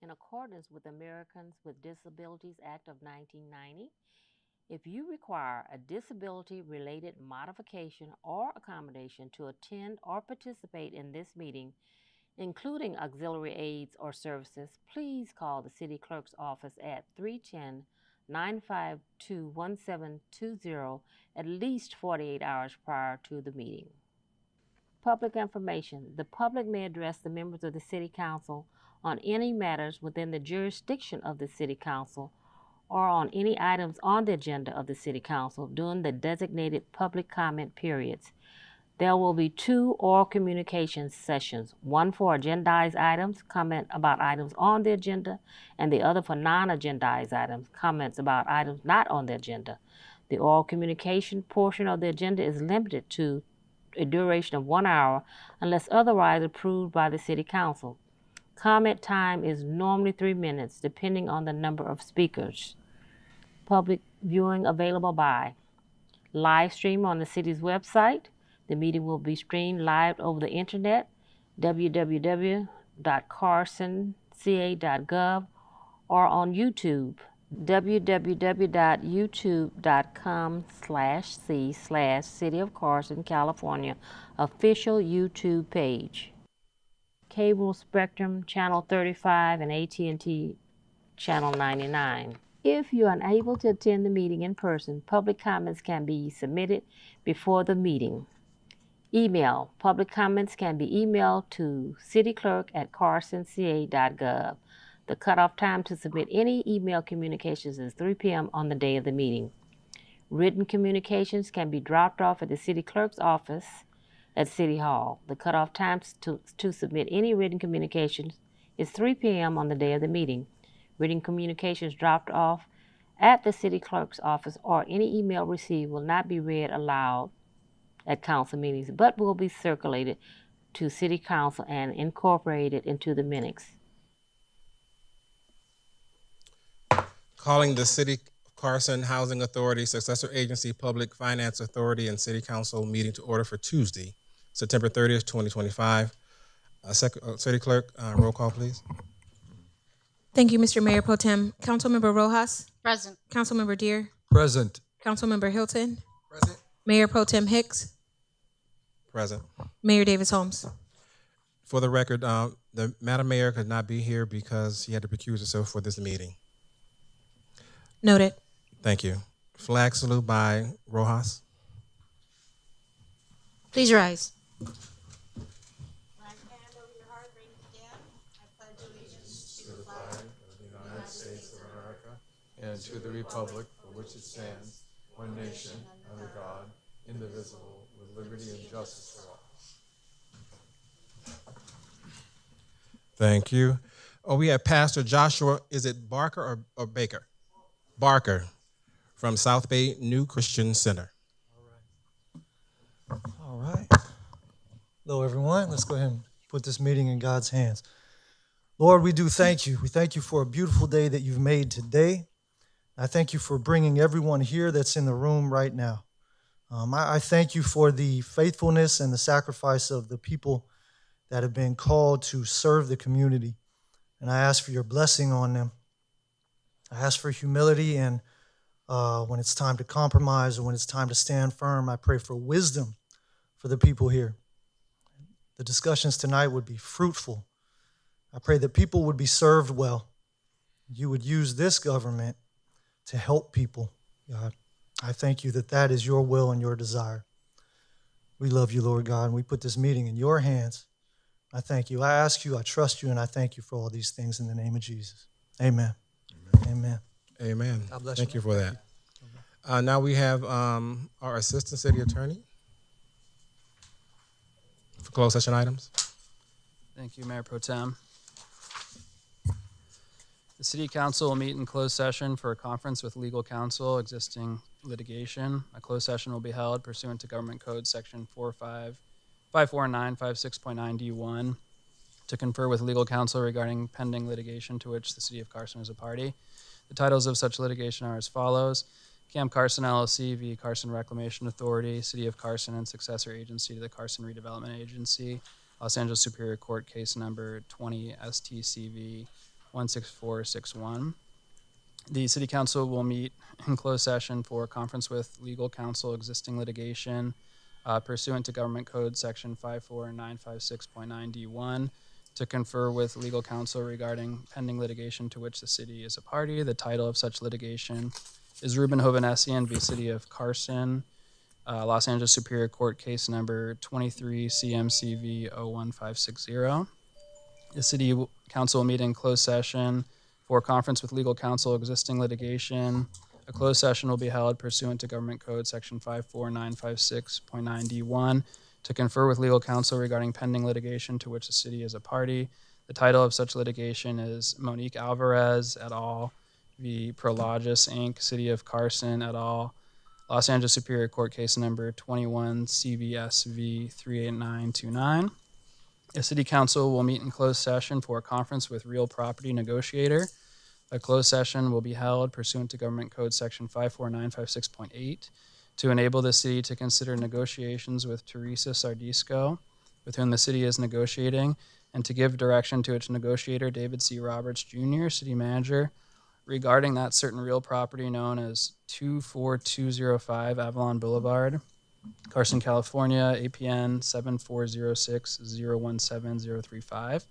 in accordance with Americans with Disabilities Act of 1990. If you require a disability-related modification or accommodation to attend or participate in this meeting, including auxiliary aids or services, please call the City Clerk's office at 310-952-1720 at least 48 hours prior to the meeting. Public information. The public may address the members of the City Council on any matters within the jurisdiction of the City Council or on any items on the agenda of the City Council during the designated public comment periods. There will be 2 oral communications sessions, one for agendized items, comment about items on the agenda, and the other for non-agendized items, comments about items not on the agenda. The oral communication portion of the agenda is limited to a duration of 1 hour unless otherwise approved by the City Council. Comment time is normally 3 minutes, depending on the number of speakers. Public viewing available by live stream on the city's website. The meeting will be streamed live over the internet, www.carsonca.gov, or on YouTube, www.youtube.com/c/City of Carson, California, official YouTube page. Cable Spectrum Channel 35 and AT&T Channel 99. If you are unable to attend the meeting in person, public comments can be submitted before the meeting. Email. Public comments can be emailed to cityclerk@carsonca.gov. The cutoff time to submit any email communications is 3 p.m. on the day of the meeting. Written communications can be dropped off at the City Clerk's office at City Hall. The cutoff time to submit any written communications is 3 p.m. on the day of the meeting. Written communications dropped off at the City Clerk's office or any email received will not be read aloud at council meetings, but will be circulated to City Council and incorporated into the minutes. Calling the City of Carson Housing Authority, Successor Agency, Public Finance Authority, and City Council meeting to order for Tuesday, September 30th, 2025. City Clerk, roll call, please. Thank you, Mr. Mayor Pro Tem. Councilmember Rojas. Present. Councilmember Deere. Present. Councilmember Hilton. Present. Mayor Pro Tem Hicks. Present. Mayor Davis Holmes. For the record, the Madam Mayor could not be here because she had to recuse herself for this meeting. Noted. Thank you. Flag salute by Rojas. Please rise. And to the republic for which it stands, one nation, under God, indivisible, with liberty and justice for all. Thank you. Oh, we have Pastor Joshua, is it Barker or Baker? Barker from South Bay New Christian Center. All right. Hello, everyone. Let's go ahead and put this meeting in God's hands. Lord, we do thank you. We thank you for a beautiful day that you've made today. I thank you for bringing everyone here that's in the room right now. I thank you for the faithfulness and the sacrifice of the people that have been called to serve the community. And I ask for your blessing on them. I ask for humility, and when it's time to compromise or when it's time to stand firm, I pray for wisdom for the people here. The discussions tonight would be fruitful. I pray that people would be served well. You would use this government to help people, God. I thank you that that is your will and your desire. We love you, Lord God, and we put this meeting in your hands. I thank you. I ask you, I trust you, and I thank you for all these things in the name of Jesus. Amen. Amen. Amen. God bless Thank you. you for that. Now we have our Assistant City Attorney for closed session items. Thank you, Mayor Pro Tem. The City Council will meet in closed session for a conference with legal counsel, existing litigation. A closed session will be held pursuant to Government Code Section 54956.9D1 to confer with legal counsel regarding pending litigation to which the City of Carson is a party. The titles of such litigation are as follows: Camp Carson LLC v. Carson Reclamation Authority, City of Carson and successor agency to the Carson Redevelopment Agency, Los Angeles Superior Court case number 20 STCV 16461. The City Council will meet in closed session for a conference with legal counsel existing litigation pursuant to Government Code Section 54956.9D1 to confer with legal counsel regarding pending litigation to which the city is a party. The title of such litigation is Ruben Hovanesian v. City of Carson, Los Angeles Superior Court case number 23 CMCV 01560. The City Council will meet in closed session for a conference with legal counsel existing litigation. A closed session will be held pursuant to Government Code Section 54956.9D1 to confer with legal counsel regarding pending litigation to which the city is a party. The title of such litigation is Monique Alvarez et al. V. Prologis Inc., City of Carson et al., Los Angeles Superior Court case number 21 CVSV 38929. The City Council will meet in closed session for a conference with real property negotiator. A closed session will be held pursuant to Government Code Section 54956.8 to enable the city to consider negotiations with Teresa Sardisco, with whom the city is negotiating, and to give direction to its negotiator, David C. Roberts Jr., city manager, regarding that certain real property known as 24205 Avalon Boulevard, Carson, California, APN 7406017035.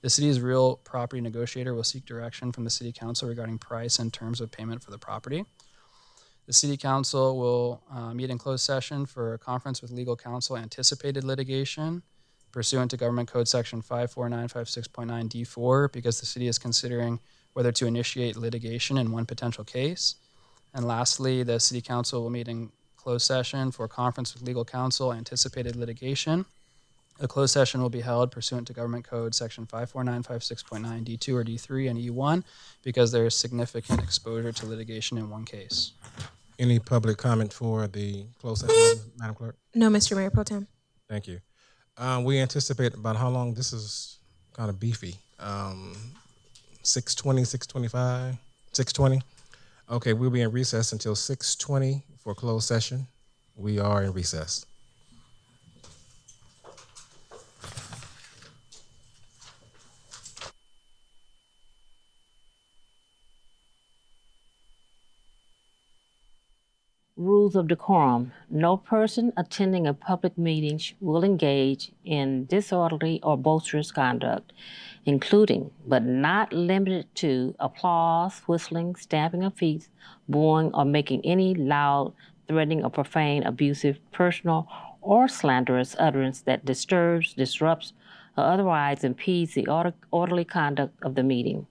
The city's real property negotiator will seek direction from the City Council regarding price and terms of payment for the property. The City Council will meet in closed session for a conference with legal counsel anticipated litigation pursuant to Government Code Section 54956.9D4 because the city is considering whether to initiate litigation in one potential case. And lastly, the City Council will meet in closed session for a conference with legal counsel anticipated litigation. A closed session will be held pursuant to Government Code Section 54956.9D2 or D3 and E1 because there is significant exposure to litigation in one case. Any public comment for the closed session, Madam Clerk? No, Mr. Mayor Pro Tem. Thank you. We anticipate about how long this is kind of beefy. 6:20, 6:25, 6:20. Okay, we'll be in recess until 6:20 for closed session. We are in recess. Rules of decorum. No person attending a public meeting will engage in disorderly or boisterous conduct, including but not limited to applause, whistling, stamping of feet, booing, or making any loud, threatening, or profane, abusive, personal, or slanderous utterance that disturbs, disrupts, or otherwise impedes the orderly conduct of the meeting.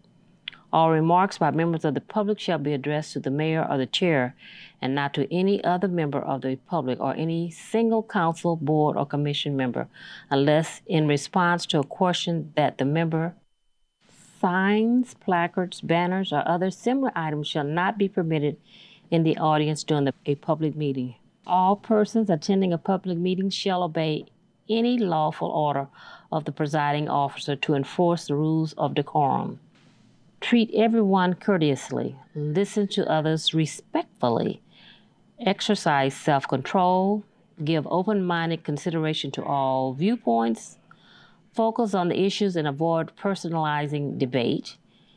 All remarks by members of the public shall be addressed to the mayor or the chair and not to any other member of the public or any single council, board, or commission member, unless in response to a question that the member. Signs, placards, banners, or other similar items shall not be permitted in the audience during a public meeting. All persons attending a public meeting shall obey any lawful order of the presiding officer to enforce the rules of decorum. Treat everyone courteously, listen to others respectfully, exercise self-control, give open-minded consideration to all viewpoints, focus on the issues and avoid personalizing debate,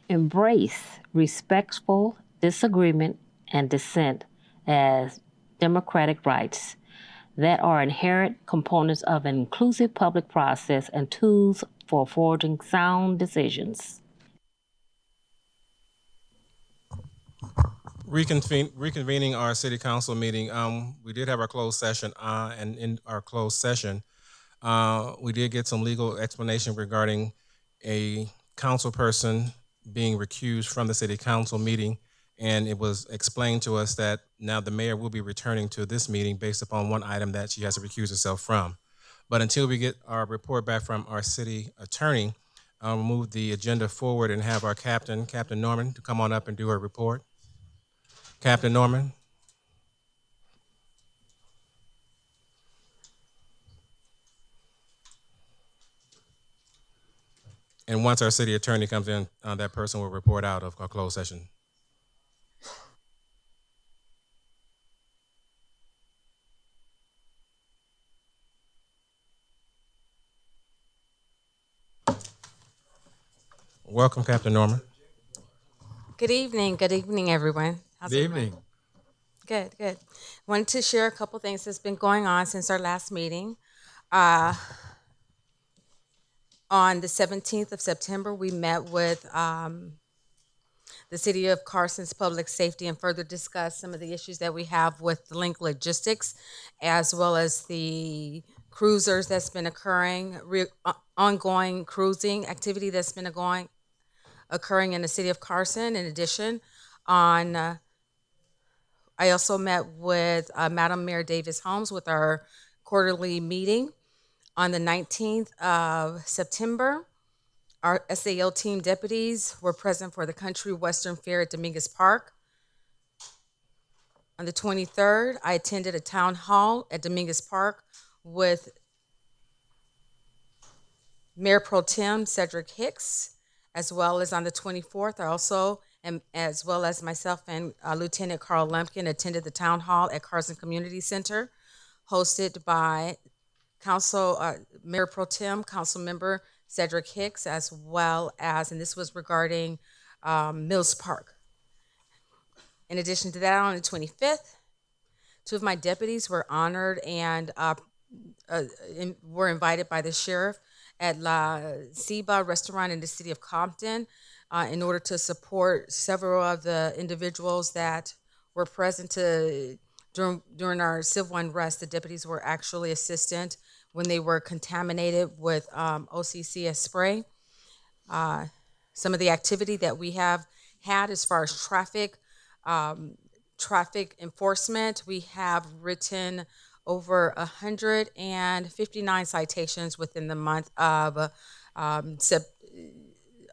embrace respectful disagreement and dissent as democratic rights that are inherent components of an inclusive public process and tools for forging sound decisions. Reconvening our city council meeting. We did have our closed session, and in our closed session, we did get some legal explanation regarding a council person being recused from the city council meeting, and it was explained to us that now the mayor will be returning to this meeting based upon one item that she has to recuse herself from. But until we get our report back from our city attorney, I'll move the agenda forward and have our Captain Norman, to come on up and do her report. Captain Norman. And once our city attorney comes in, that person will report out of our closed session. Welcome, Captain Norman. Good evening. Good evening, everyone. How's Good everyone? evening. Good, good. Wanted to share a couple things that's been going on since our last meeting. Uh, on the 17th of September, we met with the City of Carson's public safety and further discussed some of the issues that we have with the link logistics, as well as the cruisers that's been occurring, ongoing cruising activity that's been occurring in the City of Carson. In addition, on I also met with Madam Mayor Davis Holmes with our quarterly meeting on the 19th of September. Our SAL team deputies were present for the Country Western Fair at Dominguez Park. On the 23rd, I attended a town hall at Dominguez Park with Mayor Pro Tem Cedric Hicks, as well as on the 24th, I also, and as well as myself and Lieutenant Carl Lumpkin, attended the town hall at Carson Community Center, hosted by Mayor Pro Tem, Council Member Cedric Hicks, as well as, and this was regarding Mills Park. In addition to that, on the 25th, two of my deputies were honored and were invited by the sheriff at La Ciba restaurant in the city of Compton in order to support several of the individuals that were present during our civil unrest. The deputies were actually assistant when they were contaminated with OCCS spray. Some of the activity that we have had as far as traffic enforcement, we have written over 159 citations within the month of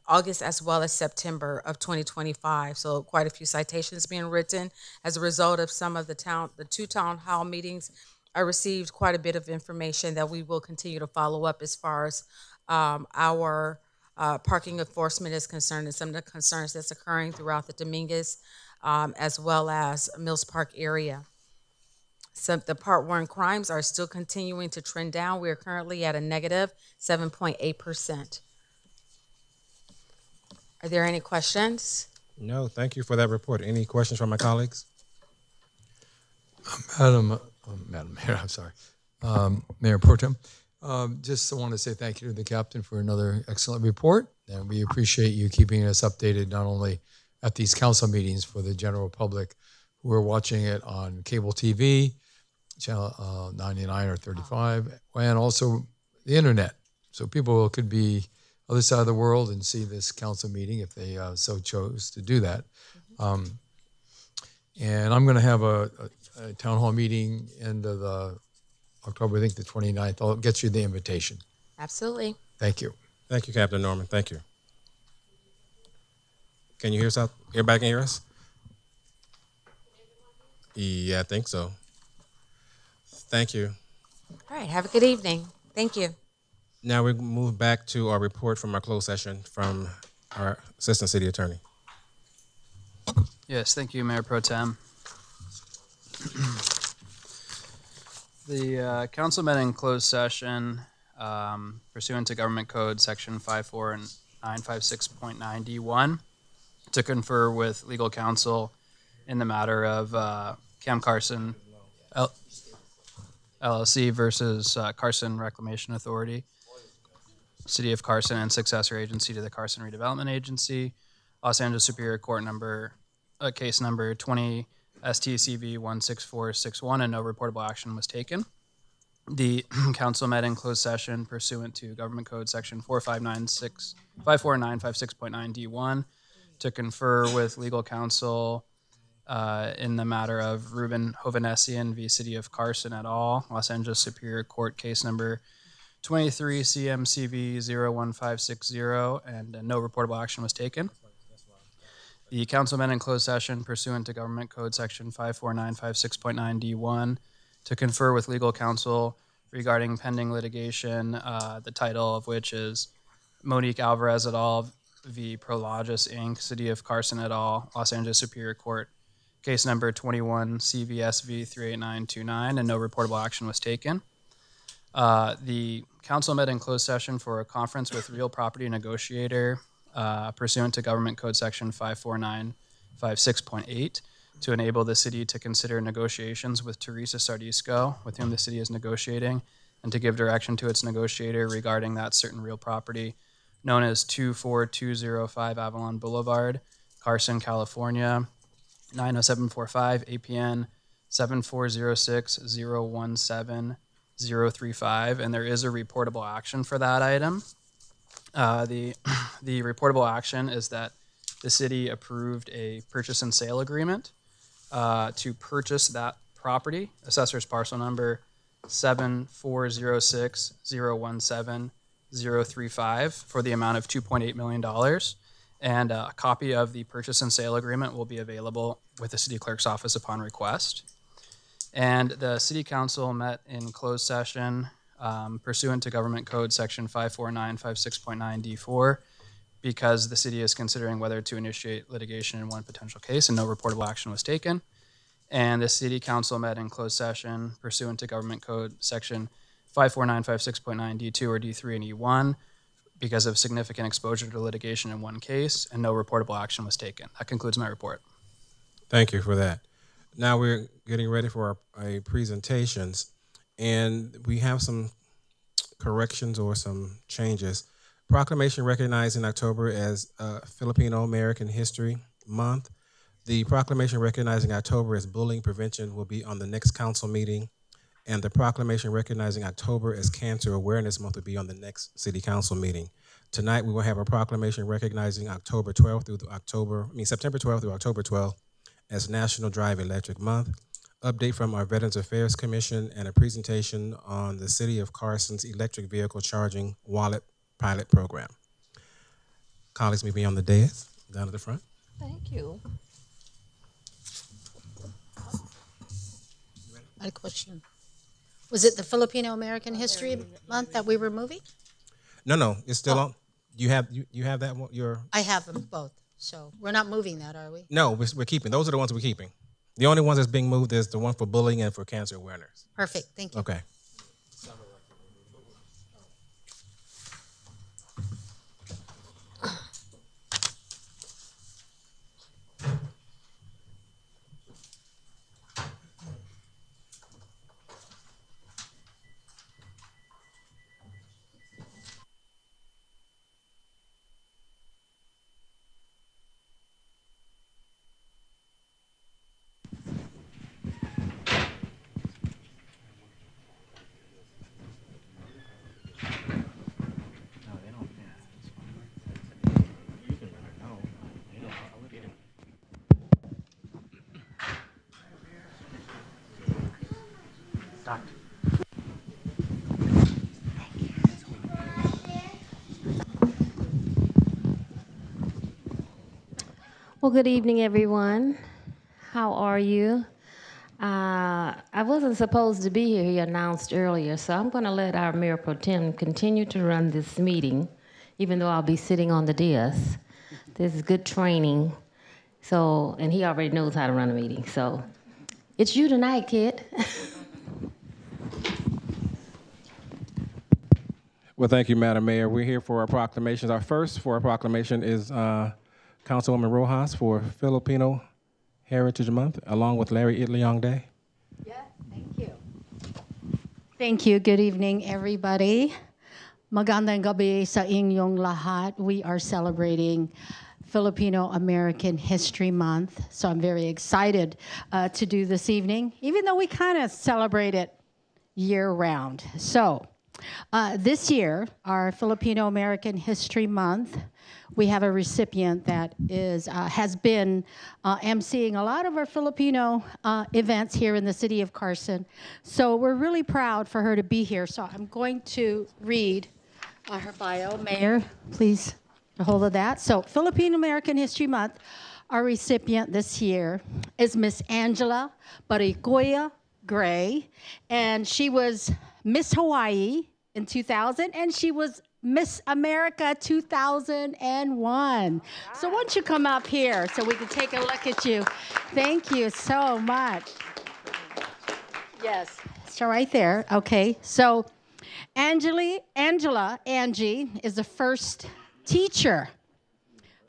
August as well as September of 2025. So quite a few citations being written as a result of some of the two town hall meetings. I received quite a bit of information that we will continue to follow up as far as our parking enforcement is concerned and some of the concerns that's occurring throughout the Dominguez as well as Mills Park area. So the Part 1 crimes are still continuing to trend down. We are currently at a negative 7.8%. Are there any questions? No, thank you for that report. Any questions from my colleagues? Madam Mayor, I'm sorry. Mayor Pro Tem. Just want to say thank you to the captain for another excellent report. And we appreciate you keeping us updated not only at these council meetings for the general public who are watching it on cable TV, channel 99 or 35, and also the internet. So people could be other side of the world and see this council meeting if they so chose to do that. And I'm going to have a town hall meeting end of the October, I think the 29th. I'll get you the invitation. Absolutely. Thank you. Thank you, Captain Norman. Thank you. Can you hear us out? Everybody can hear us? Yeah, I think so. Thank you. All right. Have a good evening. Thank you. Now we move back to our report from our closed session from our Assistant City Attorney. Yes, thank you, Mayor Pro Tem. The council met in closed session pursuant to Government Code Section 54956.9D1 to confer with legal counsel in the matter of Cam Carson LLC versus Carson Reclamation Authority, City of Carson and successor agency to the Carson Redevelopment Agency, Los Angeles Superior Court case number 20 STCV 16461, and no reportable action was taken. The council met in closed session pursuant to Government Code Section 54956.9D1 to confer with legal counsel in the matter of Ruben Hovanesian v. City of Carson et al., Los Angeles Superior Court case number 23 CMCV 01560, and no reportable action was taken. The council met in closed session pursuant to Government Code Section 54956.9D1 to confer with legal counsel regarding pending litigation, the title of which is Monique Alvarez et al. V. Prologis Inc., City of Carson et al., Los Angeles Superior Court, case number 21 CVSV 38929, and no reportable action was taken. The council met in closed session for a conference with real property negotiator pursuant to Government Code Section 54956.8 to enable the city to consider negotiations with Teresa Sardisco, with whom the city is negotiating, and to give direction to its negotiator regarding that certain real property known as 24205 Avalon Boulevard, Carson, California, 90745, APN 7406017-035, and there is a reportable action for that item. The reportable action is that the city approved a purchase and sale agreement to purchase that property, assessor's parcel number 7406017-035, for the amount of $2.8 million. And a copy of the purchase and sale agreement will be available with the city clerk's office upon request. And the city council met in closed session pursuant to Government Code Section 54956.9 D4, because the city is considering whether to initiate litigation in one potential case, and no reportable action was taken. And the city council met in closed session pursuant to Government Code Section 54956.9 D2 or D3 and E1, because of significant exposure to litigation in one case, and no reportable action was taken. That concludes my report. Thank you for that. Now we're getting ready for our presentations, and we have some corrections or some changes. Proclamation recognizing October as Filipino American History Month. The proclamation recognizing October as bullying prevention will be on the next council meeting, and the proclamation recognizing October as Cancer Awareness Month will be on the next city council meeting. Tonight we will have a proclamation recognizing September 12th through October 12th as National Drive Electric Month. Update from our Veterans Affairs Commission, and a presentation on the City of Carson's electric vehicle charging wallet pilot program. Colleagues may be on the dais, down at the front. Thank you. I had a question. Was it the Filipino American History Month that we were moving? No, it's still on. You have that one. I have them both, so we're not moving that, are we? No, we're keeping. Those are the ones we're keeping. The only ones that's being moved is the one for bullying and for cancer awareness. Perfect. Thank you. Okay. Well, good evening, everyone. How are you? I wasn't supposed to be here, he announced earlier, so I'm going to let our Mayor Pro Tem continue to run this meeting, even though I'll be sitting on the dais. This is good training, so, and he already knows how to run a meeting, so it's you tonight, kid. Well, thank you, Madam Mayor. We're here for our proclamations. Our first for our proclamation is Councilwoman Rojas for Filipino Heritage Month, along with Larry Itliong Day. Yeah, thank you. Thank you. Good evening, everybody. Magandang gabi sa inyong lahat. We are celebrating Filipino American History Month, so I'm very excited to do this evening, even though we kind of celebrate it year-round. So this year, our Filipino American History Month, we have a recipient that has been emceeing a lot of our Filipino events here in the city of Carson. So we're really proud for her to be here. So I'm going to read her bio. Mayor, please hold of that. So Filipino American History Month, our recipient this year is Miss Angela Baricoya Gray, and she was Miss Hawaii in 2000, and she was Miss America 2001. So why don't you come up here so we can take a look at you. Thank you so much. Yes, so right there. Okay, so Angie is the first teacher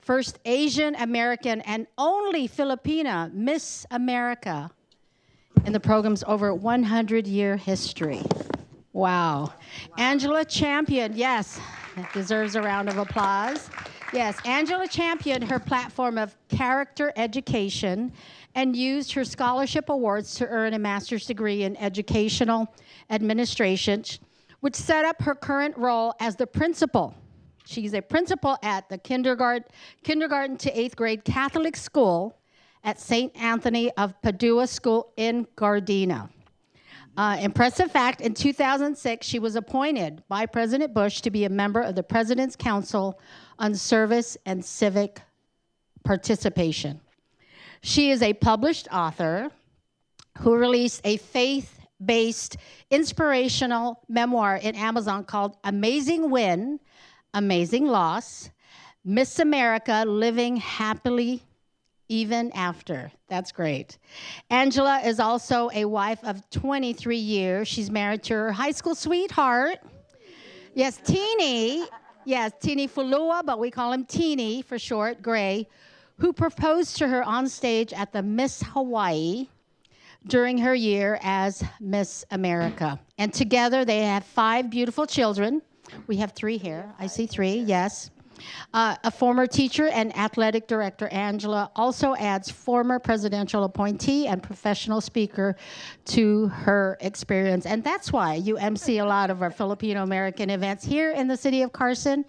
first Asian American and only Filipina Miss America in the program's over 100-year history. Wow. Angela championed, yes, that deserves a round of applause. Yes, Angela championed her platform of character education and used her scholarship awards to earn a master's degree in educational administration, which set up her current role as the principal. She's a principal at the kindergarten to 8th grade Catholic school at St. Anthony of Padua School in Gardena. Impressive fact, in 2006, she was appointed by President Bush to be a member of the President's Council on Service and Civic Participation. She is a published author who released a faith-based inspirational memoir in Amazon called Amazing Win, Amazing Loss, Miss America Living Happily Even After. That's great. Angela is also a wife of 23 years. She's married to her high school sweetheart. Yes, Teeny. Yes, Teeny Fulua, but we call him Teeny for short, Gray, who proposed to her on stage at the Miss Hawaii during her year as Miss America. And together they have 5 beautiful children. We have 3 here. I see 3, yes. A former teacher and athletic director, Angela, also adds former presidential appointee and professional speaker to her experience. And that's why you MC a lot of our Filipino American events here in the city of Carson.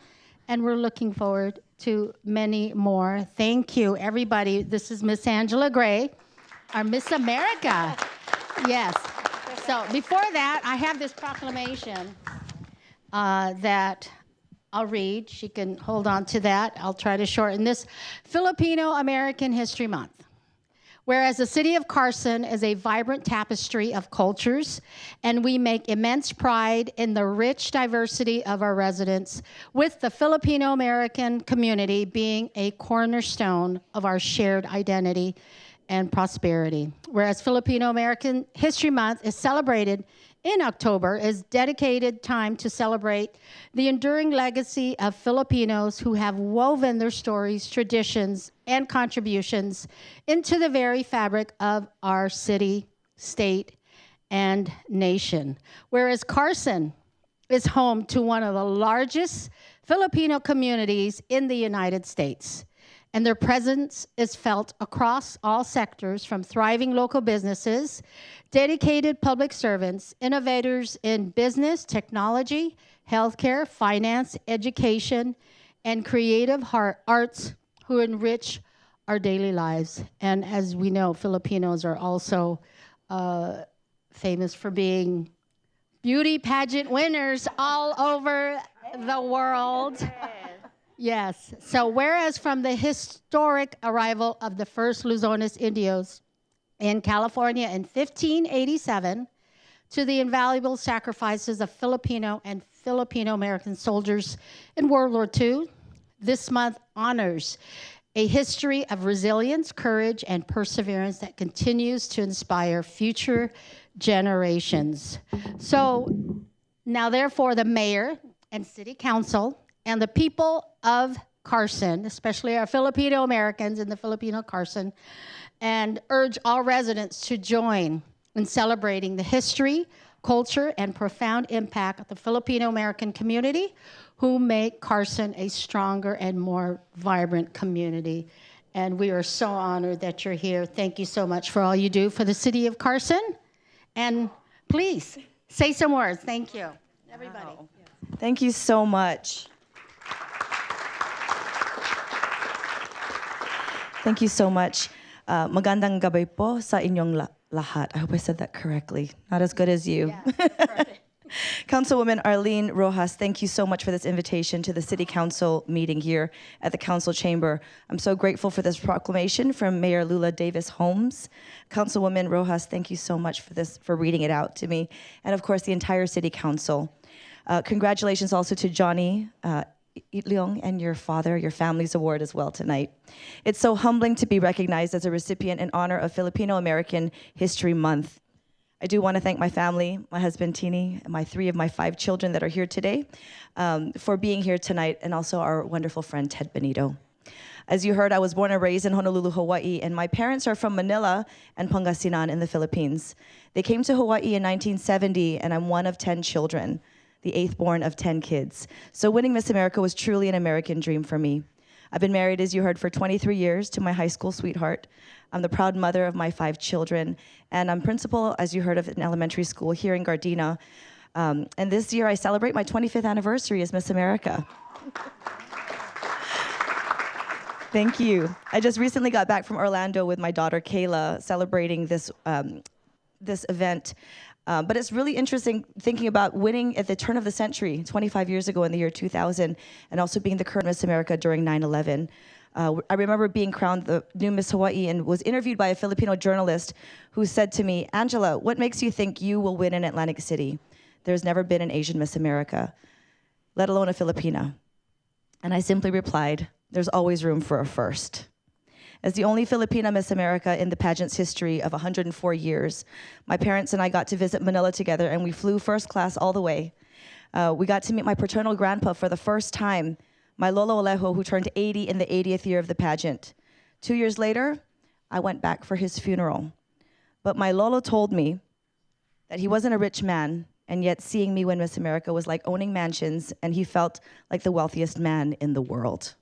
And we're looking forward to many more. Thank you, everybody. This is Miss Angela Gray, our Miss America. Yes. So before that, I have this proclamation that I'll read. She can hold on to that. I'll try to shorten this. Filipino American History Month. Whereas the city of Carson is a vibrant tapestry of cultures, and we make immense pride in the rich diversity of our residents, with the Filipino American community being a cornerstone of our shared identity and prosperity. Whereas Filipino American History Month is celebrated in October, is dedicated time to celebrate the enduring legacy of Filipinos who have woven their stories, traditions, and contributions into the very fabric of our city, state, and nation. Whereas Carson is home to one of the largest Filipino communities in the United States, and their presence is felt across all sectors, from thriving local businesses, dedicated public servants, innovators in business, technology, healthcare, finance, education, and creative arts who enrich our daily lives. And as we know, Filipinos are also famous for being beauty pageant winners all over the world. Yes. So whereas from the historic arrival of the first Luzones Indios in California in 1587 to the invaluable sacrifices of Filipino and Filipino American soldiers in World War II, this month honors a history of resilience, courage, and perseverance that continues to inspire future generations. So now, therefore, the mayor and city council and the people of Carson, especially our Filipino Americans in the Filipino Carson, and urge all residents to join in celebrating the history, culture, and profound impact of the Filipino American community, who make Carson a stronger and more vibrant community. And we are so honored that you're here. Thank you so much for all you do for the city of Carson. And please, say some words. Thank you, everybody. Wow. Thank you so much. Thank you so much. Magandang gabi po sa inyong lahat. I hope I said that correctly. Not as good as you. Yeah, Councilwoman Arlene Rojas, thank you so much for this invitation to the City Council meeting here at the Council Chamber. I'm so grateful for this proclamation from Mayor Lula Davis Holmes. Councilwoman Rojas, thank you so much for reading it out to me. And of course, the entire City Council. Congratulations also to Johnny Itliong and your family's award as well tonight. It's so humbling to be recognized as a recipient in honor of Filipino American History Month. I do want to thank my family, my husband Tini, and 3 of my 5 children that are here today for being here tonight, and also our wonderful friend Ted Benito. As you heard, I was born and raised in Honolulu, Hawaii, and my parents are from Manila and Pangasinan in the Philippines. They came to Hawaii in 1970, and I'm one of 10 children, the eighth born of 10 kids. So winning Miss America was truly an American dream for me. I've been married, as you heard, for 23 years to my high school sweetheart. I'm the proud mother of my 5 children, and I'm principal, as you heard, of an elementary school here in Gardena. And this year I celebrate my 25th anniversary as Miss America. Thank you. I just recently got back from Orlando with my daughter Kayla, celebrating this event. But it's really interesting thinking about winning at the turn of the century, 25 years ago in the year 2000, and also being the current Miss America during 9/11. I remember being crowned the new Miss Hawaii and was interviewed by a Filipino journalist who said to me, "Angela, what makes you think you will win in Atlantic City? There's never been an Asian Miss America, let alone a Filipina." And I simply replied, "There's always room for a first." As the only Filipina Miss America in the pageant's history of 104 years, my parents and I got to visit Manila together, and we flew first class all the way. We got to meet my paternal grandpa for the first time, my Lolo Alejo, who turned 80 in the 80th year of the pageant. 2 years later, I went back for his funeral. But my Lolo told me that he wasn't a rich man, and yet seeing me win Miss America was like owning mansions, and he felt like the wealthiest man in the world.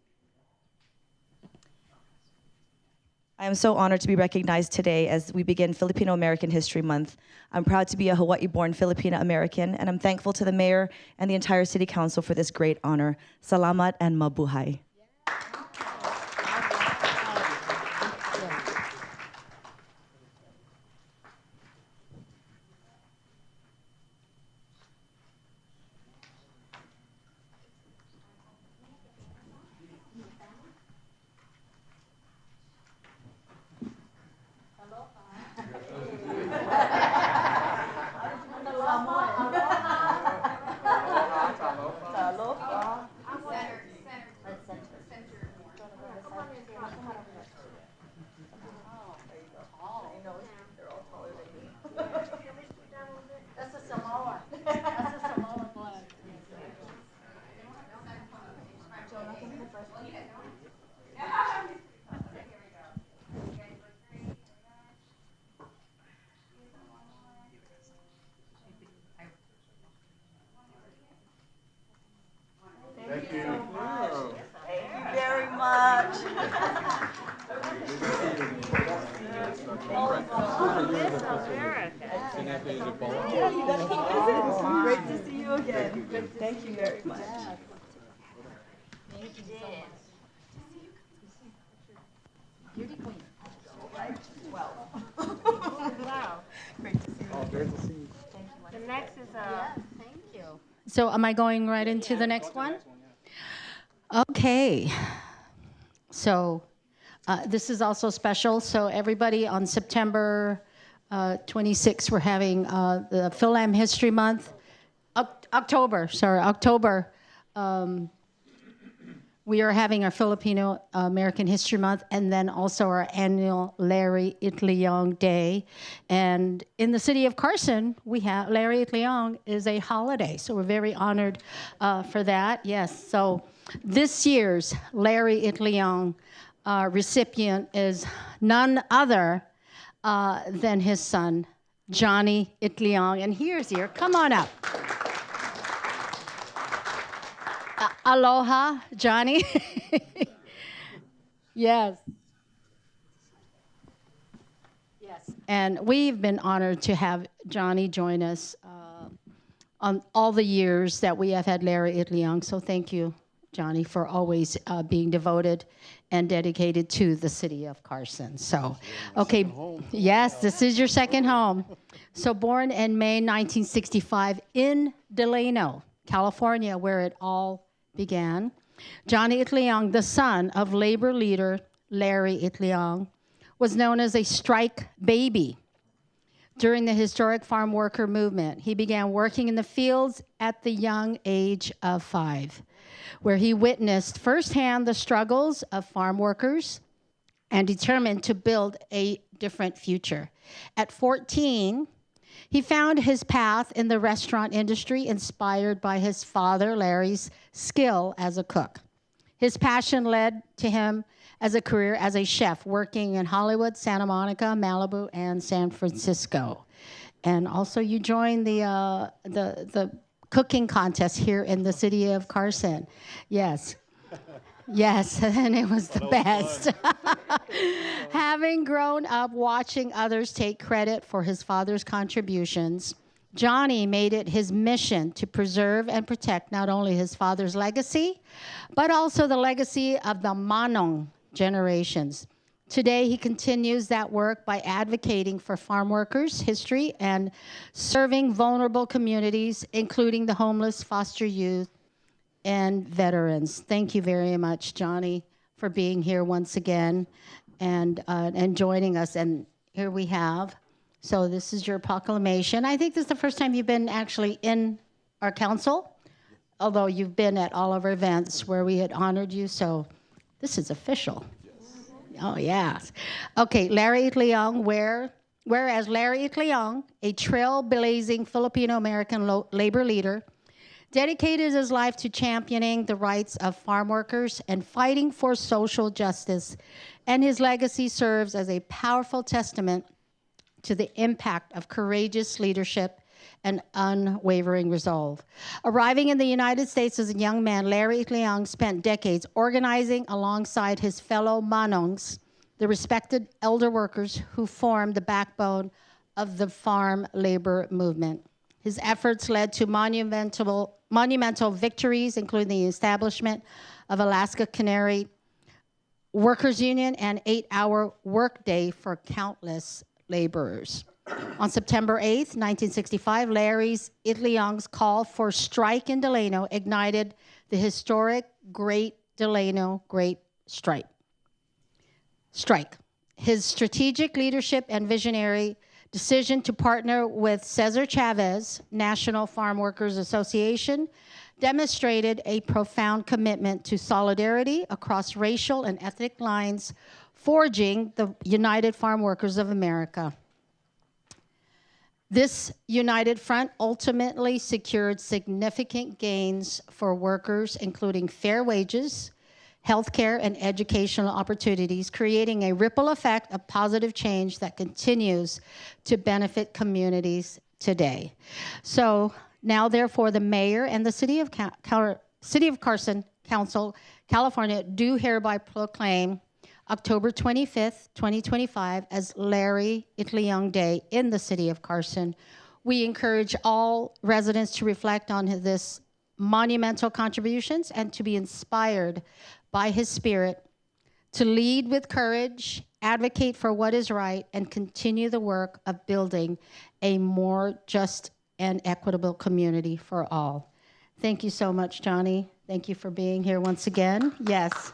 I am so honored to be recognized today as we begin Filipino American History Month. I'm proud to be a Hawaii-born Filipino American, and I'm thankful to the mayor and the entire city council for this great honor. Salamat and mabuhay. Great to see you again. Thank you very much. Beauty queen. Wow. Great to see you. Great to see you. The next is Thank you. So am I going right into the next one? Okay. So this is also special. So everybody, on September 26th, we're having the Philam History Month. October. We are having our Filipino American History Month, and then also our annual Larry Itliong Day. And in the city of Carson, we have Larry Itliong is a holiday, so we're very honored for that. Yes, so this year's Larry Itliong recipient is none other than his son, Johnny Itliong. And here's here, come on up. Aloha, Johnny. Yes. Yes. And we've been honored to have Johnny join us on all the years that we have had Larry Itliong. So thank you, Johnny, for always being devoted and dedicated to the city of Carson. So, okay, yes, this is your second home. So born in May 1965 in Delano, California, where it all began. Johnny Itliong, the son of labor leader Larry Itliong, was known as a strike baby. During the historic farm worker movement, he began working in the fields at the young age of 5, where he witnessed firsthand the struggles of farm workers and determined to build a different future. At 14, he found his path in the restaurant industry, inspired by his father, Larry's skill as a cook. His passion led to him as a career as a chef, working in Hollywood, Santa Monica, Malibu, and San Francisco. And also you joined the cooking contest here in the city of Carson. Yes. Yes, and it was the best. Having grown up watching others take credit for his father's contributions, Johnny made it his mission to preserve and protect not only his father's legacy, but also the legacy of the Manong generations. Today, he continues that work by advocating for farm workers' history and serving vulnerable communities, including the homeless, foster youth, and veterans. Thank you very much, Johnny, for being here once again and joining us. And here we have. So this is your proclamation. I think this is the first time you've been actually in our council, although you've been at all of our events where we had honored you. So this is official. Oh, yes. Okay, Larry Itliong, whereas Larry Itliong, a trailblazing Filipino American labor leader, dedicated his life to championing the rights of farm workers and fighting for social justice, and his legacy serves as a powerful testament to the impact of courageous leadership and unwavering resolve. Arriving in the United States as a young man, Larry Itliong spent decades organizing alongside his fellow Manongs, the respected elder workers who formed the backbone of the farm labor movement. His efforts led to monumental victories, including the establishment of Alaska Cannery Workers Union and 8-hour workday for countless laborers. On September 8th, 1965, Larry's Itliong's call for strike in Delano ignited the historic Great Delano Great Strike. His strategic leadership and visionary decision to partner with Cesar Chavez, National Farm Workers Association, demonstrated a profound commitment to solidarity across racial and ethnic lines, forging the United Farm Workers of America. This united front ultimately secured significant gains for workers, including fair wages, healthcare, and educational opportunities, creating a ripple effect of positive change that continues to benefit communities today. So now, therefore, the mayor and the City of Carson Council, California, do hereby proclaim October 25th, 2025 as Larry Itliong Day in the City of Carson. We encourage all residents to reflect on this monumental contributions and to be inspired by his spirit to lead with courage, advocate for what is right, and continue the work of building a more just and equitable community for all. Thank you so much, Johnny. Thank you for being here once again. Yes.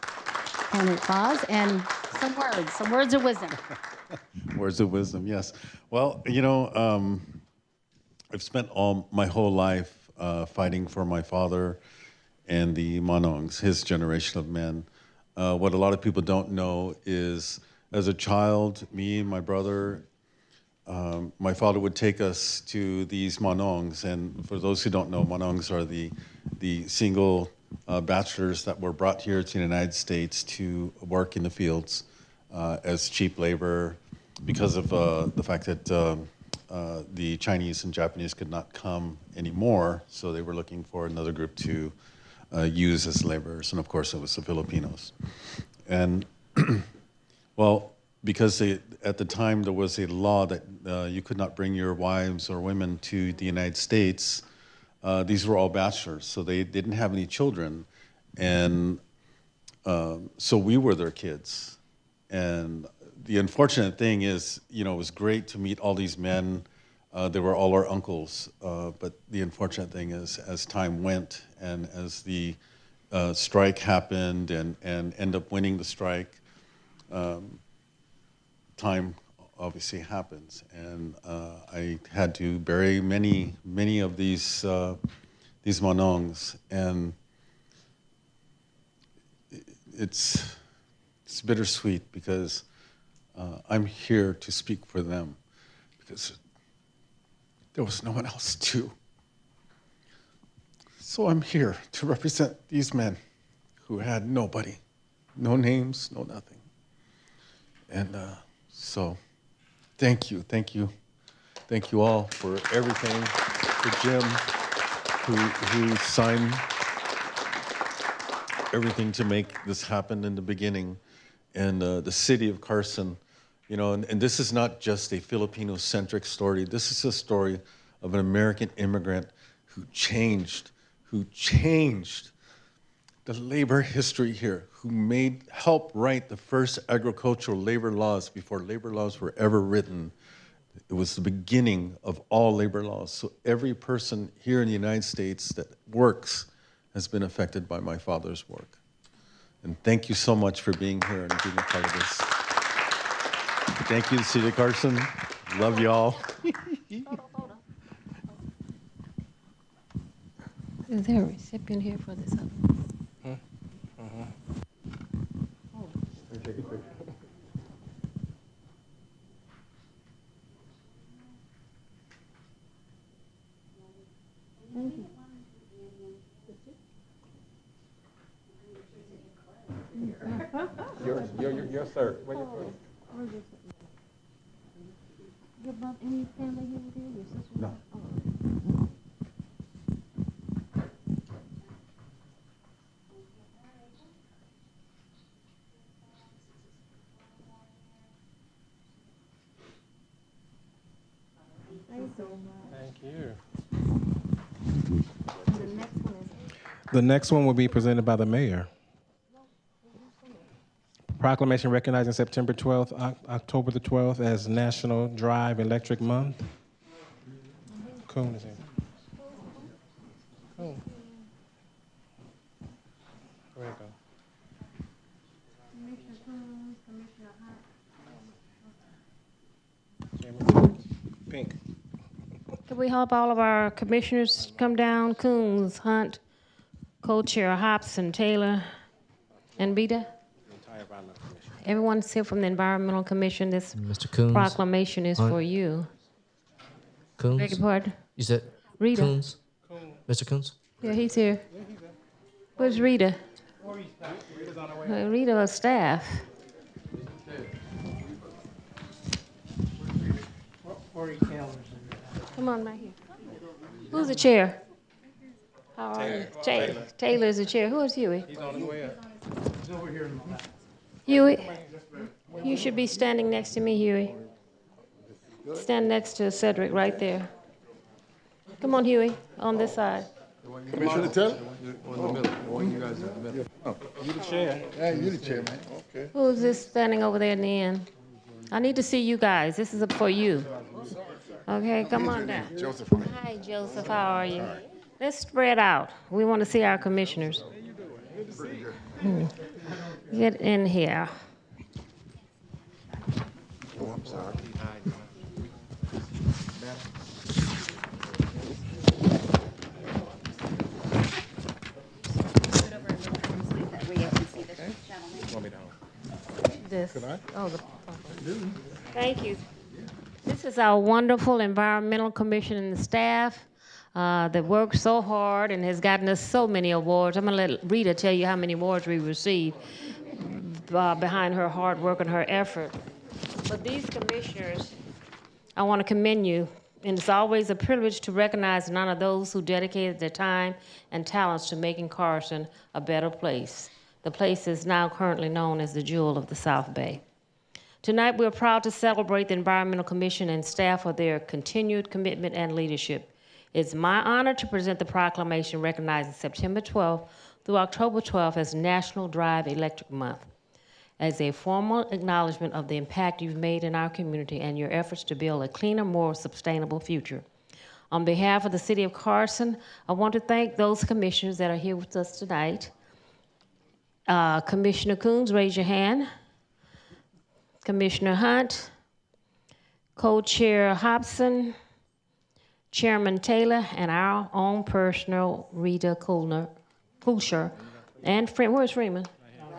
And applause and some words of wisdom. Words of wisdom, yes. Well, I've spent my whole life fighting for my father and the Manongs, his generation of men. What a lot of people don't know is, as a child, me and my brother, my father would take us to these Manongs. And for those who don't know, Manongs are the single bachelors that were brought here to the United States to work in the fields as cheap labor because of the fact that the Chinese and Japanese could not come anymore, so they were looking for another group to use as laborers, and of course it was the Filipinos. And well, because at the time there was a law that you could not bring your wives or women to the United States, these were all bachelors, so they didn't have any children, and so we were their kids. And the unfortunate thing is, it was great to meet all these men. They were all our uncles, but the unfortunate thing is, as time went and as the strike happened and end up winning the strike, time obviously happens, and I had to bury many of these Manongs, and it's bittersweet because I'm here to speak for them because there was no one else to. So I'm here to represent these men who had nobody, no names, no nothing. And so thank you all for everything, for Jim, who signed everything to make this happen in the beginning, and the city of Carson, you know, and this is not just a Filipino-centric story. This is a story of an American immigrant who changed the labor history here, who helped write the first agricultural labor laws before labor laws were ever written. It was the beginning of all labor laws. So every person here in the United States that works has been affected by my father's work. And thank you so much for being here and being a part of this. Thank you, City of Carson. Love y'all. Is there a recipient here for this? Take a picture. Your sir. Where you from? Your brother, any family here with you? Your sister? No. Thank you. The next one will be presented by the mayor. Proclamation recognizing September 12th, October the 12th as National Drive Electric Month. Coon is here. Coon. Where'd it go? Pink. Can we help all of our commissioners come down? Coons, Hunt, Co-Chair Hobson, Taylor, and Beta? Everyone's here from the Environmental Commission. This Mr. Coons. proclamation is Hunt. for you. Coons? Beg your pardon? You said Rita. Coons? Mr. Coons? Yeah, he's here. Where's Rita? Rita, staff. Come on, right here. Who's the chair? How are you? Taylor's the chair. Who is Huey? He's on his way up. He's over here. Huey, you should be standing next to me, Huey. Stand next to Cedric right there. Come on, Huey, on this side. Commissioner Taylor? One in the middle. One you guys in the middle. Oh, You the chair. yeah, you the chairman. Okay. Who's this standing over there in the end? I need to see you guys. This is for you. Okay, come on down. Joseph. Hi, Joseph. How are you? Let's spread out. We want to see our commissioners. Get in here. Oh, I'm sorry. Want me to hold? This. Could I? Oh, thank you. This is our wonderful Environmental Commission and the staff that worked so hard and has gotten us so many awards. I'm going to let Rita tell you how many awards we received behind her hard work and her effort. But these commissioners, I want to commend you. And it's always a privilege to recognize none of those who dedicated their time and talents to making Carson a better place. The place is now currently known as the Jewel of the South Bay. Tonight, we're proud to celebrate the Environmental Commission and staff for their continued commitment and leadership. It's my honor to present the proclamation recognizing September 12th through October 12th as National Drive Electric Month, as a formal acknowledgement of the impact you've made in our community and your efforts to build a cleaner, more sustainable future. On behalf of the City of Carson, I want to thank those commissioners that are here with us tonight. Commissioner Coons, raise your hand. Commissioner Hunt, Co-Chair Hobson, Chairman Taylor, and our own personal Rita Kulsher, and where's Freeman?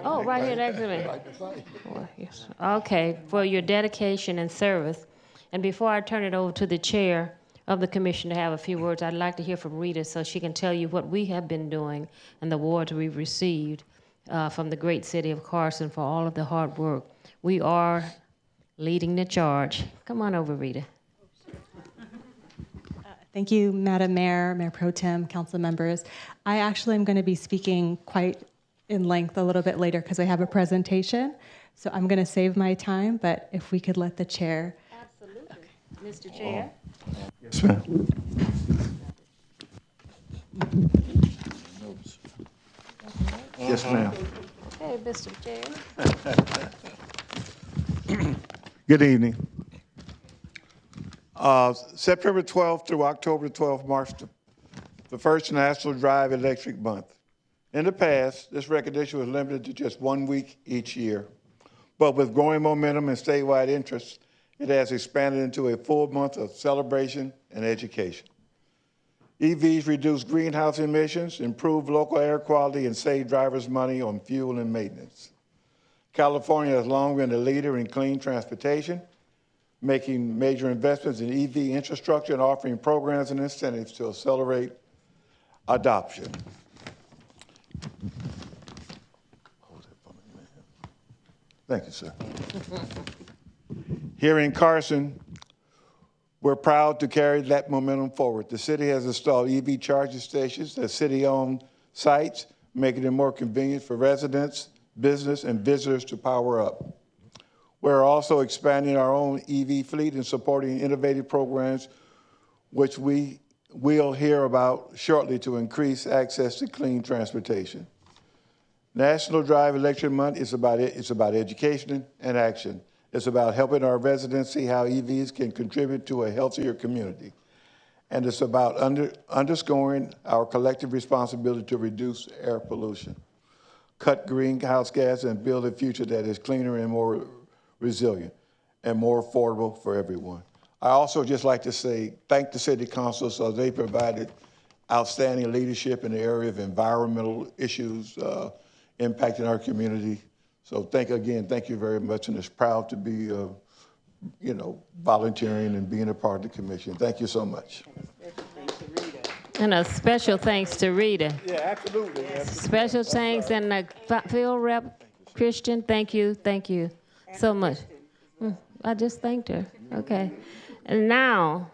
Oh, right here next to me. Oh, yes. Okay, for your dedication and service. And before I turn it over to the chair of the commission to have a few words, I'd like to hear from Rita so she can tell you what we have been doing and the awards we've received from the great city of Carson for all of the hard work. We are leading the charge. Come on over, Rita. Thank you, Madam Mayor, Mayor Pro Tem, council members. I actually am going to be speaking quite in length a little bit later because I have a presentation. So I'm going to save my time, but if we could let the chair. Absolutely. Okay. Mr. Chair. Yes, ma'am. Yes, ma'am. Hey, Mr. Chair. Good evening. September 12th through October 12th marks the first National Drive Electric Month. In the past, this recognition was limited to just 1 week each year. But with growing momentum and statewide interest, it has expanded into a full month of celebration and education. EVs reduce greenhouse emissions, improve local air quality, and save drivers money on fuel and maintenance. California has long been a leader in clean transportation, making major investments in EV infrastructure and offering programs and incentives to accelerate adoption. Thank you, sir. Here in Carson, we're proud to carry that momentum forward. The city has installed EV charging stations at city-owned sites, making it more convenient for residents, business, and visitors to power up. We're also expanding our own EV fleet and supporting innovative programs, which we will hear about shortly to increase access to clean transportation. National Drive Electric Month is about education and action. It's about helping our residents see how EVs can contribute to a healthier community. And it's about underscoring our collective responsibility to reduce air pollution, cut greenhouse gas, and build a future that is cleaner and more resilient and more affordable for everyone. I also just like to say thank the City Council, so they provided outstanding leadership in the area of environmental issues impacting our community. So thank you very much, and it's proud to be, volunteering and being a part of the commission. Thank you so much. And a special thanks to Rita. Yeah, absolutely. Special thanks and the field rep, Christian, thank you so much. I just thanked her, okay. And now,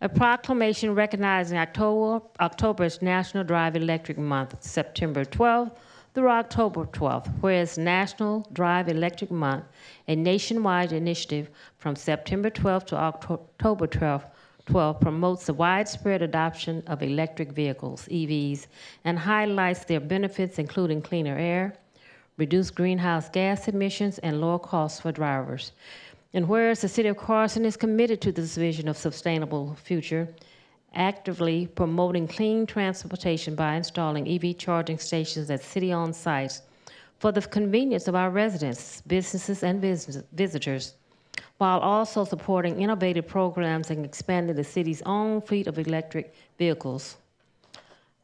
a proclamation recognizing October's National Drive Electric Month, September 12th through October 12th, whereas National Drive Electric Month, a nationwide initiative from September 12th to October 12th, promotes the widespread adoption of electric vehicles, EVs, and highlights their benefits, including cleaner air, reduced greenhouse gas emissions, and lower costs for drivers. And whereas the City of Carson is committed to this vision of sustainable future, actively promoting clean transportation by installing EV charging stations at city-owned sites for the convenience of our residents, businesses, and visitors, while also supporting innovative programs and expanding the city's own fleet of electric vehicles.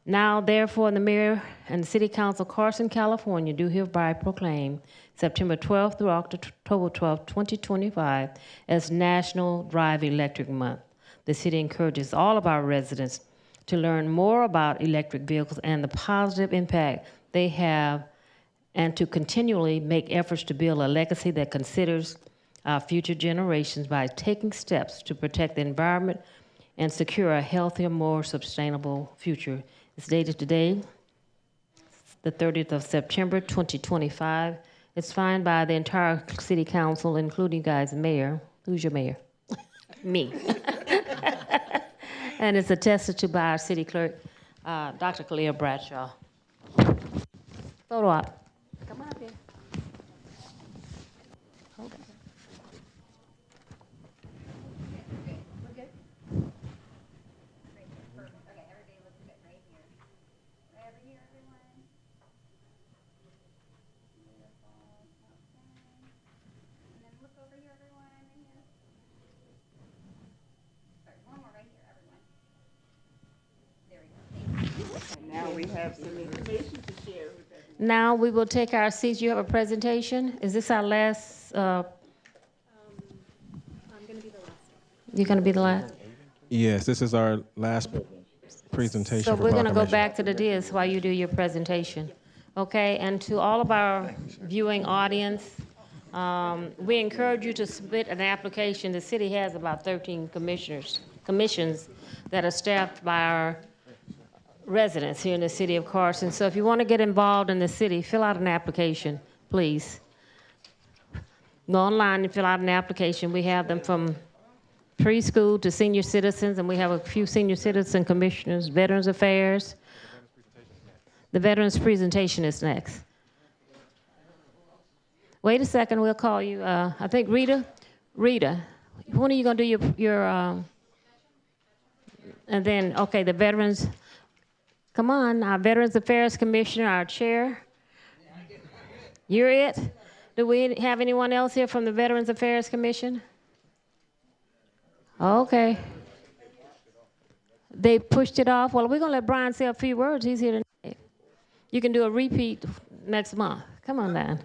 Now, therefore, the Mayor and the City Council of Carson, California, do hereby proclaim September 12th through October 12th, 2025 as National Drive Electric Month. The city encourages all of our residents to learn more about electric vehicles and the positive impact they have, and to continually make efforts to build a legacy that considers our future generations by taking steps to protect the environment and secure a healthier, more sustainable future. It's dated today, the 30th of September, 2025. It's signed by the entire City Council, including you guys, Mayor. Who's your mayor? Me. And it's attested to by our City Clerk, Dr. Kalia Bradshaw. Photo op. Come on up here. Hold on. We're good. Okay, everybody look good right here. Right over here, everyone. Beautiful. Okay. And then look over here, everyone. Right here. Sorry, one more right here, everyone. There we go. And now we have some information to share with everyone. Now we will take our seats. You have a presentation. Is this our last? I'm going to be the last. You're going to be the last? Yes, this is our last presentation. So for we're going to go proclamation. back to the dais while you do your presentation. Okay, and to all of our viewing audience, we encourage you to submit an application. The city has about 13 commissions that are staffed by our residents here in the city of Carson. So if you want to get involved in the city, fill out an application, please. Go online and fill out an application. We have them from preschool to senior citizens, and we have a few senior citizen commissioners, Veterans Affairs. The Veterans presentation is next. Wait a second, we'll call you. I think Rita, when are you going to do your and then, okay, the Veterans, come on, our Veterans Affairs Commissioner, our chair. You're it? Do we have anyone else here from the Veterans Affairs Commission? Okay. They pushed it off. Well, we're going to let Brian say a few words. He's here tonight. You can do a repeat next month. Come on, Dan.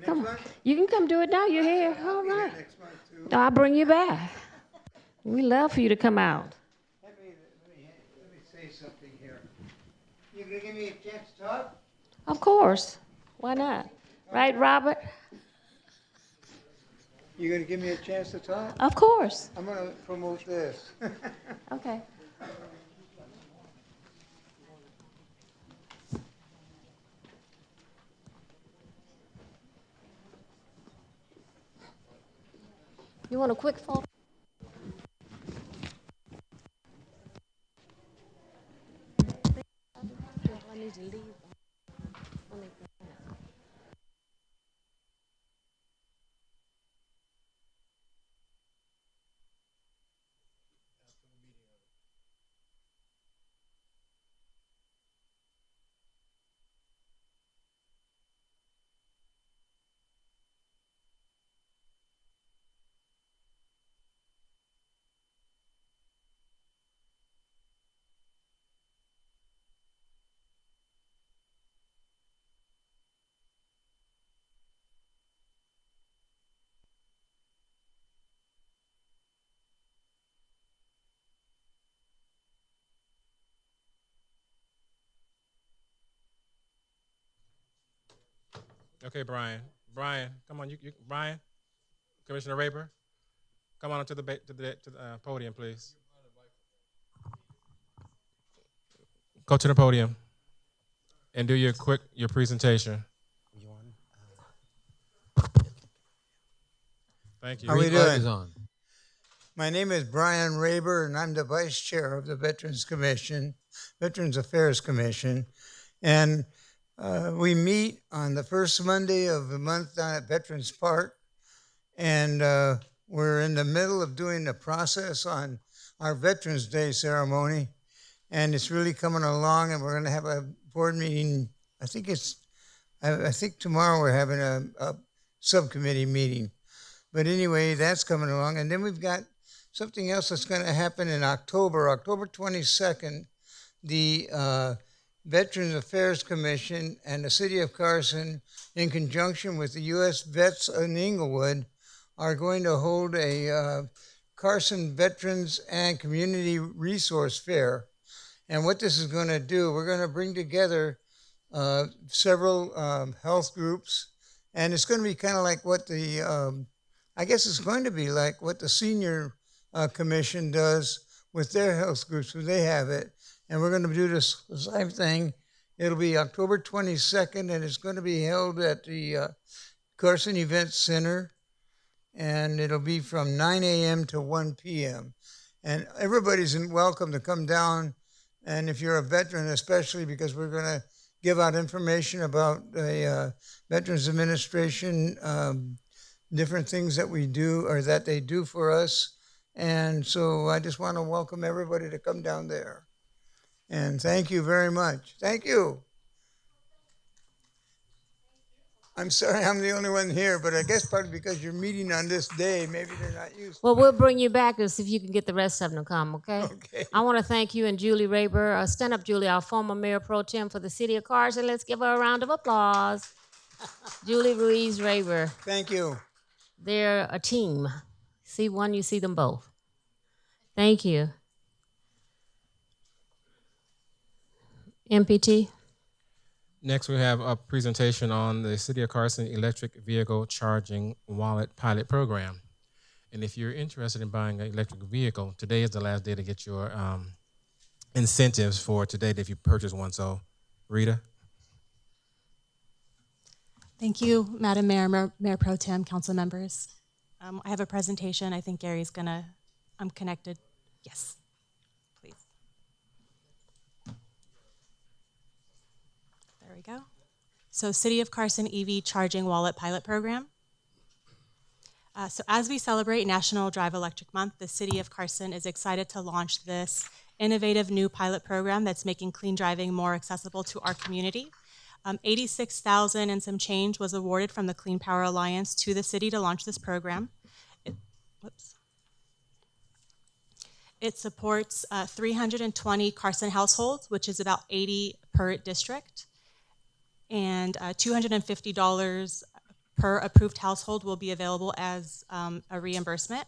Come on. You can come do it now. You're here. All right. I'll bring you back. We love for you to come out. Let me say something here. You gonna give me a chance to talk? Of course. Why not? Right, Robert? You gonna give me a chance to talk? Of course. I'm gonna promote this. Okay. You want a quick phone? I need to leave. Okay, Brian. Brian, come on. Brian, Commissioner Raber, come on to the podium, please. Go to the podium and do your presentation. Thank you. How we doing? My name is Brian Raber, and I'm the Vice Chair of the Veterans Affairs Commission. And we meet on the first Monday of the month down at Veterans Park. And we're in the middle of doing the process on our Veterans Day ceremony. And it's really coming along, and we're going to have a board meeting. I think tomorrow we're having a subcommittee meeting. But anyway, that's coming along. And then we've got something else that's going to happen in October 22nd. The Veterans Affairs Commission and the City of Carson, in conjunction with the U.S. Vets in Inglewood, are going to hold a Carson Veterans and Community Resource Fair. And what this is going to do, we're going to bring together several health groups, and it's going to be kind of like what I guess it's going to be like what the Senior Commission does with their health groups when they have it. And we're going to do the same thing. It'll be October 22nd, and it's going to be held at the Carson Event Center. And it'll be from 9 a.m. to 1 p.m. And everybody's welcome to come down. And if you're a veteran, especially, because we're going to give out information about the Veterans Administration, different things that we do or that they do for us. And so I just want to welcome everybody to come down there. And thank you very much. Thank you. I'm sorry I'm the only one here, but I guess probably because you're meeting on this day, maybe they're not used to Well, we'll bring you back and see if you can get the rest of them to come, okay? Okay. I want to thank you and Julie Raber. Stand up, Julie, our former Mayor Pro Tem for the City of Carson. Let's give her a round of applause. Julie Ruiz Raber. Thank you. They're a team. See one, you see them both. Thank you. MPT. Next, we have a presentation on the City of Carson Electric Vehicle Charging Wallet Pilot Program. And if you're interested in buying an electric vehicle, today is the last day to get your incentives for today if you purchase one. So, Rita. Thank you, Madam Mayor, Mayor Pro Tem, council members. I have a presentation. I think Gary's I'm connected. Yes, please. There we go. So City of Carson EV Charging Wallet Pilot Program. So as we celebrate National Drive Electric Month, the City of Carson is excited to launch this innovative new pilot program that's making clean driving more accessible to our community. 86,000 and some change was awarded from the Clean Power Alliance to the city to launch this program. It supports 320 Carson households, which is about 80 per district, and $250 per approved household will be available as a reimbursement.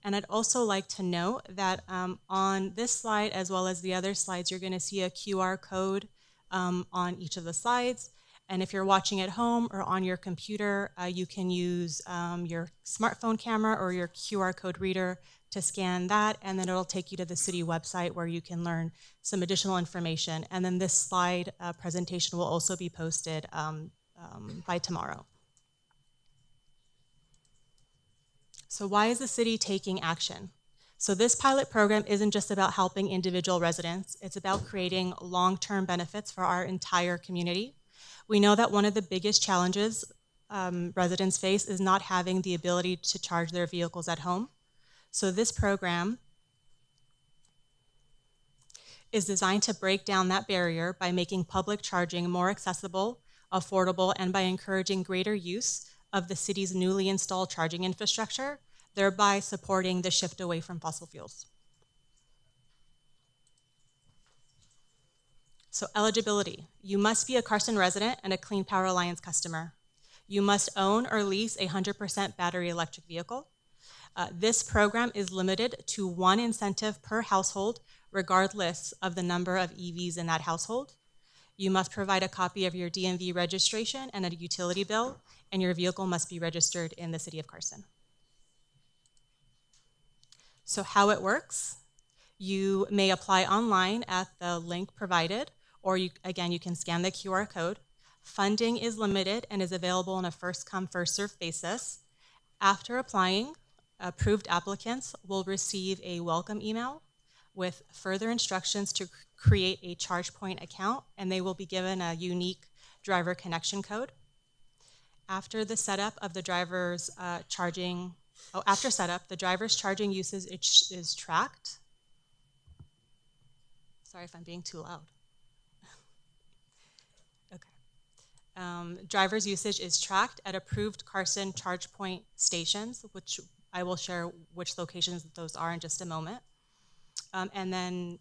And I'd also like to note that on this slide, as well as the other slides, you're going to see a QR code on each of the slides. And if you're watching at home or on your computer, you can use your smartphone camera or your QR code reader to scan that, and then it'll take you to the city website where you can learn some additional information. And then this slide presentation will also be posted by tomorrow. So why is the city taking action? So this pilot program isn't just about helping individual residents, it's about creating long-term benefits for our entire community. We know that one of the biggest challenges residents face is not having the ability to charge their vehicles at home. So this program is designed to break down that barrier by making public charging more accessible, affordable, and by encouraging greater use of the city's newly installed charging infrastructure, thereby supporting the shift away from fossil fuels. So eligibility. You must be a Carson resident and a Clean Power Alliance customer. You must own or lease a 100% battery electric vehicle. This program is limited to one incentive per household, regardless of the number of EVs in that household. You must provide a copy of your DMV registration and a utility bill, and your vehicle must be registered in the City of Carson. So how it works, you may apply online at the link provided, or again, you can scan the QR code. Funding is limited and is available on a first-come, first-served basis. After applying, approved applicants will receive a welcome email with further instructions to create a ChargePoint account, and they will be given a unique driver connection code. After the setup of the driver's after setup, the driver's charging usage is tracked. Sorry if I'm being too loud. Okay. Driver's usage is tracked at approved Carson ChargePoint stations, which I will share which locations those are in just a moment. And then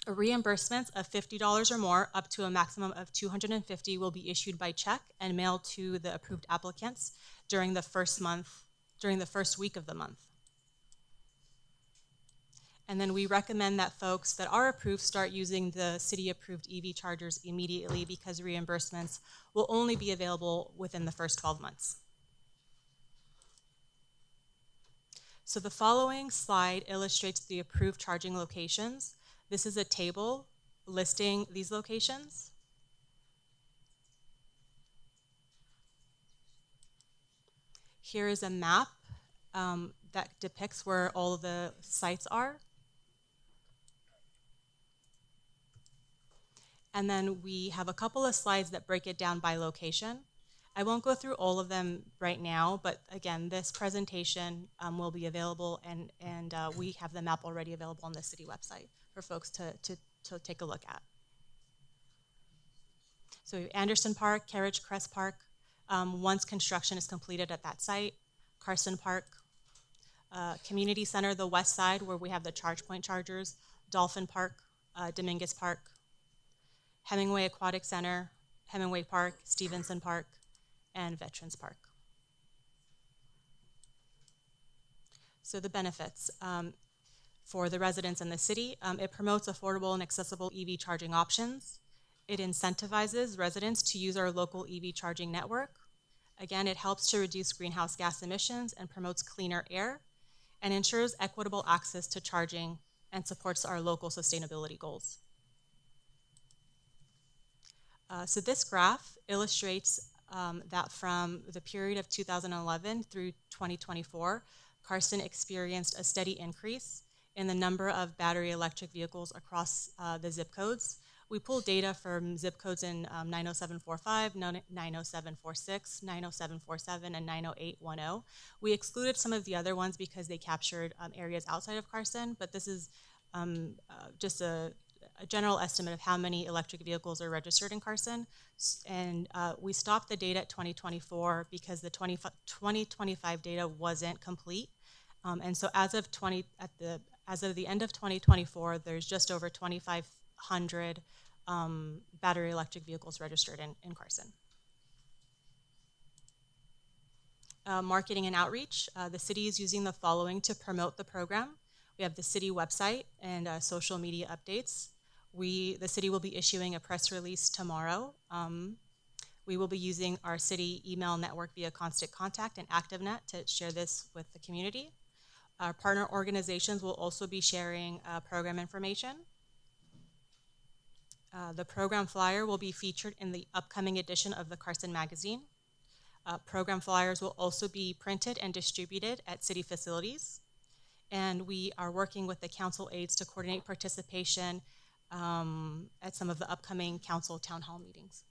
reimbursements of $50 or more up to a maximum of $250 will be issued by check and mailed to the approved applicants during the first week of the month. And then we recommend that folks that are approved start using the city-approved EV chargers immediately, because reimbursements will only be available within the first 12 months. So the following slide illustrates the approved charging locations. This is a table listing these locations. Here is a map that depicts where all of the sites are. And then we have a couple of slides that break it down by location. I won't go through all of them right now, but again, this presentation will be available, and we have the map already available on the city website for folks to take a look at. So Anderson Park, Carriage Crest Park, once construction is completed at that site. Carson Park, Community Center, the west side where we have the ChargePoint chargers, Dolphin Park, Dominguez Park, Hemingway Aquatic Center, Hemingway Park, Stevenson Park, and Veterans Park. So the benefits for the residents in the city, it promotes affordable and accessible EV charging options. It incentivizes residents to use our local EV charging network. Again, it helps to reduce greenhouse gas emissions and promotes cleaner air, and ensures equitable access to charging and supports our local sustainability goals. So this graph illustrates that from the period of 2011 through 2024, Carson experienced a steady increase in the number of battery electric vehicles across the zip codes. We pulled data from zip codes in 90745, 90746, 90747, and 90810. We excluded some of the other ones because they captured areas outside of Carson, but this is just a general estimate of how many electric vehicles are registered in Carson. And we stopped the data at 2024 because the 2025 data wasn't complete. And so as of the end of 2024, there's just over 2,500 battery electric vehicles registered in Carson. Marketing and outreach. The city is using the following to promote the program. We have the city website and social media updates. The city will be issuing a press release tomorrow. We will be using our city email network via Constant Contact and ActiveNet to share this with the community. Our partner organizations will also be sharing program information. The program flyer will be featured in the upcoming edition of the Carson magazine. Program flyers will also be printed and distributed at city facilities. And we are working with the council aides to coordinate participation at some of the upcoming council town hall meetings.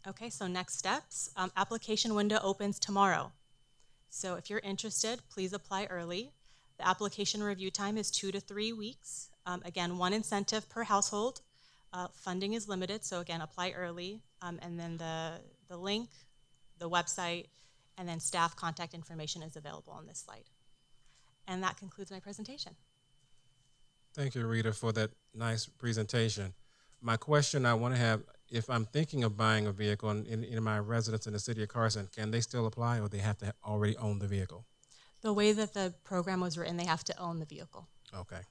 Okay, so next steps. Application window opens tomorrow. So if you're interested, please apply early. The application review time is 2 to 3 weeks. Again, one incentive per household. Funding is limited, so again, apply early. And then the link, the website, and then staff contact information is available on this slide. And that concludes my presentation. Thank you, Rita, for that nice presentation. My question I want to have, if I'm thinking of buying a vehicle in my residence in the city of Carson, can they still apply, or they have to already own the vehicle? The way that the program was written, they have to own the vehicle. Okay.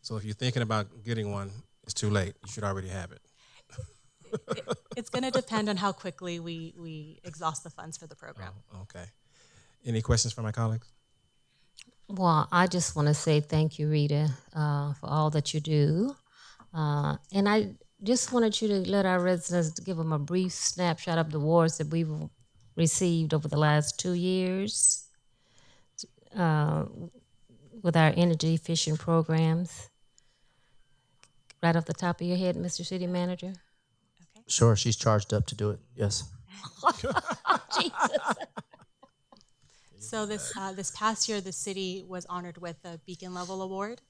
So if you're thinking about getting one, it's too late. You should already have it. It's going to depend on how quickly we exhaust the funds for the program. Oh, okay. Any questions from my colleagues? Well, I just want to say thank you, Rita, for all that you do. And I just wanted you to let our residents give them a brief snapshot of the awards that we've received over the last 2 years with our energy efficient programs. Right off the top of your head, Mr. City Manager? Sure, she's charged up to do it. Yes. Jesus. So this past year, the city was honored with a Beacon Level Award.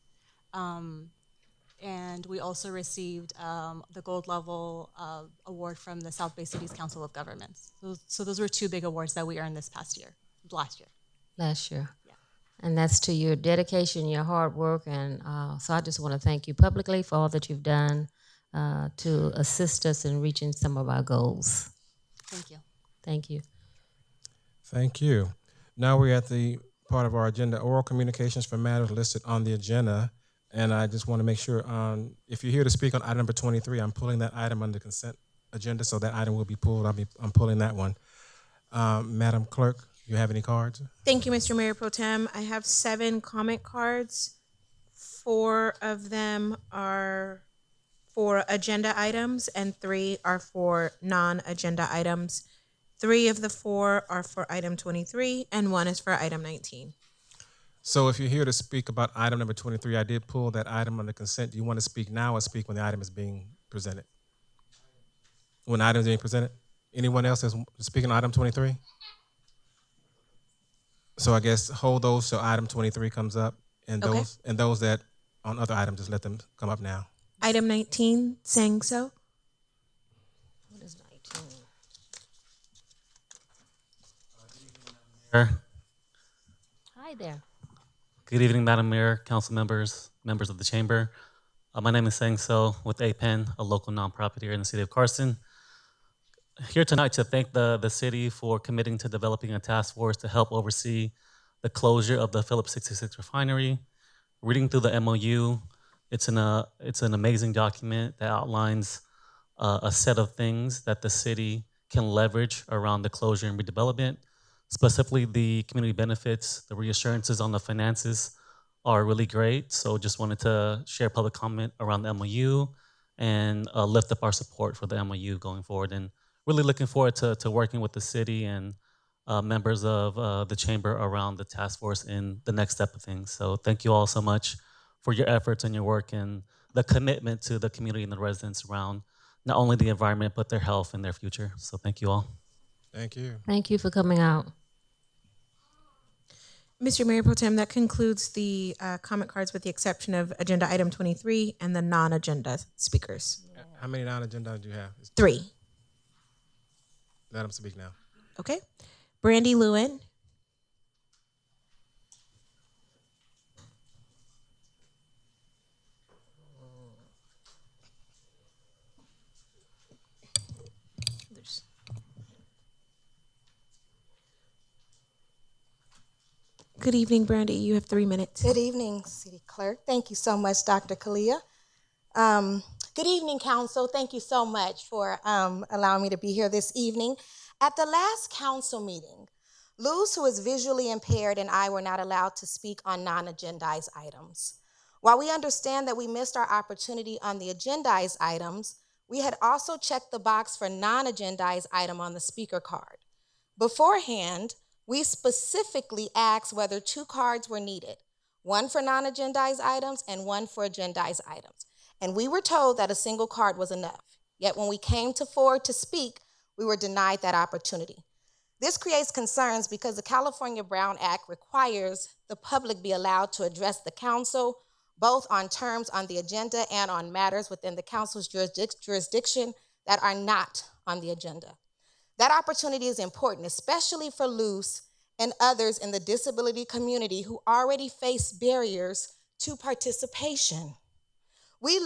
And we also received the Gold Level Award from the South Bay Cities Council of Governments. So those were 2 big awards that we earned last year. Last year. Yeah. And that's to your dedication, your hard work. And so I just want to thank you publicly for all that you've done to assist us in reaching some of our goals. Thank you. Thank you. Thank you. Now we're at the part of our agenda, oral communications for matters listed on the agenda. And I just want to make sure, if you're here to speak on item number 23, I'm pulling that item under consent agenda, so that item will be pulled. I'm pulling that one. Madam Clerk, you have any cards? Thank you, Mr. Mayor Pro Tem. I have 7 comment cards. 4 of them are for agenda items and 3 are for non-agenda items. 3 of the 4 are for item 23 and 1 is for item 19. So if you're here to speak about item number 23, I did pull that item under consent. Do you want to speak now or speak when the item is being presented? When the item is being presented? Anyone else is speaking on item 23? So I guess hold those till item 23 comes up, and Okay. those that on other items, just let them come up now. Item 19, saying so. What is 19? Mayor. Hi there. Good evening, Madam Mayor, council members, members of the chamber. My name is Sang So with APEN, a local nonprofit here in the city of Carson. Here tonight to thank the city for committing to developing a task force to help oversee the closure of the Phillips 66 refinery. Reading through the MOU, It's an amazing document that outlines a set of things that the city can leverage around the closure and redevelopment. Specifically, the community benefits, the reassurances on the finances are really great. So just wanted to share public comment around the MOU and lift up our support for the MOU going forward. And really looking forward to working with the city and members of the chamber around the task force in the next step of things. So thank you all so much for your efforts and your work and the commitment to the community and the residents around not only the environment, but their health and their future. So thank you all. Thank you. Thank you for coming out. Mr. Mayor Pro Tem, that concludes the comment cards with the exception of agenda item 23 and the non-agenda speakers. How many non-agenda do you have? 3. Let them speak now. Okay. Brandy Lewin. Good evening, Brandy. You have 3 minutes. Good evening, City Clerk. Thank you so much, Dr. Kalia. Good evening, Council. Thank you so much for allowing me to be here this evening. At the last council meeting, Luz, who is visually impaired, and I were not allowed to speak on non-agendized items. While we understand that we missed our opportunity on the agendized items, we had also checked the box for non-agendized item on the speaker card. Beforehand, we specifically asked whether 2 cards were needed, one for non-agendized items and one for agendized items. And we were told that a single card was enough. Yet when we came forward to speak, we were denied that opportunity. This creates concerns because the California Brown Act requires the public be allowed to address the council, both on terms on the agenda and on matters within the council's jurisdiction that are not on the agenda. That opportunity is important, especially for Luz and others in the disability community who already face barriers to participation. We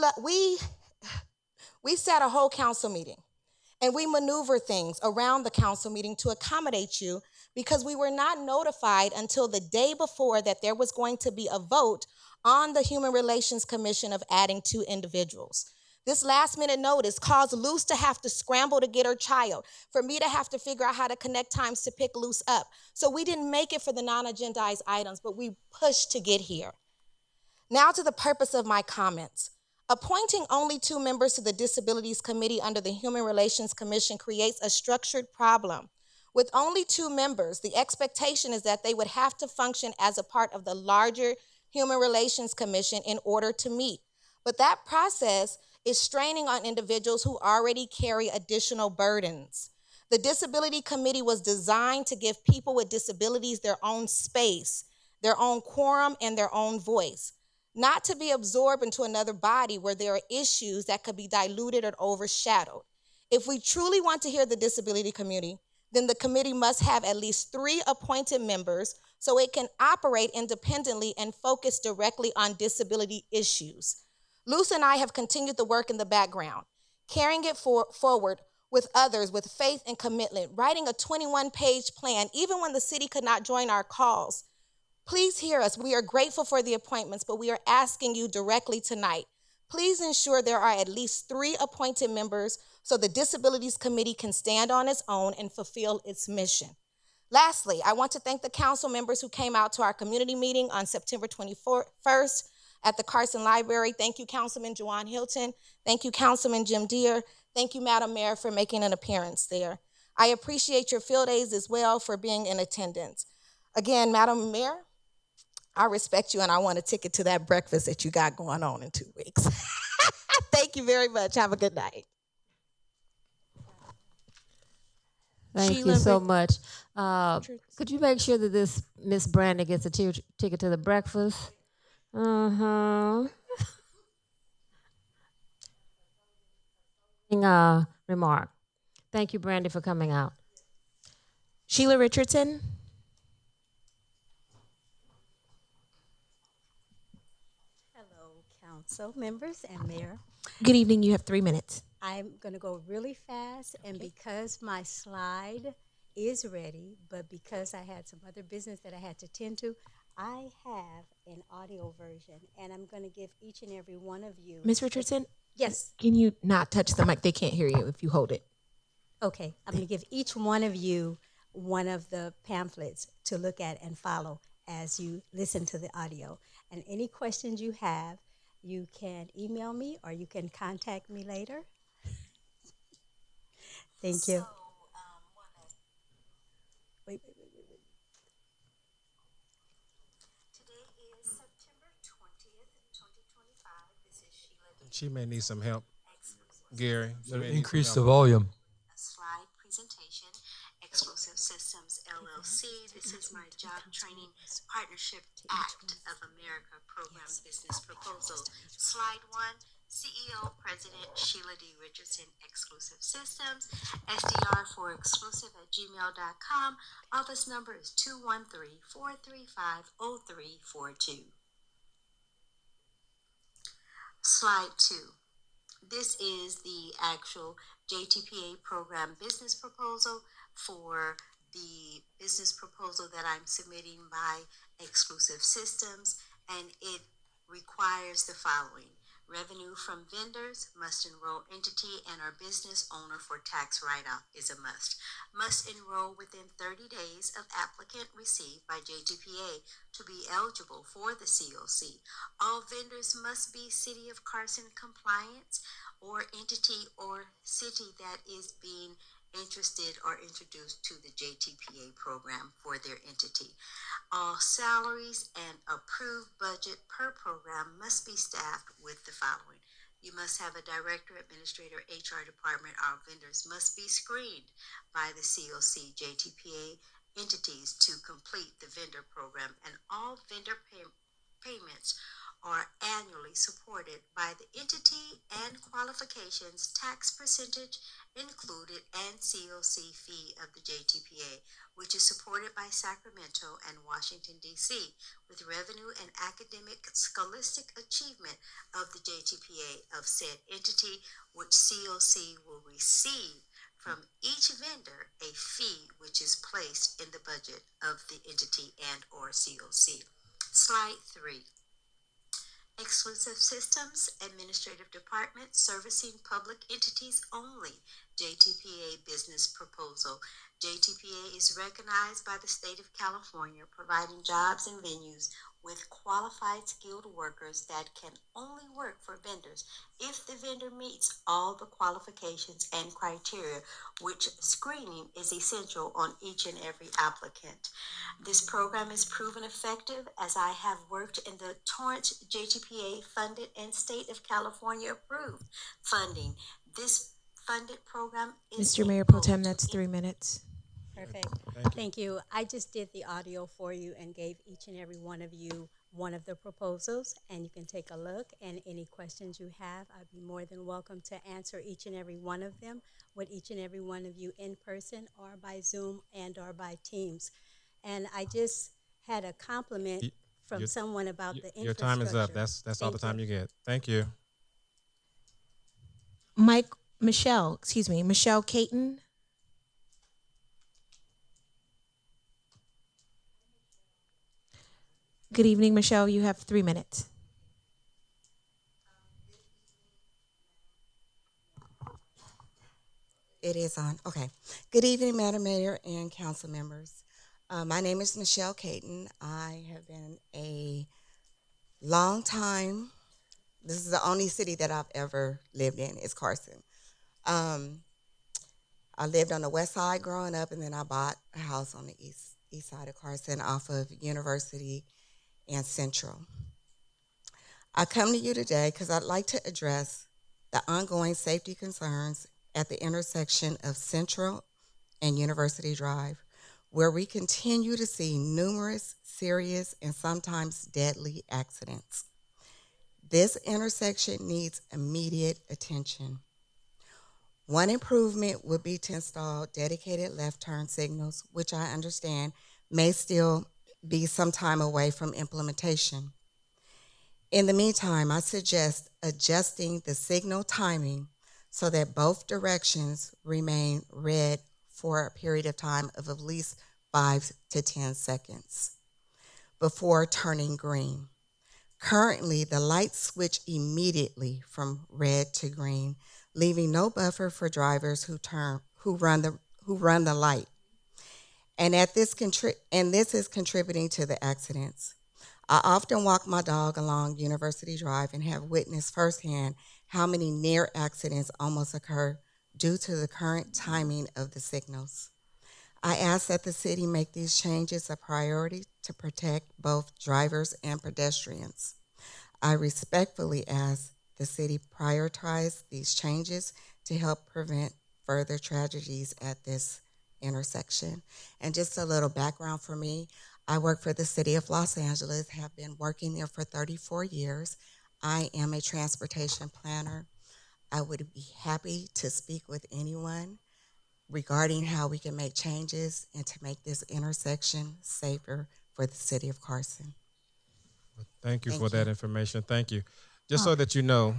sat a whole council meeting and we maneuver things around the council meeting to accommodate you because we were not notified until the day before that there was going to be a vote on the Human Relations Commission of adding 2 individuals. This last minute notice caused Luz to have to scramble to get her child, for me to have to figure out how to connect times to pick Luz up. So we didn't make it for the non-agendized items, but we pushed to get here. Now to the purpose of my comments. Appointing only 2 members to the Disabilities Committee under the Human Relations Commission creates a structured problem. With only 2 members, the expectation is that they would have to function as a part of the larger Human Relations Commission in order to meet. But that process is straining on individuals who already carry additional burdens. The Disability Committee was designed to give people with disabilities their own space, their own quorum, and their own voice, not to be absorbed into another body where there are issues that could be diluted or overshadowed. If we truly want to hear the disability community, then the committee must have at least 3 appointed members so it can operate independently and focus directly on disability issues. Luz and I have continued the work in the background, carrying it forward with others with faith and commitment, writing a 21-page plan, even when the city could not join our calls. Please hear us. We are grateful for the appointments, but we are asking you directly tonight. Please ensure there are at least 3 appointed members so the Disabilities Committee can stand on its own and fulfill its mission. Lastly, I want to thank the council members who came out to our community meeting on September 21st at the Carson Library. Thank you, Councilman Juwan Hilton. Thank you, Councilman Jim Deere. Thank you, Madam Mayor, for making an appearance there. I appreciate your field aides as well for being in attendance. Again, Madam Mayor, I respect you and I want a ticket to that breakfast that you got going on in 2 weeks. Thank you very much. Have a good night. Thank you so much. Could you make sure that this Miss Brandon gets a ticket to the breakfast? Remark. Thank you, Brandy, for coming out. Sheila Richardson. Hello, council members and mayor. Good evening. You have 3 minutes. I'm going to go really fast, and because my slide is ready, but because I had some other business that I had to tend to, I have an audio version, and I'm going to give each and every one of you. Ms. Richardson? Yes. Can you not touch the mic? They can't hear you if you hold it. Okay, I'm going to give each one of you one of the pamphlets to look at and follow as you listen to the audio. And any questions you have, you can email me or you can contact me later. Thank you. Wait. Today is September 20th, 2025. This is Sheila. She may need some help, Gary. She may need some Increase the help. volume. A slide presentation, Exclusive Systems LLC. This is my Job Training Partnership Act of America Program Business Proposal. Slide 1, CEO President Sheila D. Richardson, Exclusive Systems, SDR for exclusive@gmail.com. Office number is 213-435-0342. Slide 2. This is the actual JTPA program business proposal for the business proposal that I'm submitting by Exclusive Systems, and it requires the following. Revenue from vendors must enroll entity and our business owner for tax write-off is a must. Must enroll within 30 days of applicant received by JTPA to be eligible for the COC. All vendors must be City of Carson compliance or entity or city that is being interested or introduced to the JTPA program for their entity. All salaries and approved budget per program must be staffed with the following. You must have a director, administrator, HR department. Our vendors must be screened by the COC JTPA entities to complete the vendor program, and all vendor payments are annually supported by the entity and qualifications, tax percentage included, and COC fee of the JTPA, which is supported by Sacramento and Washington, D.C., with revenue and academic scholastic achievement of the JTPA of said entity, which COC will receive from each vendor a fee which is placed in the budget of the entity and or COC. Slide 3. Exclusive Systems Administrative Department servicing public entities only. JTPA business proposal. JTPA is recognized by the state of California, providing jobs and venues with qualified skilled workers that can only work for vendors if the vendor meets all the qualifications and criteria, which screening is essential on each and every applicant. This program is proven effective as I have worked in the Torrance JTPA funded and state of California approved funding. This funded program is Mr. Mayor Pro Tem, that's 3 minutes. Perfect. Thank you. I just did the audio for you and gave each and every one of you one of the proposals, and you can take a look, and any questions you have, I'd be more than welcome to answer each and every one of them with each and every one of you in person or by Zoom and or by Teams. And I just had a compliment from someone about the infrastructure. Your time is up. That's all the time you get. Thank you. Michelle Caton. Good evening, Michelle. You have 3 minutes. It is on. Okay. Good evening, Madam Mayor and council members. My name is Michelle Caton. I have been a long time. This is the only city that I've ever lived in is Carson. I lived on the west side growing up, and then I bought a house on the east side of Carson off of University and Central. I come to you today because I'd like to address the ongoing safety concerns at the intersection of Central and University Drive, where we continue to see numerous serious and sometimes deadly accidents. This intersection needs immediate attention. One improvement would be to install dedicated left turn signals, which I understand may still be some time away from implementation. In the meantime, I suggest adjusting the signal timing so that both directions remain red for a period of time of at least 5 to 10 seconds. before turning green. Currently, the lights switch immediately from red to green, leaving no buffer for drivers who run the light. And this is contributing to the accidents. I often walk my dog along University Drive and have witnessed firsthand how many near accidents almost occur due to the current timing of the signals. I ask that the city make these changes a priority to protect both drivers and pedestrians. I respectfully ask the city prioritize these changes to help prevent further tragedies at this intersection. And just a little background for me, I work for the city of Los Angeles, have been working there for 34 years. I am a transportation planner. I would be happy to speak with anyone regarding how we can make changes and to make this intersection safer for the city of Carson. Thank you for that information. Thank you. Just so that you know,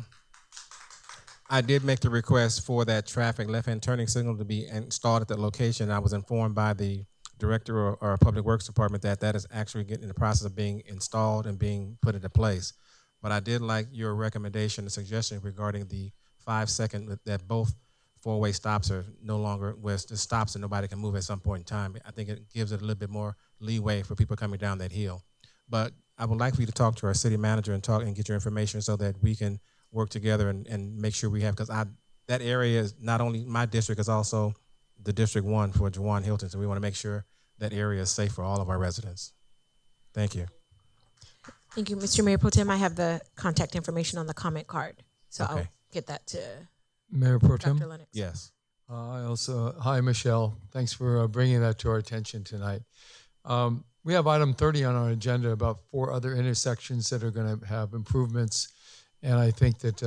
I did make the request for that traffic left-hand turning signal to be installed at the location. I was informed by the director or Public Works Department that that is actually getting in the process of being installed and being put into place. But I did like your recommendation and suggestion regarding the 5-second that both four-way stops are no longer where it stops and nobody can move at some point in time. I think it gives it a little bit more leeway for people coming down that hill. But I would like for you to talk to our city manager and talk and get your information so that we can work together and make sure we have, because that area is not only my district, it's also the District 1 for Jawan Hilton, so we want to make sure that area is safe for all of our residents. Thank you. Thank you, Mr. Mayor Pro Tem. I have the contact information on the comment card, so I'll get that to Mayor Pro Tem? Dr. Lennox. Yes. Hi, Michelle. Thanks for bringing that to our attention tonight. We have item 30 on our agenda about 4 other intersections that are going to have improvements. And I think that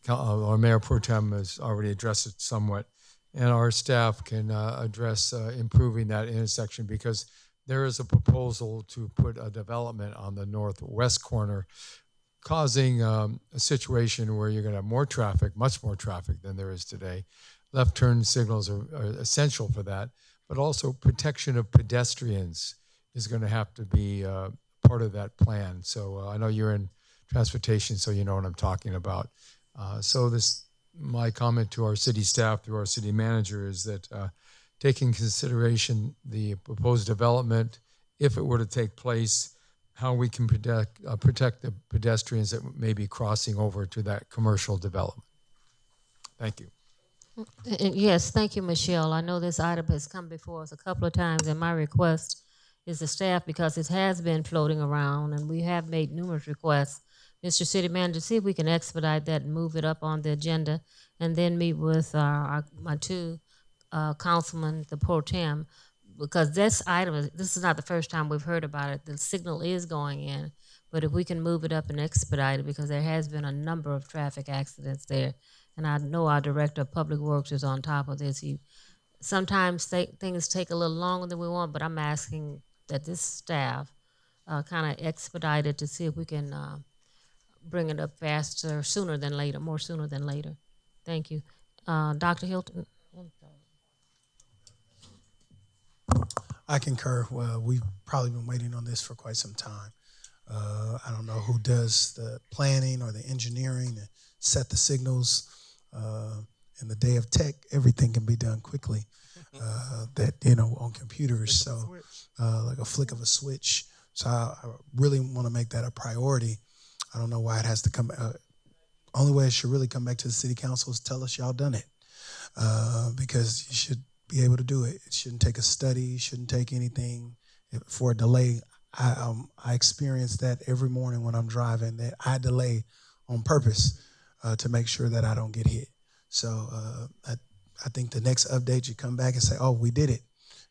our Mayor Pro Tem has already addressed it somewhat. And our staff can address improving that intersection, because there is a proposal to put a development on the northwest corner, causing a situation where you're going to have more traffic, much more traffic than there is today. Left turn signals are essential for that, but also protection of pedestrians is going to have to be part of that plan. So I know you're in transportation, so you know what I'm talking about. My comment to our city staff through our city manager is that taking consideration the proposed development, if it were to take place, how we can protect the pedestrians that may be crossing over to that commercial development. Thank you. Yes, thank you, Michelle. I know this item has come before us a couple of times, and my request is the staff, because it has been floating around, and we have made numerous requests. Mr. City Manager, see if we can expedite that and move it up on the agenda, and then meet with my 2 councilmen, the pro tem, because this is not the first time we've heard about it. The signal is going in, but if we can move it up and expedite it, because there has been a number of traffic accidents there, and I know our Director of Public Works is on top of this. Sometimes things take a little longer than we want, but I'm asking that this staff kind of expedite it to see if we can bring it up faster, sooner than later, more sooner than later. Thank you. Dr. Hilton? I concur. We've probably been waiting on this for quite some time. I don't know who does the planning or the engineering to set the signals. In the day of tech, everything can be done quickly. On computers, so like a flick of a switch. So I really want to make that a priority. I don't know why it has to come. Only way it should really come back to the city council is tell us y'all done it, because you should be able to do it. It shouldn't take a study. Shouldn't take anything for a delay. I experience that every morning when I'm driving, that I delay on purpose to make sure that I don't get hit. So I think the next update you come back and say, oh, we did it,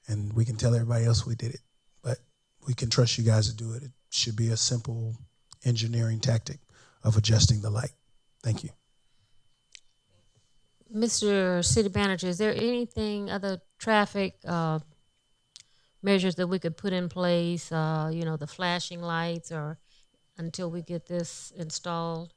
and we can tell everybody else we did it. But we can trust you guys to do it. It should be a simple engineering tactic of adjusting the light. Thank you. Mr. City Manager, is there anything, other traffic measures that we could put in place, the flashing lights, or until we get this installed?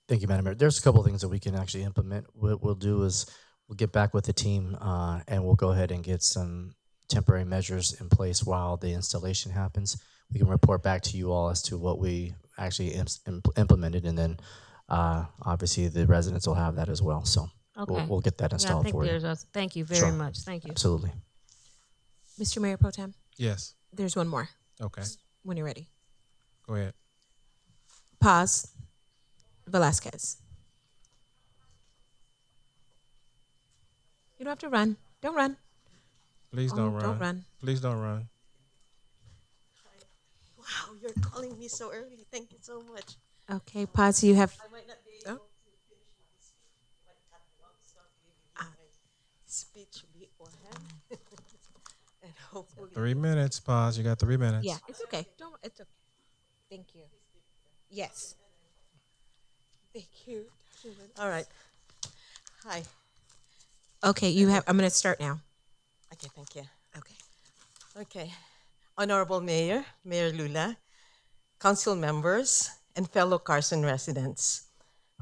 Thank you, Madam Mayor. There's a couple of things that we can actually implement. What we'll do is we'll get back with the team and we'll go ahead and get some temporary measures in place while the installation happens. We can report back to you all as to what we actually implemented, and then obviously the residents will have that as well. So Okay. we'll get that Yeah, I installed think for you. thank you very Sure. much. Thank you. Absolutely. Mr. Mayor Pro Tem, Yes. there's one more Okay. when you're ready. Go ahead. Paz Velasquez. You don't have to run. Don't run. Please don't run. Don't run. Please don't run. Wow, you're calling me so early. Thank you so much. Okay, Paz, you have. I might not be able to finish my speech beforehand. And hopefully 3 minutes. Pause. You got 3 minutes. Yeah, it's okay. Don't. It's okay. Thank you. Yes. Thank you. All right. Hi. Okay, you have. I'm going to start now. Okay, thank you. Okay. Okay. Honorable Mayor, Mayor Lula, council members, and fellow Carson residents,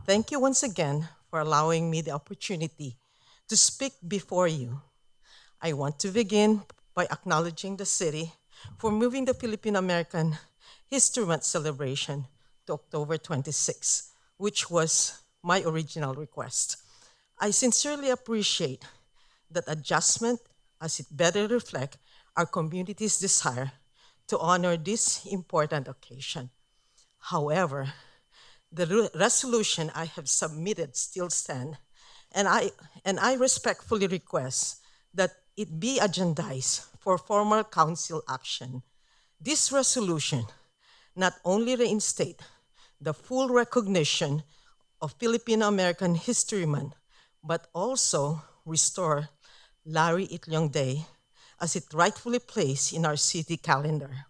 thank you once again for allowing me the opportunity to speak before you. I want to begin by acknowledging the city for moving the Filipino American History Month celebration to October 26, which was my original request. I sincerely appreciate that adjustment as it better reflects our community's desire to honor this important occasion. However, the resolution I have submitted still stands, and I respectfully request that it be agendized for formal council action. This resolution not only reinstate the full recognition of Filipino American History Month, but also restore Larry Itliong Day as it rightfully placed in our city calendar.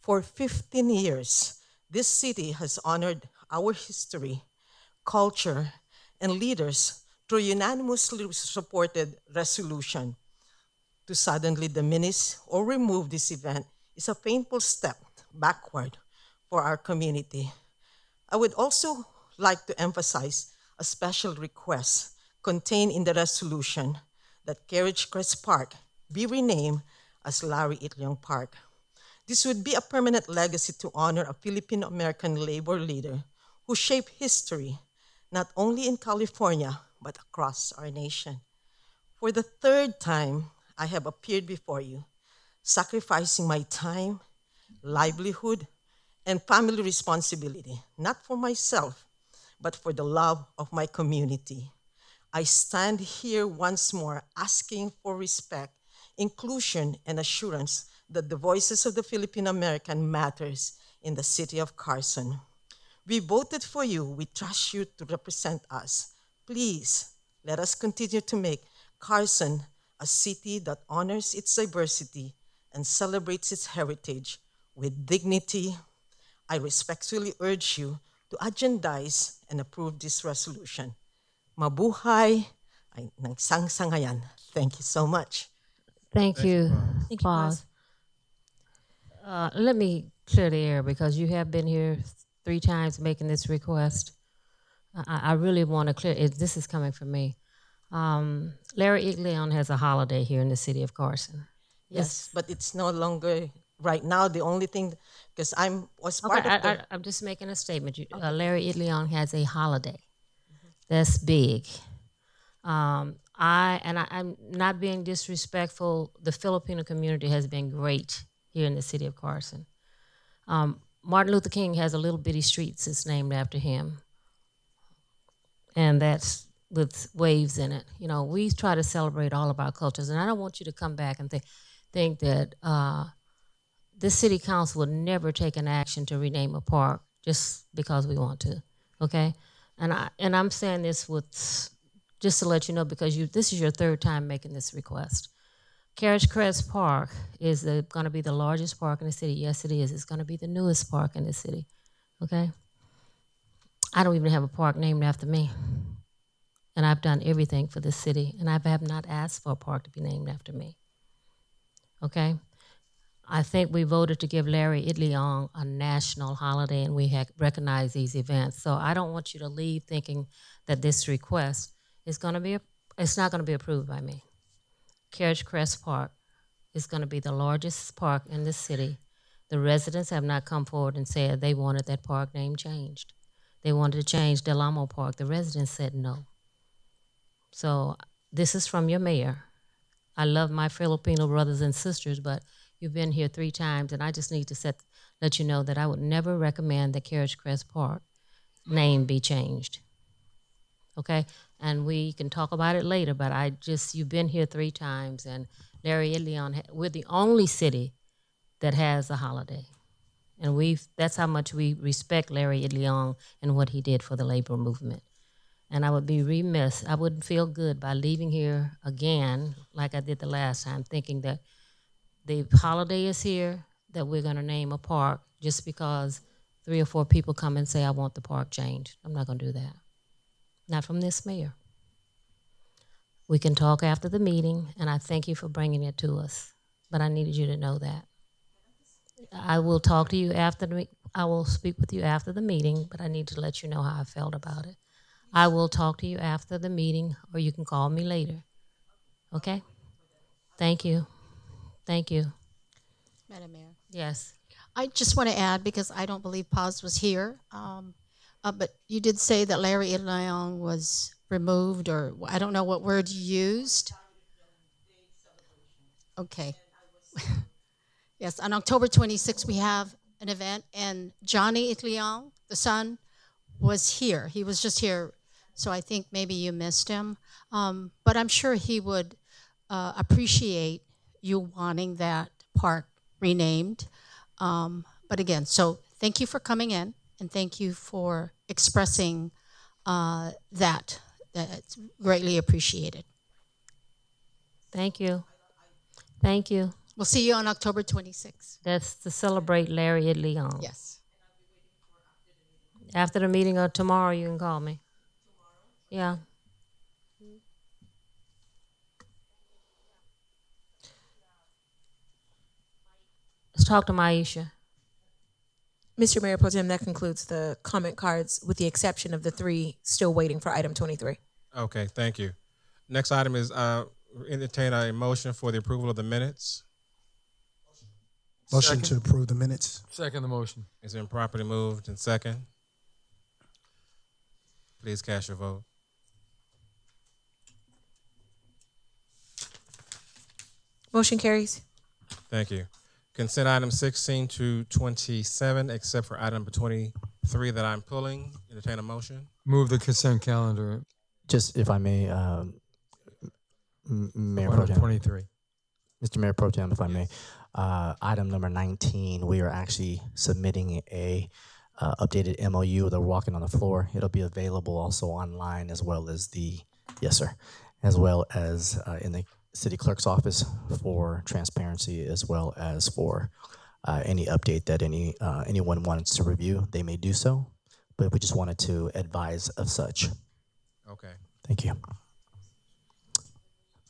For 15 years, this city has honored our history, culture, and leaders through unanimously supported resolution. To suddenly diminish or remove this event is a painful step backward for our community. I would also like to emphasize a special request contained in the resolution that Carriage Crest Park be renamed as Larry Itliong Park. This would be a permanent legacy to honor a Filipino American labor leader who shaped history not only in California but across our nation. For the third time, I have appeared before you, sacrificing my time, livelihood, and family responsibility, not for myself, but for the love of my community. I stand here once more asking for respect, inclusion, and assurance that the voices of the Filipino American matters in the city of Carson. We voted for you. We trust you to represent us. Please, let us continue to make Carson a city that honors its diversity and celebrates its heritage with dignity. I respectfully urge you to agendize and approve this resolution. Mabuhay ay nagsangsangayan. Thank you so much. Thank you, Thank you, Paz. Let me clear the air because you have been here 3 times making this request. I really want to clear it. This is coming from me. Larry Itliong has a holiday here in the city of Carson. Yes, but it's no longer right now. The only thing, because was part of the. I'm just making a statement. Larry Itliong has a holiday. That's big. I'm not being disrespectful. The Filipino community has been great here in the city of Carson. Martin Luther King has a little bitty street that's named after him, and that's with waves in it. You know, we try to celebrate all of our cultures, and I don't want you to come back and think that this city council would never take an action to rename a park just because we want to. Okay, and I'm saying this with just to let you know because this is your 3rd time making this request. Carriage Crest Park is going to be the largest park in the city. Yes, it is. It's going to be the newest park in the city. Okay, I don't even have a park named after me. And I've done everything for this city, and I have not asked for a park to be named after me. Okay? I think we voted to give Larry Itliong a national holiday, and we recognize these events. So I don't want you to leave thinking that this request is going to be, it's not going to be approved by me. Carriage Crest Park It's going to be the largest park in the city. The residents have not come forward and said they wanted that park name changed. They wanted to change Del Amo Park. The residents said no. So this is from your mayor. I love my Filipino brothers and sisters, but you've been here 3 times, and I just need to let you know that I would never recommend that Carriage Crest Park name be changed. Okay? And we can talk about it later, but you've been here 3 times, and Larry Itliong, we're the only city that has a holiday. And that's how much we respect Larry Itliong and what he did for the labor movement. And I would be remiss, I wouldn't feel good by leaving here again, like I did the last time, thinking that the holiday is here, that we're gonna name a park just because 3 or 4 people come and say, I want the park changed. I'm not gonna do that. Not from this mayor. We can talk after the meeting, and I thank you for bringing it to us, but I needed you to know that. I will talk to you I will speak with you after the meeting, but I need to let you know how I felt about it. I will talk to you after the meeting, or you can call me later. Okay? Thank you. Thank you. Madam Mayor. Yes. I just want to add, because I don't believe Paz was here, but you did say that Larry Itliong was removed, or I don't know what word you used. Okay. Yes, on October 26th, we have an event, and Johnny Itliong, the son, was here. He was just here, so I think maybe you missed him. But I'm sure he would appreciate you wanting that park renamed. But again, so thank you for coming in, and thank you for expressing that. That's greatly appreciated. Thank you. Thank you. We'll see you on October 26th. That's to celebrate Larry Itliong. Yes. After the meeting or tomorrow, you can call me. Yeah. Let's talk to Maisha. Mr. Mayor Pro Tem, that concludes the comment cards with the exception of the 3 still waiting for item 23. Okay, thank you. Next item is entertain a motion for the approval of the minutes. Motion to approve the minutes. Second the motion. It's been properly moved and second. Please cast your vote. Motion carries. Thank you. Consent items 16 to 27, except for item number 23 that I'm pulling. Entertain a motion. Move the consent calendar. Just if I may, Mayor Pro Tem. 23. Mr. Mayor Pro Tem, if I may. Item number 19, we are actually submitting a updated MOU. They're walking on the floor. It'll be available also online as well as as well as in the city clerk's office for transparency, as well as for any update that anyone wants to review. They may do so, but we just wanted to advise of such. Okay. Thank you.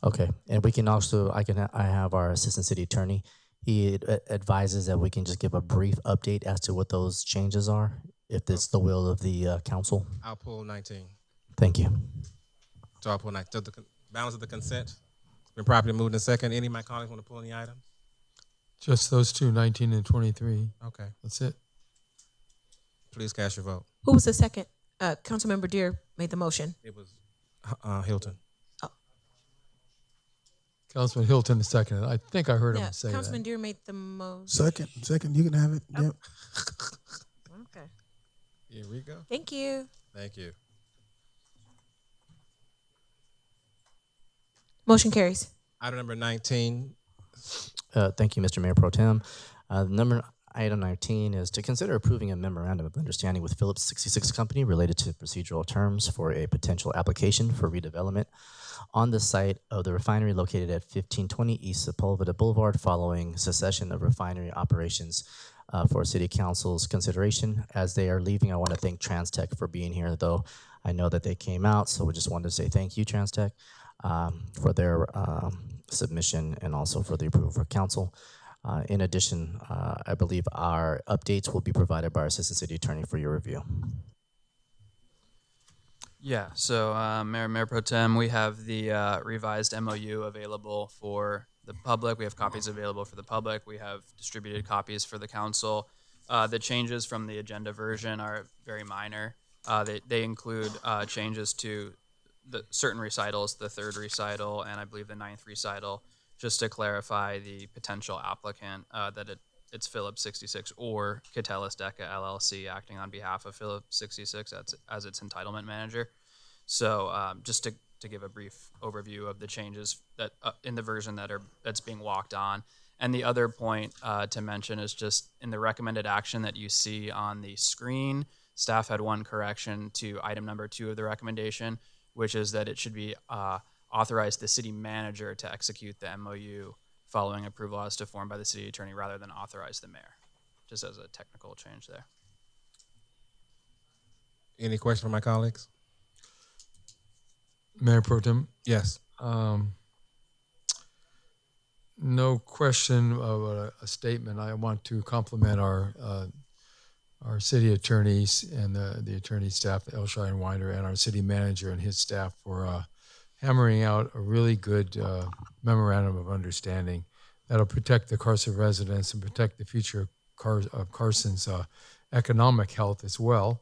Okay, and we can also, I have our assistant city attorney. He advises that we can just give a brief update as to what those changes are, if it's the will of the council. I'll pull 19. Thank you. So I'll pull 19. So the balance of the consent has been properly moved in second. Any of my colleagues want to pull any items? Just those 2, 19 and 23. Okay. That's it. Please cast your vote. Who was the second? Councilmember Deere made the motion. It was Hilton. Councilman Hilton is second. I think I heard him say Councilman that. Deere made the motion. Second, you can have it. Yep. Okay. Here we go. Thank you. Thank you. Motion carries. Item number 19. Thank you, Mr. Mayor Pro Tem. Item 19 is to consider approving a memorandum of understanding with Phillips 66 Company related to procedural terms for a potential application for redevelopment on the site of the refinery located at 1520 East Sepulveda Boulevard following cessation of refinery operations for City Council's consideration. As they are leaving, I want to thank TransTech for being here, though I know that they came out, so we just wanted to say thank you, TransTech, for their submission and also for the approval for council. In addition, I believe our updates will be provided by our Assistant City Attorney for your review. Yeah, so Mayor Pro Tem, we have the revised MOU available for the public. We have copies available for the public. We have distributed copies for the council. The changes from the agenda version are very minor. They include changes to the certain recitals, the third recital, and I believe the ninth recital, just to clarify the potential applicant that it's Phillips 66 or Catellis Deca LLC acting on behalf of Phillips 66 as its entitlement manager. So just to give a brief overview of the changes that in the version that's being walked on. And the other point to mention is just in the recommended action that you see on the screen, staff had one correction to item number 2 of the recommendation, which is that it should be authorize the city manager to execute the MOU following approval as to form by the city attorney rather than authorize the mayor, just as a technical change there. Any questions from my colleagues? Mayor Pro Tem? Yes. No question of a statement. I want to compliment our city attorneys and the attorney staff, Elshire and Winder, and our city manager and his staff for hammering out a really good memorandum of understanding that'll protect the Carson residents and protect the future of Carson's economic health as well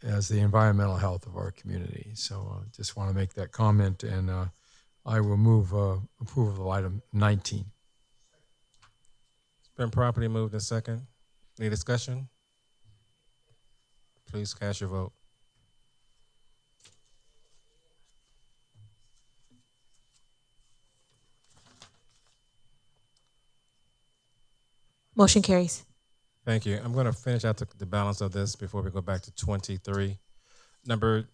as the environmental health of our community. So just want to make that comment, and I will move approval of item 19. It's been properly moved and second. Any discussion? Please cast your vote. Motion carries. Thank you. I'm going to finish out the balance of this before we go back to 23. Number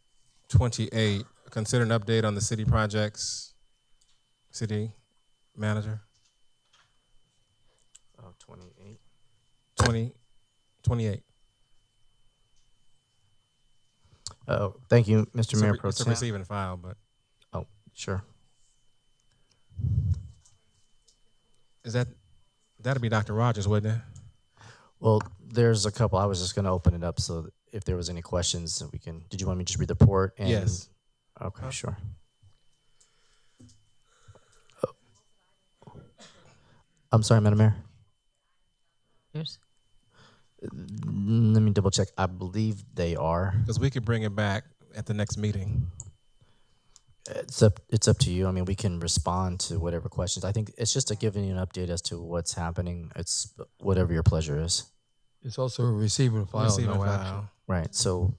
28, consider an update on the city projects. City manager. 28. 28. Thank you, Mr. Mayor Pro It's a Tem. receive and file, but. Oh, sure. That'd be Dr. Rogers, wouldn't it? Well, there's a couple. I was just going to open it up so that if there was any questions, we can. Did you want me to just read the report? And, yes. Okay, sure. I'm sorry, Madam Mayor. Yes. Let me double check. I believe they are. Because we could bring it back at the next meeting. It's up to you. I mean, we can respond to whatever questions. I think it's just a giving you an update as to what's happening. It's whatever your pleasure is. It's also a receive and file, no action. Right. So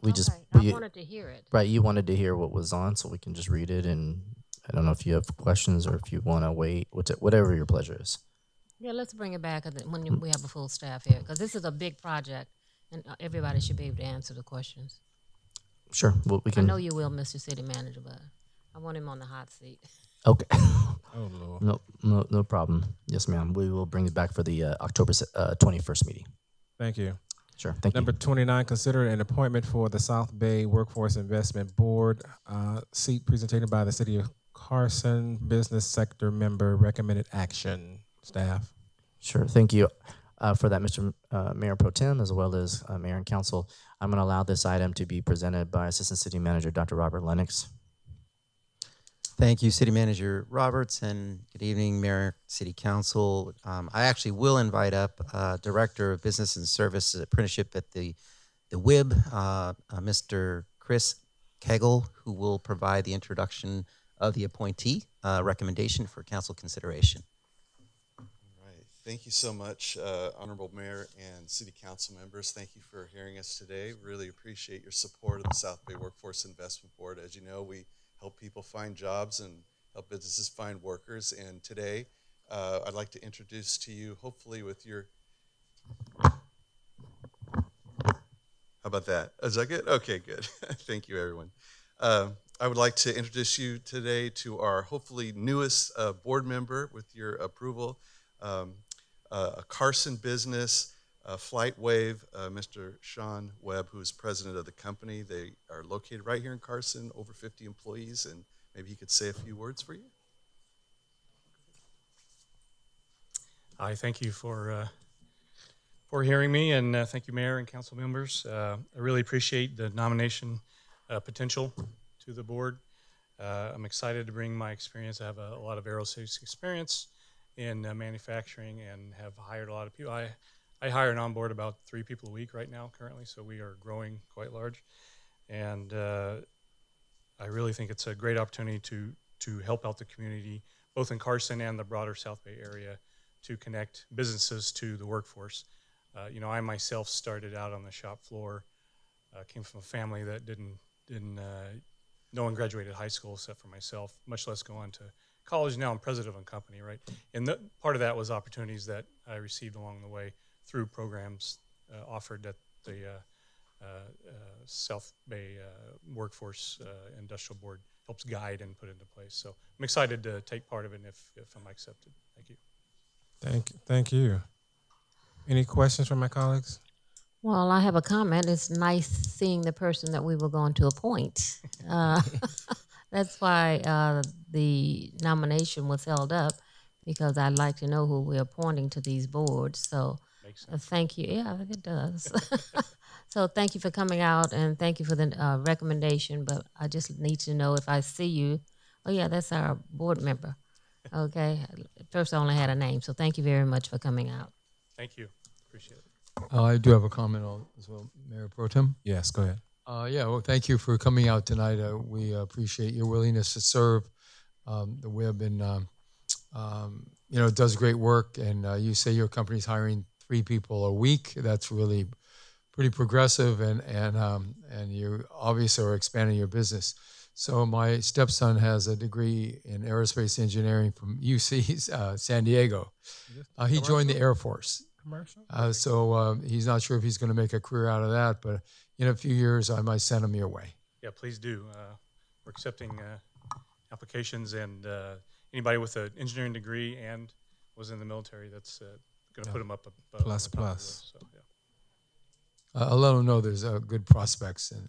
we just. I wanted to hear it. Right. You wanted to hear what was on, so we can just read it. And I don't know if you have questions or if you want to wait. Whatever your pleasure is. Yeah, let's bring it back when we have a full staff here, because this is a big project, and everybody should be able to answer the questions. Sure. Well, we can. I know you will, Mr. City Manager, but I want him on the hot seat. Okay. Oh, Lord. No problem. Yes, ma'am. We will bring it back for the October 21st meeting. Thank you. Sure. Thank Number you. 29, consider an appointment for the South Bay Workforce Investment Board, seat presented by the City of Carson, business sector member, recommended action. Staff. Sure. Thank you for that, Mr. Mayor Pro Tem, as well as Mayor and Council. I'm going to allow this item to be presented by Assistant City Manager Dr. Robert Lennox. Thank you, City Manager Roberts, and good evening, Mayor, City Council. I actually will invite up Director of Business and Services Apprenticeship at the WIB, Mr. Chris Kegel, who will provide the introduction of the appointee recommendation for council consideration. Thank you so much, Honorable Mayor and City Council members. Thank you for hearing us today. Really appreciate your support of the South Bay Workforce Investment Board. As you know, we help people find jobs and help businesses find workers. And today, I'd like to introduce to you, hopefully with your, how about that? Is that good? Okay, good. Thank you, everyone. I would like to introduce you today to our hopefully newest board member with your approval. A Carson business, FlightWave, Mr. Sean Webb, who is president of the company. They are located right here in Carson, over 50 employees, and maybe he could say a few words for you. Hi, thank you for hearing me, and thank you, Mayor and council members. I really appreciate the nomination potential to the board. I'm excited to bring my experience. I have a lot of aerospace experience in manufacturing and have hired a lot of people. I hire and onboard about 3 people a week right now currently, so we are growing quite large. And I really think it's a great opportunity to help out the community, both in Carson and the broader South Bay area, to connect businesses to the workforce. I myself started out on the shop floor, came from a family that didn't no one graduated high school except for myself, much less go on to college. Now I'm president of a company, right? And part of that was opportunities that I received along the way through programs offered at the South Bay Workforce Industrial Board helps guide and put into place. So I'm excited to take part of it if I'm accepted. Thank you. Thank you. Any questions from my colleagues? Well, I have a comment. It's nice seeing the person that we were going to appoint. That's why the nomination was held up, because I'd like to know who we're appointing to these boards. So thank you. Yeah, it does. So thank you for coming out, and thank you for the recommendation. But I just need to know if I see you. Oh, yeah, that's our board member. Okay. First, I only had a name. So thank you very much for coming out. Thank you. Appreciate it. I do have a comment as well, Mayor Pro Tem. Yes, go ahead. Well, thank you for coming out tonight. We appreciate your willingness to serve. The WIB does great work, and you say your company's hiring 3 people a week. That's really pretty progressive, and you obviously are expanding your business. So my stepson has a degree in aerospace engineering from UC San Diego. He joined the Air Force. So he's not sure if he's going to make a career out of that, but in a few years, I might send him your way. Yeah, please do. We're accepting applications, and anybody with an engineering degree and was in the military, that's going to put them up. Plus. So, yeah. I'll let him know there's good prospects and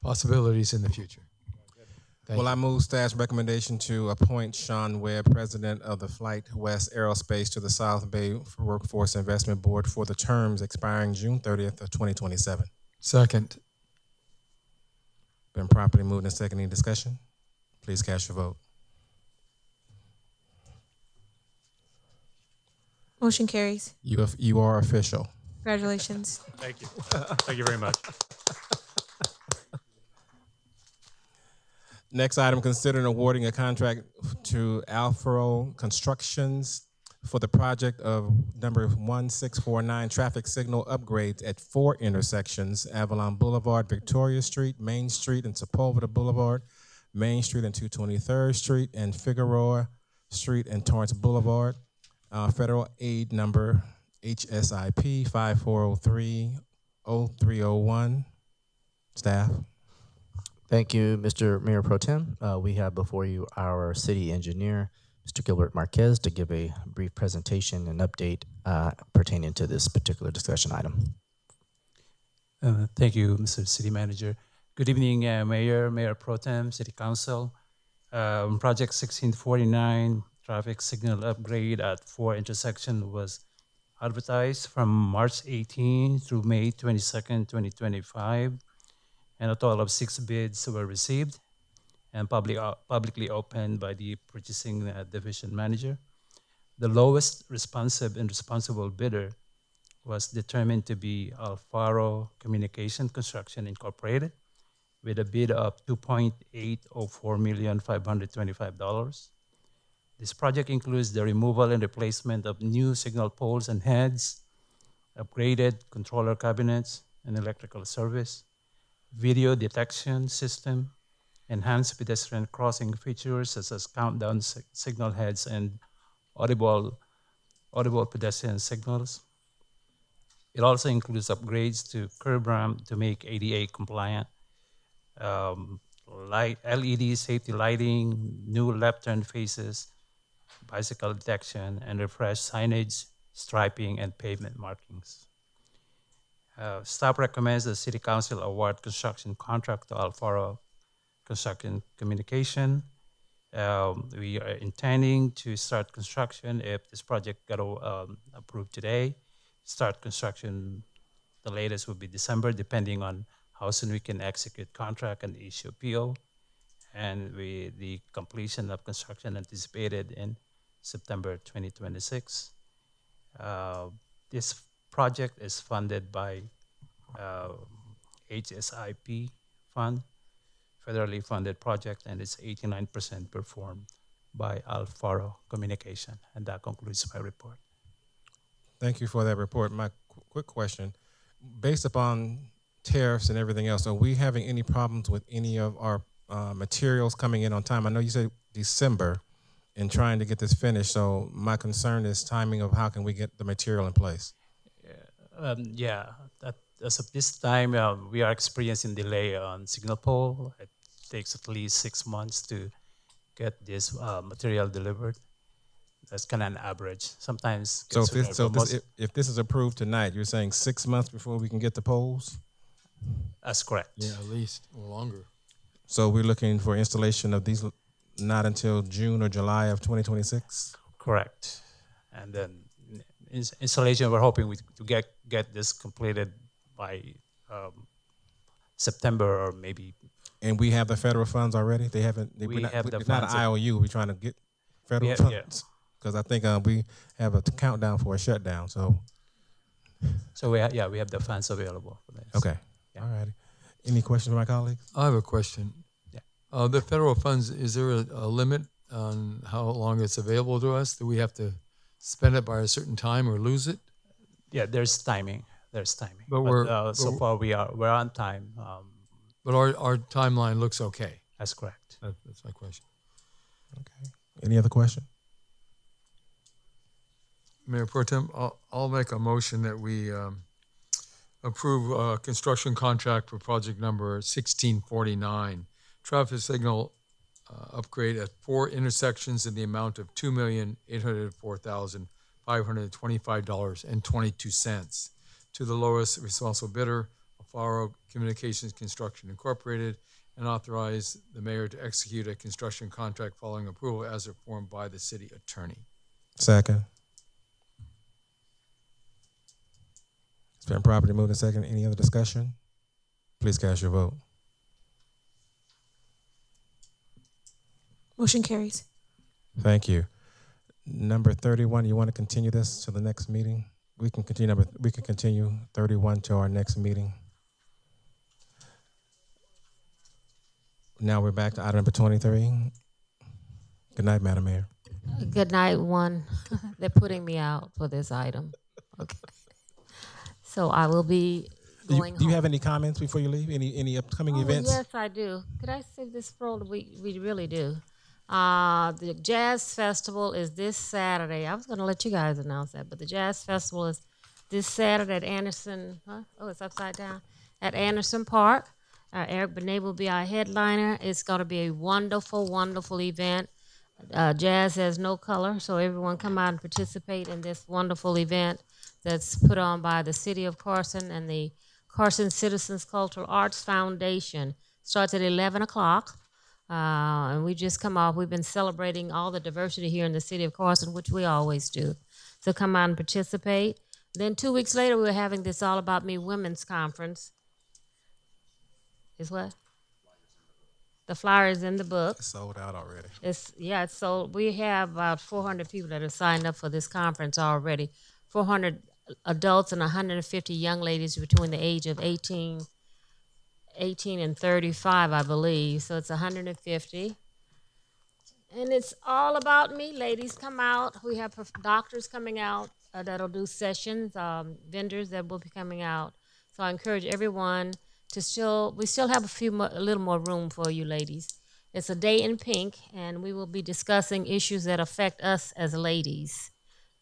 possibilities in the future. Well, I move staff's recommendation to appoint Sean Webb, president of the Flight West Aerospace, to the South Bay Workforce Investment Board for the terms expiring June 30th of 2027. Second. Been properly moved and seconded. Any discussion? Please cast your vote. Motion carries. You are official. Congratulations. Thank you. Thank you very much. Next item, considering awarding a contract to Alfaro Constructions for the project of number 1649 traffic signal upgrades at 4 intersections: Avalon Boulevard, Victoria Street, Main Street, and Sepulveda Boulevard, Main Street and 223rd Street, and Figueroa Street and Torrance Boulevard. Federal aid number HSIP 5403-0301. Staff. Thank you, Mr. Mayor Pro Tem. We have before you our city engineer, Mr. Gilbert Marquez, to give a brief presentation and update pertaining to this particular discussion item. Thank you, Mr. City Manager. Good evening, Mayor Pro Tem, City Council. Project 1649, traffic signal upgrade at 4 intersections, was advertised from March 18 through May 22nd, 2025. And a total of 6 bids were received and publicly opened by the purchasing division manager. The lowest responsive and responsible bidder was determined to be Alfaro Communication Construction Incorporated, with a bid of $2.804,525,000. This project includes the removal and replacement of new signal poles and heads, upgraded controller cabinets and electrical service, video detection system, enhanced pedestrian crossing features such as countdown signal heads and audible pedestrian signals. It also includes upgrades to curb ramp to make ADA compliant, LED safety lighting, new left turn faces, bicycle detection, and refreshed signage, striping, and pavement markings. Staff recommends the City Council award construction contract to Alfaro Construction Communication. We are intending to start construction if this project got approved today. Start construction, the latest will be December, depending on how soon we can execute contract and issue PO. and the completion of construction anticipated in September 2026. This project is funded by uh, HSIP fund, federally funded project, and it's 89% performed by Alfaro Communication. And that concludes my report. Thank you for that report. My quick question, based upon tariffs and everything else, are we having any problems with any of our materials coming in on time? I know you said December in trying to get this finished, so my concern is timing of how can we get the material in place? As of this time, we are experiencing delay on signal pole. It takes at least 6 months to get this material delivered. That's kind of an average. Sometimes. So if this is approved tonight, you're saying 6 months before we can get the poles? That's correct. Yeah, at least or longer. So we're looking for installation of these not until June or July of 2026? Correct. And then installation, we're hoping to get this completed by September or maybe. And we have the federal funds already? They haven't. It's not an IOU. We're trying to get federal funds because I think we have a countdown for a shutdown. So we have the funds available for this. Okay. Yeah. All righty. Any questions from my colleagues? I have a question. Yeah. The federal funds, is there a limit on how long it's available to us? Do we have to spend it by a certain time or lose it? Yeah, there's timing. But so far we're on time. But our timeline looks okay. That's correct. That's my question. Okay. Any other question? Mayor Pro Tem, I'll make a motion that we approve a construction contract for project number 1649, traffic signal upgrade at 4 intersections in the amount of $2,804,525.22 to the lowest responsible bidder, Alfaro Communications Construction Incorporated, and authorize the mayor to execute a construction contract following approval as informed by the city attorney. Second. It's been properly moved and second. Any other discussion? Please cast your vote. Motion carries. Thank you. Number 31, you want to continue this to the next meeting? We can continue 31 to our next meeting. Now we're back to item number 23. Good night, Madam Mayor. Good night, one. They're putting me out for this item. Okay. So I will be going Do you have any comments before you leave? Any upcoming events? Yes, I do. Could I save this for the week? We really do. The Jazz Festival is this Saturday. I was going to let you guys announce that, but the Jazz Festival is this Saturday at Anderson. Oh, it's upside down. At Anderson Park. Eric Benet will be our headliner. It's going to be a wonderful, wonderful event. Jazz has no color, so everyone come out and participate in this wonderful event that's put on by the City of Carson and the Carson Citizens Cultural Arts Foundation. Starts at 11 o'clock. And we just come off, we've been celebrating all the diversity here in the City of Carson, which we always do. So come out and participate. Then 2 weeks later, we're having this All About Me Women's Conference. Is what? The flyer is in the book. It's sold out already. It's sold. We have about 400 people that have signed up for this conference already. 400 adults and 150 young ladies between the age of 18 and 35, I believe. So it's 150. And it's all about me, ladies. Come out. We have doctors coming out that'll do sessions, vendors that will be coming out. So I encourage everyone to we still have a little more room for you ladies. It's a day in pink, and we will be discussing issues that affect us as ladies.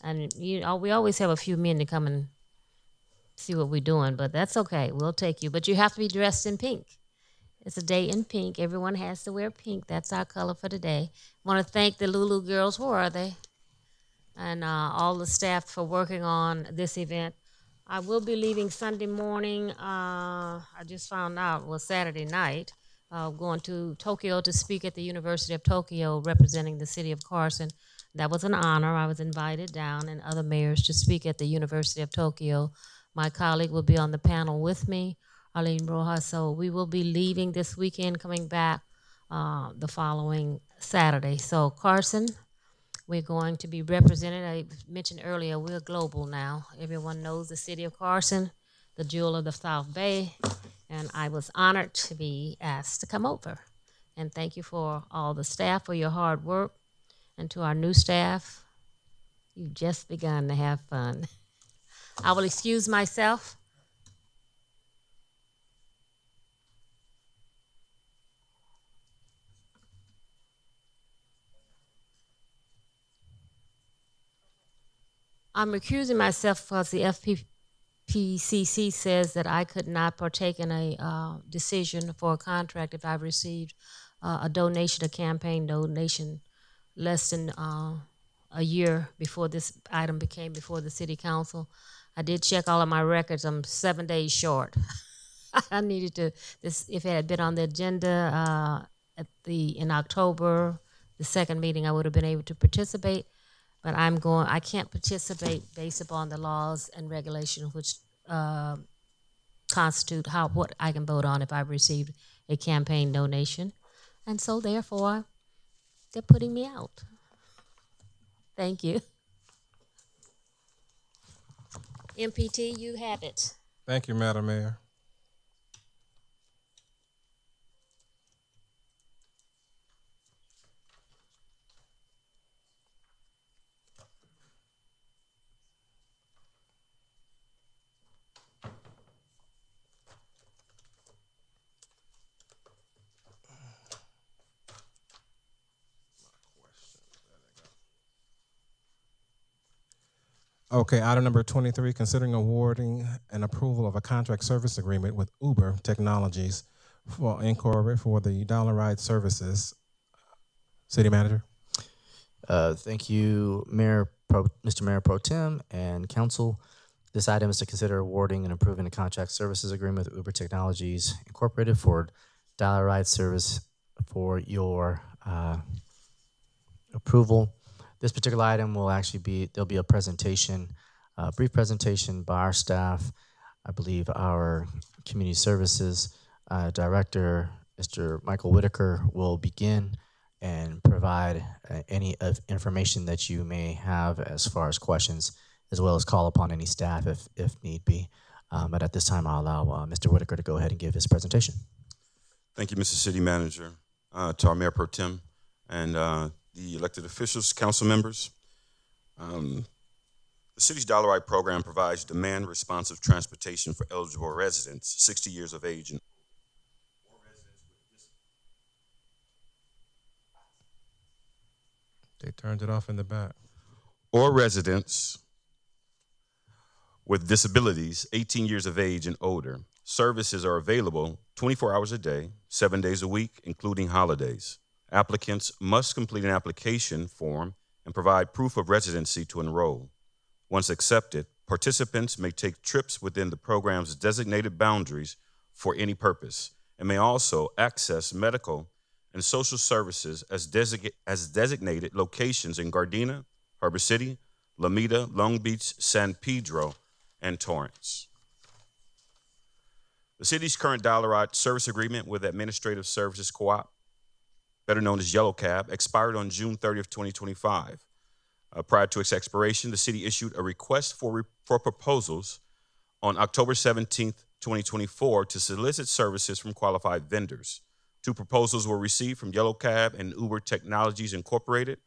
And we always have a few men to come and see what we're doing, but that's okay. We'll take you. But you have to be dressed in pink. It's a day in pink. Everyone has to wear pink. That's our color for today. I want to thank the Lulu girls. Where are they? And all the staff for working on this event. I will be leaving Sunday morning. I just found out, Saturday night, going to Tokyo to speak at the University of Tokyo, representing the city of Carson. That was an honor. I was invited down and other mayors to speak at the University of Tokyo. My colleague will be on the panel with me, Arlene Rojas. So we will be leaving this weekend, coming back the following Saturday. So Carson, we're going to be represented. I mentioned earlier, we're global now. Everyone knows the city of Carson, the jewel of the South Bay, and I was honored to be asked to come over. And thank you for all the staff for your hard work. And to our new staff, you've just begun to have fun. I will excuse myself. I'm recusing myself because the FPCC says that I could not partake in a decision for a contract if I received a donation, a campaign donation, less than a year before this item became before the city council. I did check all of my records. I'm 7 days short. I needed to, if it had been on the agenda in October, the second meeting, I would have been able to participate. But I can't participate based upon the laws and regulations which constitute what I can vote on if I've received a campaign donation. And so therefore, they're putting me out. Thank you. MPT, you have it. Thank you, Madam Mayor. Okay, item number 23, considering awarding and approval of a contract service agreement with Uber Technologies for Incorporated for the Dollar Ride services. City Manager. Thank you, Mr. Mayor Pro Tem and Council. This item is to consider awarding and approving a contract services agreement with Uber Technologies Incorporated for Dollar Ride service for your approval. This particular item will actually there'll be a presentation, a brief presentation by our staff. I believe our Community Services Director, Mr. Michael Whitaker, will begin and provide any of information that you may have as far as questions, as well as call upon any staff if need be. But at this time, I'll allow Mr. Whitaker to go ahead and give his presentation. Thank you, Mr. City Manager, to our Mayor Pro Tem and the elected officials, council members. The city's Dollar Ride program provides demand-responsive transportation for eligible residents 60 years of age and They turned it off in the back. Or residents with disabilities 18 years of age and older. Services are available 24 hours a day, 7 days a week, including holidays. Applicants must complete an application form and provide proof of residency to enroll. Once accepted, participants may take trips within the program's designated boundaries for any purpose and may also access medical and social services as designated locations in Gardena, Harbor City, Lomita, Long Beach, San Pedro, and Torrance. The city's current Dollar Ride service agreement with Administrative Services Co-op, better known as Yellow Cab, expired on June 30th, 2025. Prior to its expiration, the city issued a request for proposals on October 17th, 2024 to solicit services from qualified vendors. 2 proposals were received from Yellow Cab and Uber Technologies Incorporated.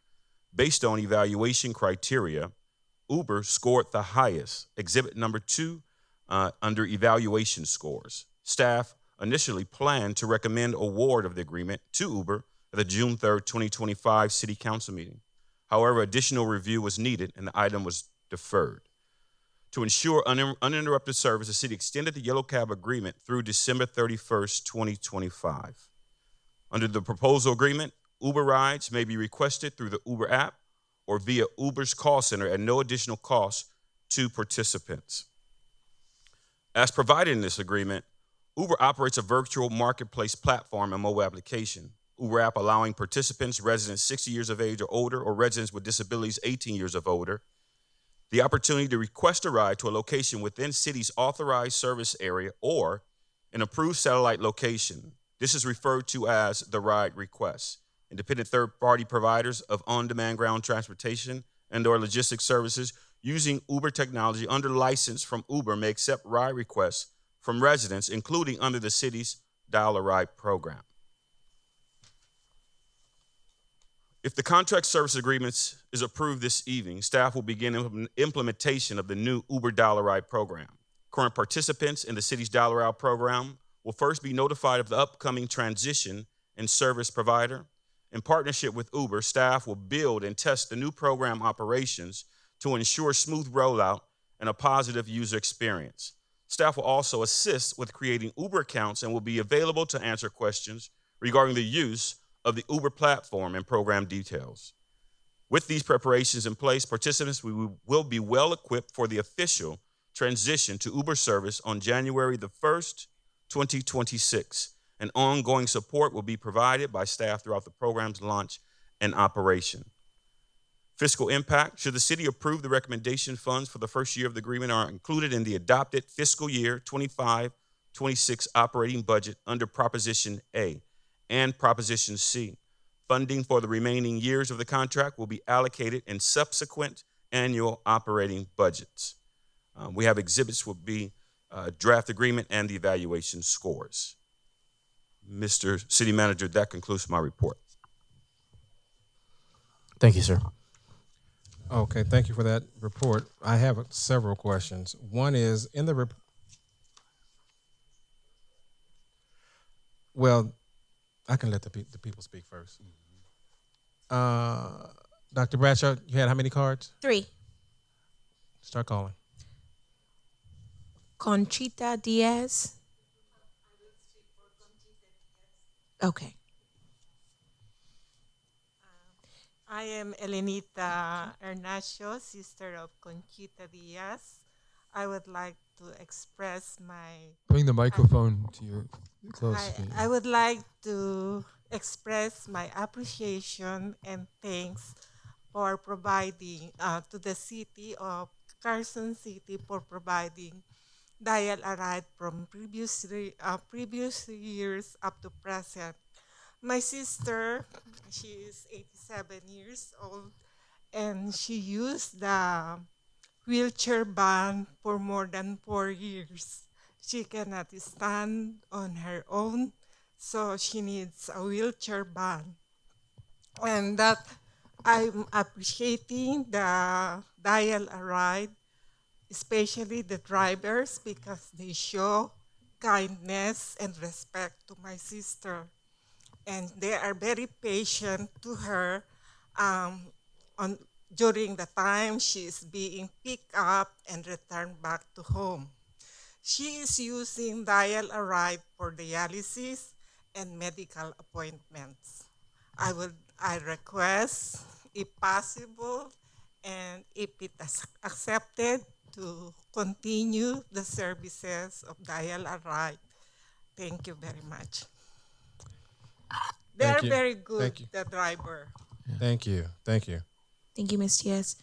Based on evaluation criteria, Uber scored the highest, exhibit number 2, under evaluation scores. Staff initially planned to recommend award of the agreement to Uber at the June 3rd, 2025 City Council meeting. However, additional review was needed and the item was deferred. To ensure uninterrupted service, the city extended the Yellow Cab agreement through December 31st, 2025. Under the proposal agreement, Uber rides may be requested through the Uber app or via Uber's call center at no additional cost to participants. As provided in this agreement, Uber operates a virtual marketplace platform and mobile application. Uber app allowing participants, residents 60 years of age or older, or residents with disabilities 18 years of older, the opportunity to request a ride to a location within city's authorized service area or an approved satellite location. This is referred to as the ride request. Independent third-party providers of on-demand ground transportation and/or logistics services using Uber technology under license from Uber may accept ride requests from residents, including under the city's Dial a Ride program. If the contract service agreements is approved this evening, staff will begin implementation of the new Uber Dial a Ride program. Current participants in the city's Dial a Ride program will first be notified of the upcoming transition in service provider. In partnership with Uber, staff will build and test the new program operations to ensure smooth rollout and a positive user experience. Staff will also assist with creating Uber accounts and will be available to answer questions regarding the use of the Uber platform and program details. With these preparations in place, participants will be well equipped for the official transition to Uber service on January the 1st, 2026. And ongoing support will be provided by staff throughout the program's launch and operation. Fiscal impact: should the city approve the recommendation, funds for the first year of the agreement are included in the adopted fiscal year 25-26 operating budget under Proposition A and Proposition C. Funding for the remaining years of the contract will be allocated in subsequent annual operating budgets. We have exhibits will be draft agreement and the evaluation scores. Mr. City Manager, that concludes my report. Thank you, sir. Okay, thank you for that report. I have several questions. One is in the well, I can let the people speak first. Dr. Bradshaw, you had how many cards? 3. Start calling. Conchita Diaz. Okay. I am Elenita Ernacio, sister of Conchita Diaz. I would like to express my... Bring the microphone to your close. I would like to express my appreciation and thanks for providing to the city of Carson City for providing Dial a Ride from previous years up to present. My sister, she is 87 years old, and she used the wheelchair van for more than 4 years. She cannot stand on her own, so she needs a wheelchair van. And that I'm appreciating the Dial a Ride, especially the drivers, because they show kindness and respect to my sister. And they are very patient to her during the time she is being picked up and returned back to home. She is using Dial a Ride for dialysis and medical appointments. I request, if possible, and if it is accepted, to continue the services of Dial a Ride. Thank you very much. They're very good, the driver. Thank you. Thank you. Thank you, Ms. Diaz.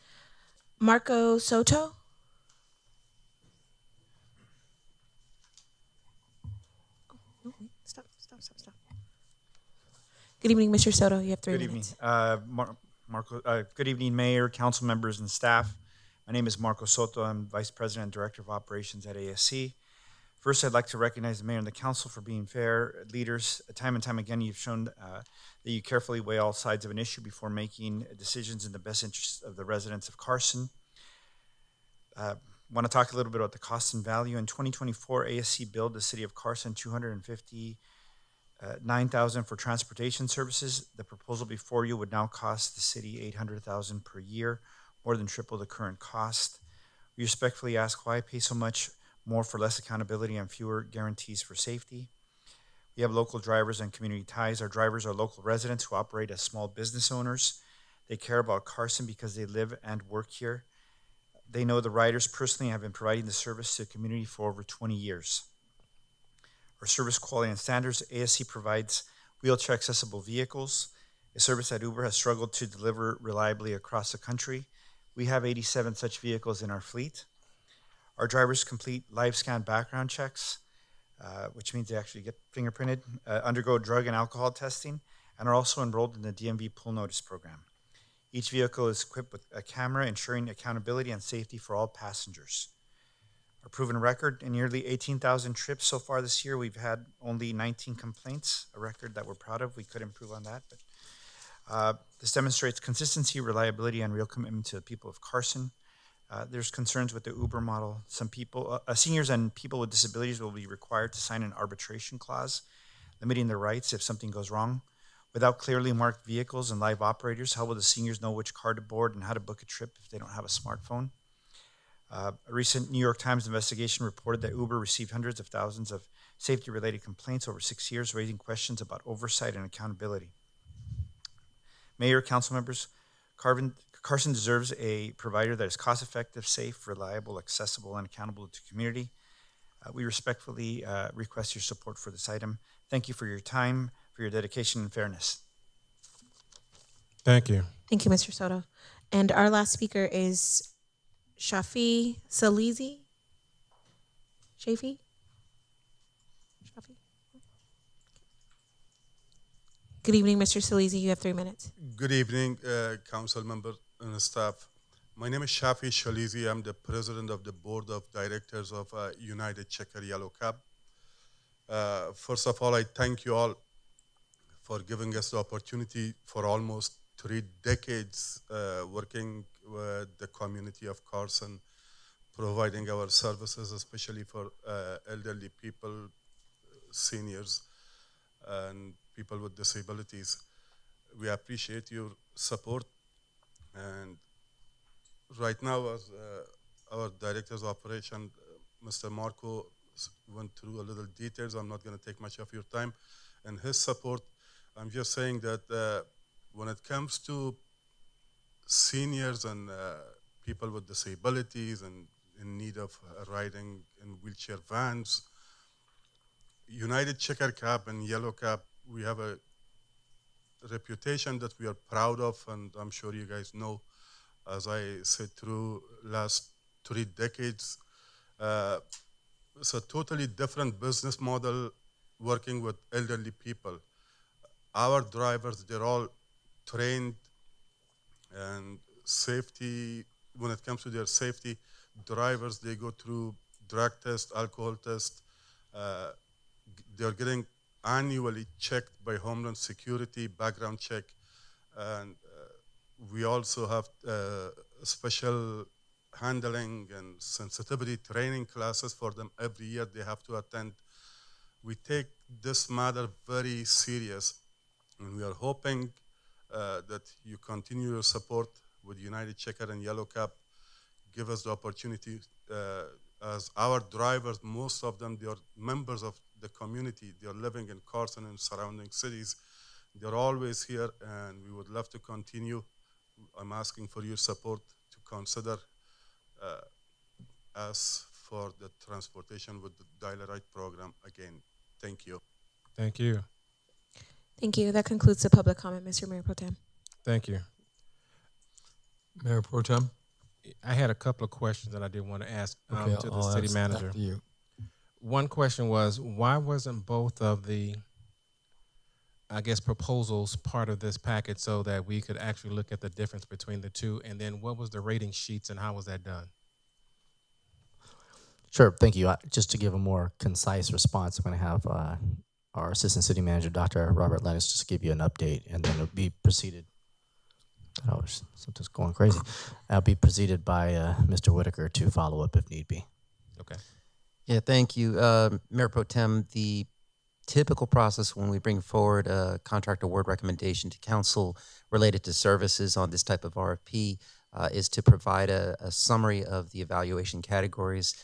Marco Soto? Stop. Good evening, Mr. Soto. You have 3 minutes. Good evening, Mayor, council members, and staff. My name is Marco Soto. I'm Vice President and Director of Operations at ASC. First, I'd like to recognize the Mayor and the Council for being fair leaders. Time and time again, you've shown that you carefully weigh all sides of an issue before making decisions in the best interest of the residents of Carson. I want to talk a little bit about the cost and value. In 2024, ASC billed the City of Carson $259,000 for transportation services. The proposal before you would now cost the city $800,000 per year, more than triple the current cost. We respectfully ask why pay so much more for less accountability and fewer guarantees for safety. We have local drivers and community ties. Our drivers are local residents who operate as small business owners. They care about Carson because they live and work here. They know the riders personally and have been providing the service to the community for over 20 years. Our service quality and standards: ASC provides wheelchair accessible vehicles, a service that Uber has struggled to deliver reliably across the country. We have 87 such vehicles in our fleet. Our drivers complete live scan background checks. which means they actually get fingerprinted, undergo drug and alcohol testing, and are also enrolled in the DMV Pull Notice program. Each vehicle is equipped with a camera, ensuring accountability and safety for all passengers. Our proven record in nearly 18,000 trips so far this year, we've had only 19 complaints, a record that we're proud of. We could improve on that, but this demonstrates consistency, reliability, and real commitment to the people of Carson. There's concerns with the Uber model. Some people, seniors and people with disabilities will be required to sign an arbitration clause, limiting their rights if something goes wrong. Without clearly marked vehicles and live operators, how will the seniors know which car to board and how to book a trip if they don't have a smartphone? A recent New York Times investigation reported that Uber received hundreds of thousands of safety-related complaints over 6 years, raising questions about oversight and accountability. Mayor, council members, Carson deserves a provider that is cost-effective, safe, reliable, accessible, and accountable to the community. We respectfully request your support for this item. Thank you for your time, for your dedication and fairness. Thank you. Thank you, Mr. Soto. And our last speaker is Shafi Salizi. Shafi? Good evening, Mr. Salizi. You have 3 minutes. Good evening, council member and staff. My name is Shafi Shalizi. I'm the president of the board of directors of United Checker Yellow Cab. First of all, I thank you all for giving us the opportunity for almost 3 decades working with the community of Carson, providing our services, especially for elderly people, seniors, and people with disabilities. We appreciate your support. And right now, as our director's operation, Mr. Marco went through a little details. I'm not going to take much of your time. And his support, I'm just saying that when it comes to seniors and people with disabilities and in need of riding in wheelchair vans, United Checker Cab and Yellow Cab, we have a reputation that we are proud of, and I'm sure you guys know, as I said, through last 3 decades. It's a totally different business model working with elderly people. Our drivers, they're all trained, and safety, when it comes to their safety, drivers, they go through drug test, alcohol test. They're getting annually checked by Homeland Security, background check. And we also have special handling and sensitivity training classes for them every year they have to attend. We take this matter very serious, and we are hoping that you continue your support with United Checker and Yellow Cab. Give us the opportunity, as our drivers, most of them, they are members of the community. They are living in Carson and surrounding cities. They're always here, and we would love to continue. I'm asking for your support to consider us for the transportation with the Dial-A-Ride program again. Thank you. Thank you. Thank you. That concludes the public comment, Mr. Mayor Pro Tem. Thank you. Mayor Pro Tem? I had a couple of questions that I did want to ask to the city ask manager. after you. One question was, why wasn't both of the, I guess, proposals part of this package so that we could actually look at the difference between the two? And then what was the rating sheets and how was that done? Sure, thank you. Just to give a more concise response, I'm going to have our Assistant City Manager, Dr. Robert Lennox, just give you an update, and then it'll be preceded. Oh, something's going crazy. I'll be preceded by Mr. Whitaker to follow up if need be. Okay. Yeah, thank you. Mayor Pro Tem, the typical process when we bring forward a contract award recommendation to council related to services on this type of RFP is to provide a summary of the evaluation categories,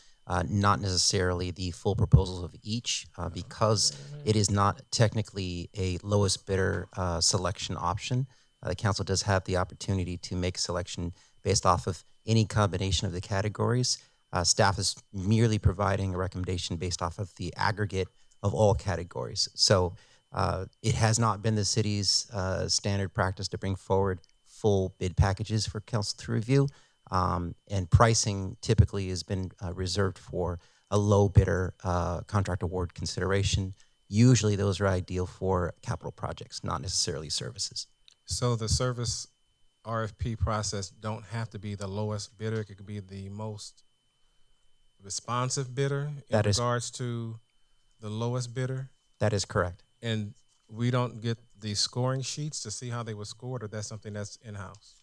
not necessarily the full proposals of each, because it is not technically a lowest bidder selection option. The council does have the opportunity to make a selection based off of any combination of the categories. Staff is merely providing a recommendation based off of the aggregate of all categories. So it has not been the city's standard practice to bring forward full bid packages for council to review. And pricing typically has been reserved for a low bidder contract award consideration. Usually those are ideal for capital projects, not necessarily services. So the service RFP process don't have to be the lowest bidder. It could be the most responsive bidder in regards to the lowest bidder. That is correct. And we don't get the scoring sheets to see how they were scored, or that's something that's in-house?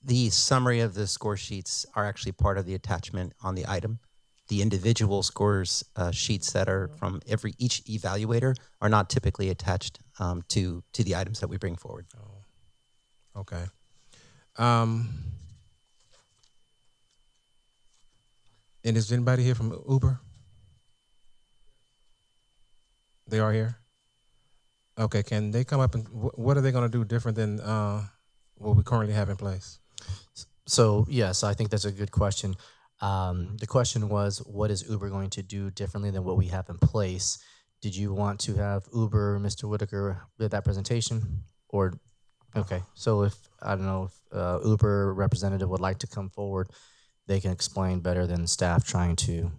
The summary of the score sheets are actually part of the attachment on the item. The individual scores sheets that are from each evaluator are not typically attached to the items that we bring forward. Oh, okay. And is anybody here from Uber? They are here? Okay, can they come up and what are they going to do different than what we currently have in place? So yes, I think that's a good question. The question was, what is Uber going to do differently than what we have in place? Did you want to have Uber, Mr. Whitaker, with that presentation? Or, okay, so if, I don't know, if Uber representative would like to come forward, they can explain better than staff trying to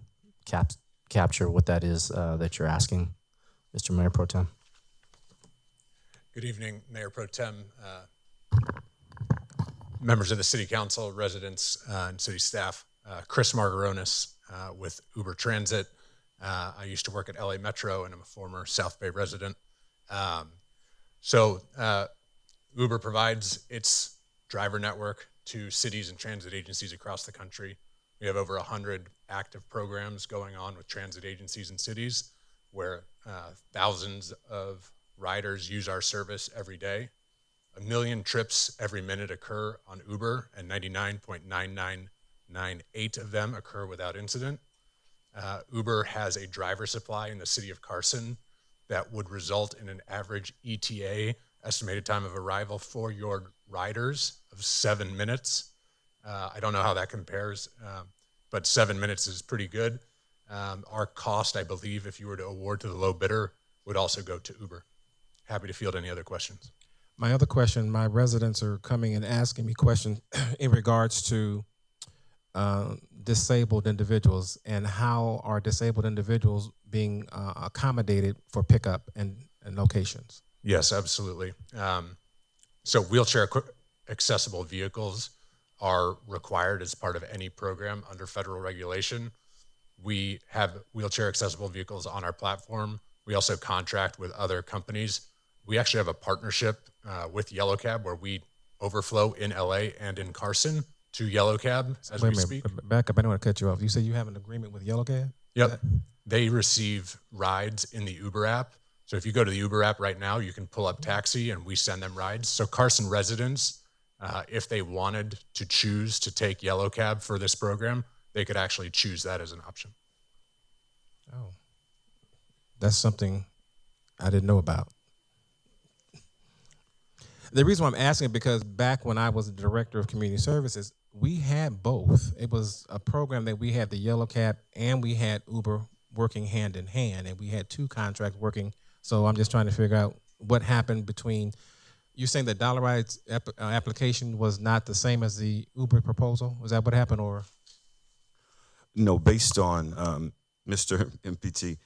capture what that is that you're asking, Mr. Mayor Pro Tem. Good evening, Mayor Pro Tem, members of the City Council, residents, and city staff. Chris Margaronis with Uber Transit. I used to work at LA Metro, and I'm a former South Bay resident. So Uber provides its driver network to cities and transit agencies across the country. We have over 100 active programs going on with transit agencies and cities where thousands of riders use our service every day. 1 million trips every minute occur on Uber, and 99.9998 of them occur without incident. Uber has a driver supply in the city of Carson that would result in an average ETA, estimated time of arrival, for your riders of 7 minutes. I don't know how that compares, but 7 minutes is pretty good. Our cost, I believe, if you were to award to the low bidder, would also go to Uber. Happy to field any other questions. My other question, my residents are coming and asking me questions in regards to disabled individuals and how are disabled individuals being accommodated for pickup and locations. Yes, absolutely. So wheelchair accessible vehicles are required as part of any program under federal regulation. We have wheelchair accessible vehicles on our platform. We also contract with other companies. We actually have a partnership with Yellow Cab where we overflow in LA and in Carson to Yellow Cab as we speak. Back up, I don't want to cut you off. You said you have an agreement with Yellow Cab? Yep. They receive rides in the Uber app. So if you go to the Uber app right now, you can pull up taxi and we send them rides. So Carson residents, if they wanted to choose to take Yellow Cab for this program, they could actually choose that as an option. Oh, that's something I didn't know about. The reason why I'm asking is because back when I was the director of community services, we had both. It was a program that we had the Yellow Cab and we had Uber working hand in hand, and we had two contracts working. So I'm just trying to figure out what happened between. You're saying the dollarized application was not the same as the Uber proposal? Was that what happened, or? No, based on Mr. MPT,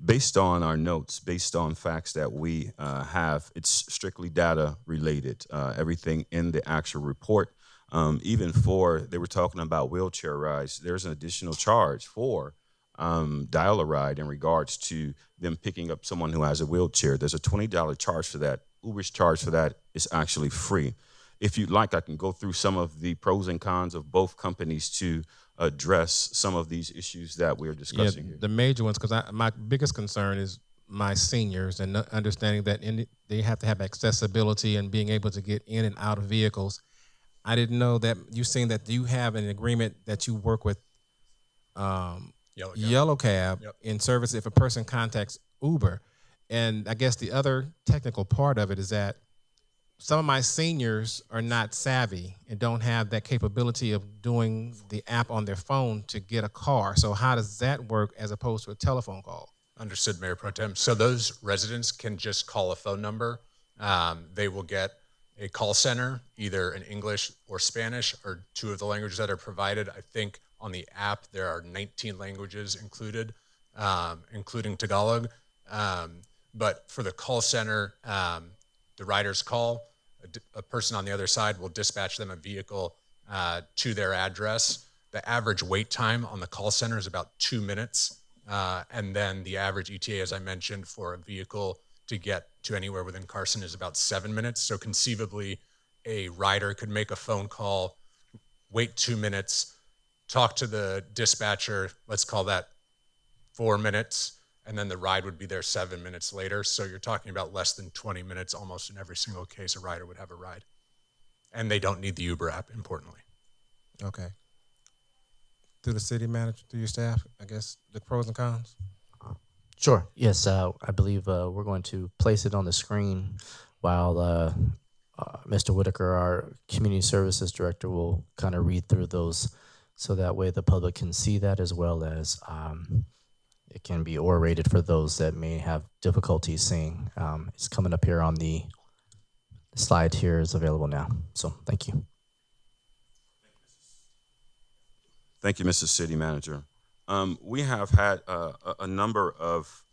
based on our notes, based on facts that we have, it's strictly data related. Everything in the actual report, even for, they were talking about wheelchair rides, there's an additional charge for dial-a-ride in regards to them picking up someone who has a wheelchair. There's a $20 charge for that. Uber's charge for that is actually free. If you'd like, I can go through some of the pros and cons of both companies to address some of these issues that we're discussing here. The major ones, because my biggest concern is my seniors and understanding that they have to have accessibility and being able to get in and out of vehicles. I didn't know that you saying that you have an agreement that you work with Yellow Cab Yep. in service if a person contacts Uber. And I guess the other technical part of it is that some of my seniors are not savvy and don't have that capability of doing the app on their phone to get a car. So how does that work as opposed to a telephone call? Understood, Mayor Pro Tem. So those residents can just call a phone number. They will get a call center, either in English or Spanish, or two of the languages that are provided. I think On the app, there are 19 languages included, including Tagalog. But for the call center, the riders call, a person on the other side will dispatch them a vehicle to their address. The average wait time on the call center is about 2 minutes. And then the average ETA, as I mentioned, for a vehicle to get to anywhere within Carson is about 7 minutes. So conceivably, a rider could make a phone call, wait 2 minutes, talk to the dispatcher, let's call that 4 minutes, and then the ride would be there 7 minutes later. So you're talking about less than 20 minutes almost in every single case a rider would have a ride. And they don't need the Uber app, importantly. Okay. Through the city manager, through your staff, I guess, the pros and cons? Sure. Yes, I believe we're going to place it on the screen while Mr. Whitaker, our Community Services Director, will kind of read through those so that way the public can see that, as well as it can be orated for those that may have difficulty seeing. It's coming up here on the slide here, is available now. So thank you. Thank you, Mr. City Manager. We have had a number of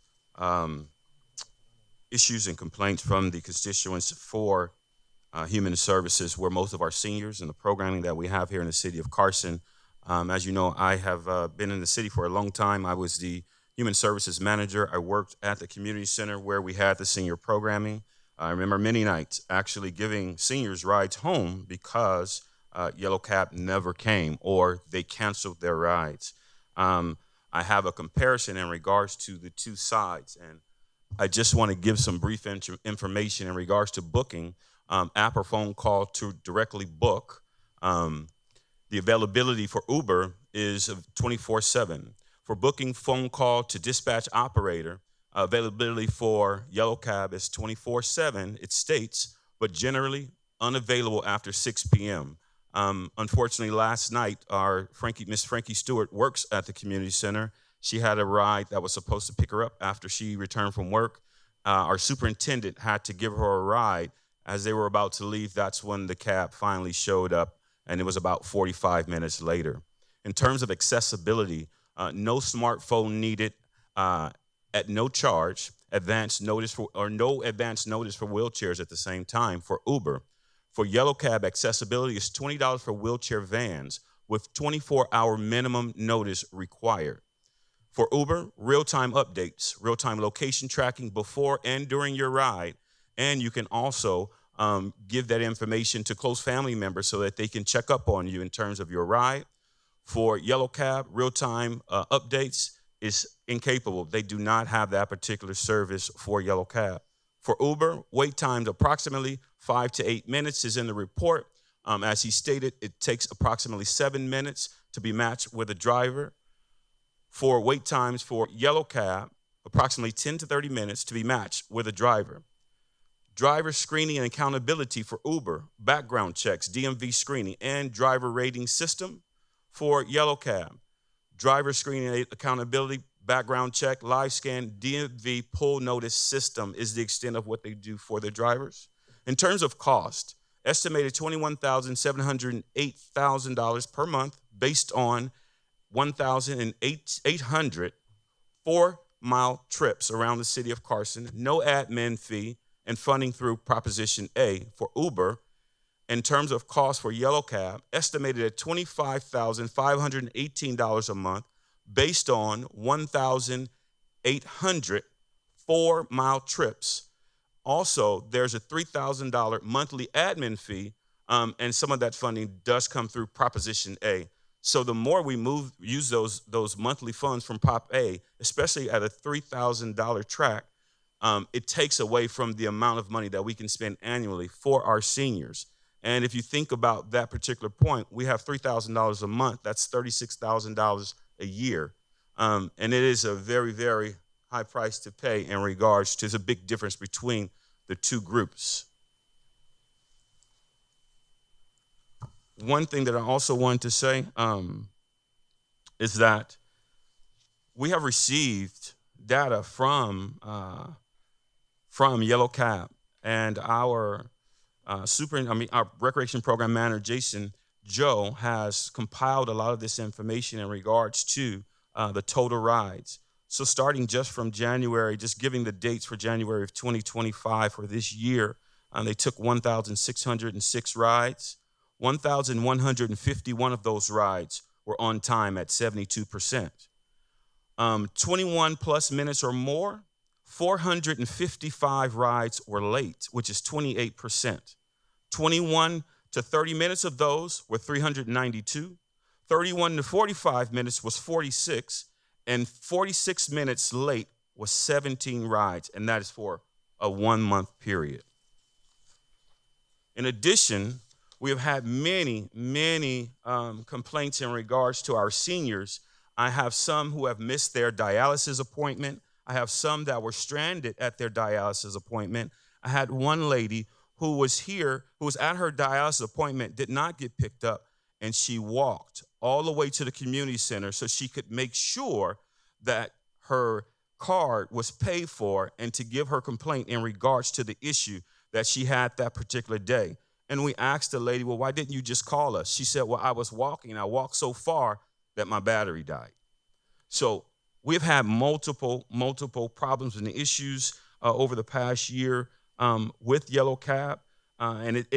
issues and complaints from the constituents for Human Services, where most of our seniors and the programming that we have here in the city of Carson. As you know, I have been in the city for a long time. I was the Human Services Manager. I worked at the community center where we had the senior programming. I remember many nights actually giving seniors rides home because Yellow Cab never came or they canceled their rides. I have a comparison in regards to the two sides, and I just want to give some brief information in regards to booking. App or phone call to directly book. The availability for Uber is 24/7. For booking phone call to dispatch operator, availability for Yellow Cab is 24/7, it states, but generally unavailable after 6 p.m. Unfortunately, last night, Miss Frankie Stewart works at the community center. She had a ride that was supposed to pick her up after she returned from work. Our superintendent had to give her a ride. As they were about to leave, that's when the cab finally showed up, and it was about 45 minutes later. In terms of accessibility, no smartphone needed at no charge, no advance notice for wheelchairs at the same time for Uber. For Yellow Cab, accessibility is $20 for wheelchair vans with 24-hour minimum notice required. For Uber, real-time updates, real-time location tracking before and during your ride, and you can also give that information to close family members so that they can check up on you in terms of your ride. For Yellow Cab, real-time updates is incapable. They do not have that particular service for Yellow Cab. For Uber, wait times approximately 5 to 8 minutes is in the report. As he stated, it takes approximately 7 minutes to be matched with a driver. For wait times for Yellow Cab, approximately 10 to 30 minutes to be matched with a driver. Driver screening and accountability for Uber, background checks, DMV screening, and driver rating system. For Yellow Cab, driver screening and accountability, background check, live scan, DMV pull notice system is the extent of what they do for their drivers. In terms of cost, estimated $21,708,000 per month based on 1,800 4-mile trips around the city of Carson, no admin fee, and funding through Proposition A. For Uber, in terms of cost for Yellow Cab, estimated at $25,518 a month based on 1,800 4-mile trips. Also, there's a $3,000 monthly admin fee, and some of that funding does come through Proposition A. So the more we use those monthly funds from Prop A, especially at a $3,000 track, it takes away from the amount of money that we can spend annually for our seniors. And if you think about that particular point, we have $3,000 a month. That's $36,000 a year. And it is a very, very high price to pay in regards to the big difference between the two groups. One thing that I also wanted to say is that we have received data from Yellow Cab, and our our recreation program manager, Jason, Joe has compiled a lot of this information in regards to the total rides. So starting just from January, just giving the dates for January of 2025 for this year, they took 1,606 rides. 1,151 of those rides were on time at 72%. 21 plus minutes or more, 455 rides were late, which is 28%. 21 to 30 minutes of those were 392. 31 to 45 minutes was 46, and 46 minutes late was 17 rides, and that is for a 1 month period. In addition, we have had many complaints in regards to our seniors. I have some who have missed their dialysis appointment. I have some that were stranded at their dialysis appointment. I had one lady who was here, who was at her dialysis appointment, did not get picked up, and she walked all the way to the community center so she could make sure that her card was paid for and to give her complaint in regards to the issue that she had that particular day. And we asked the lady, well, why didn't you just call us? She said, well, I was walking. I walked so far that my battery died. So we've had multiple problems and issues over the past year with Yellow Cab, and it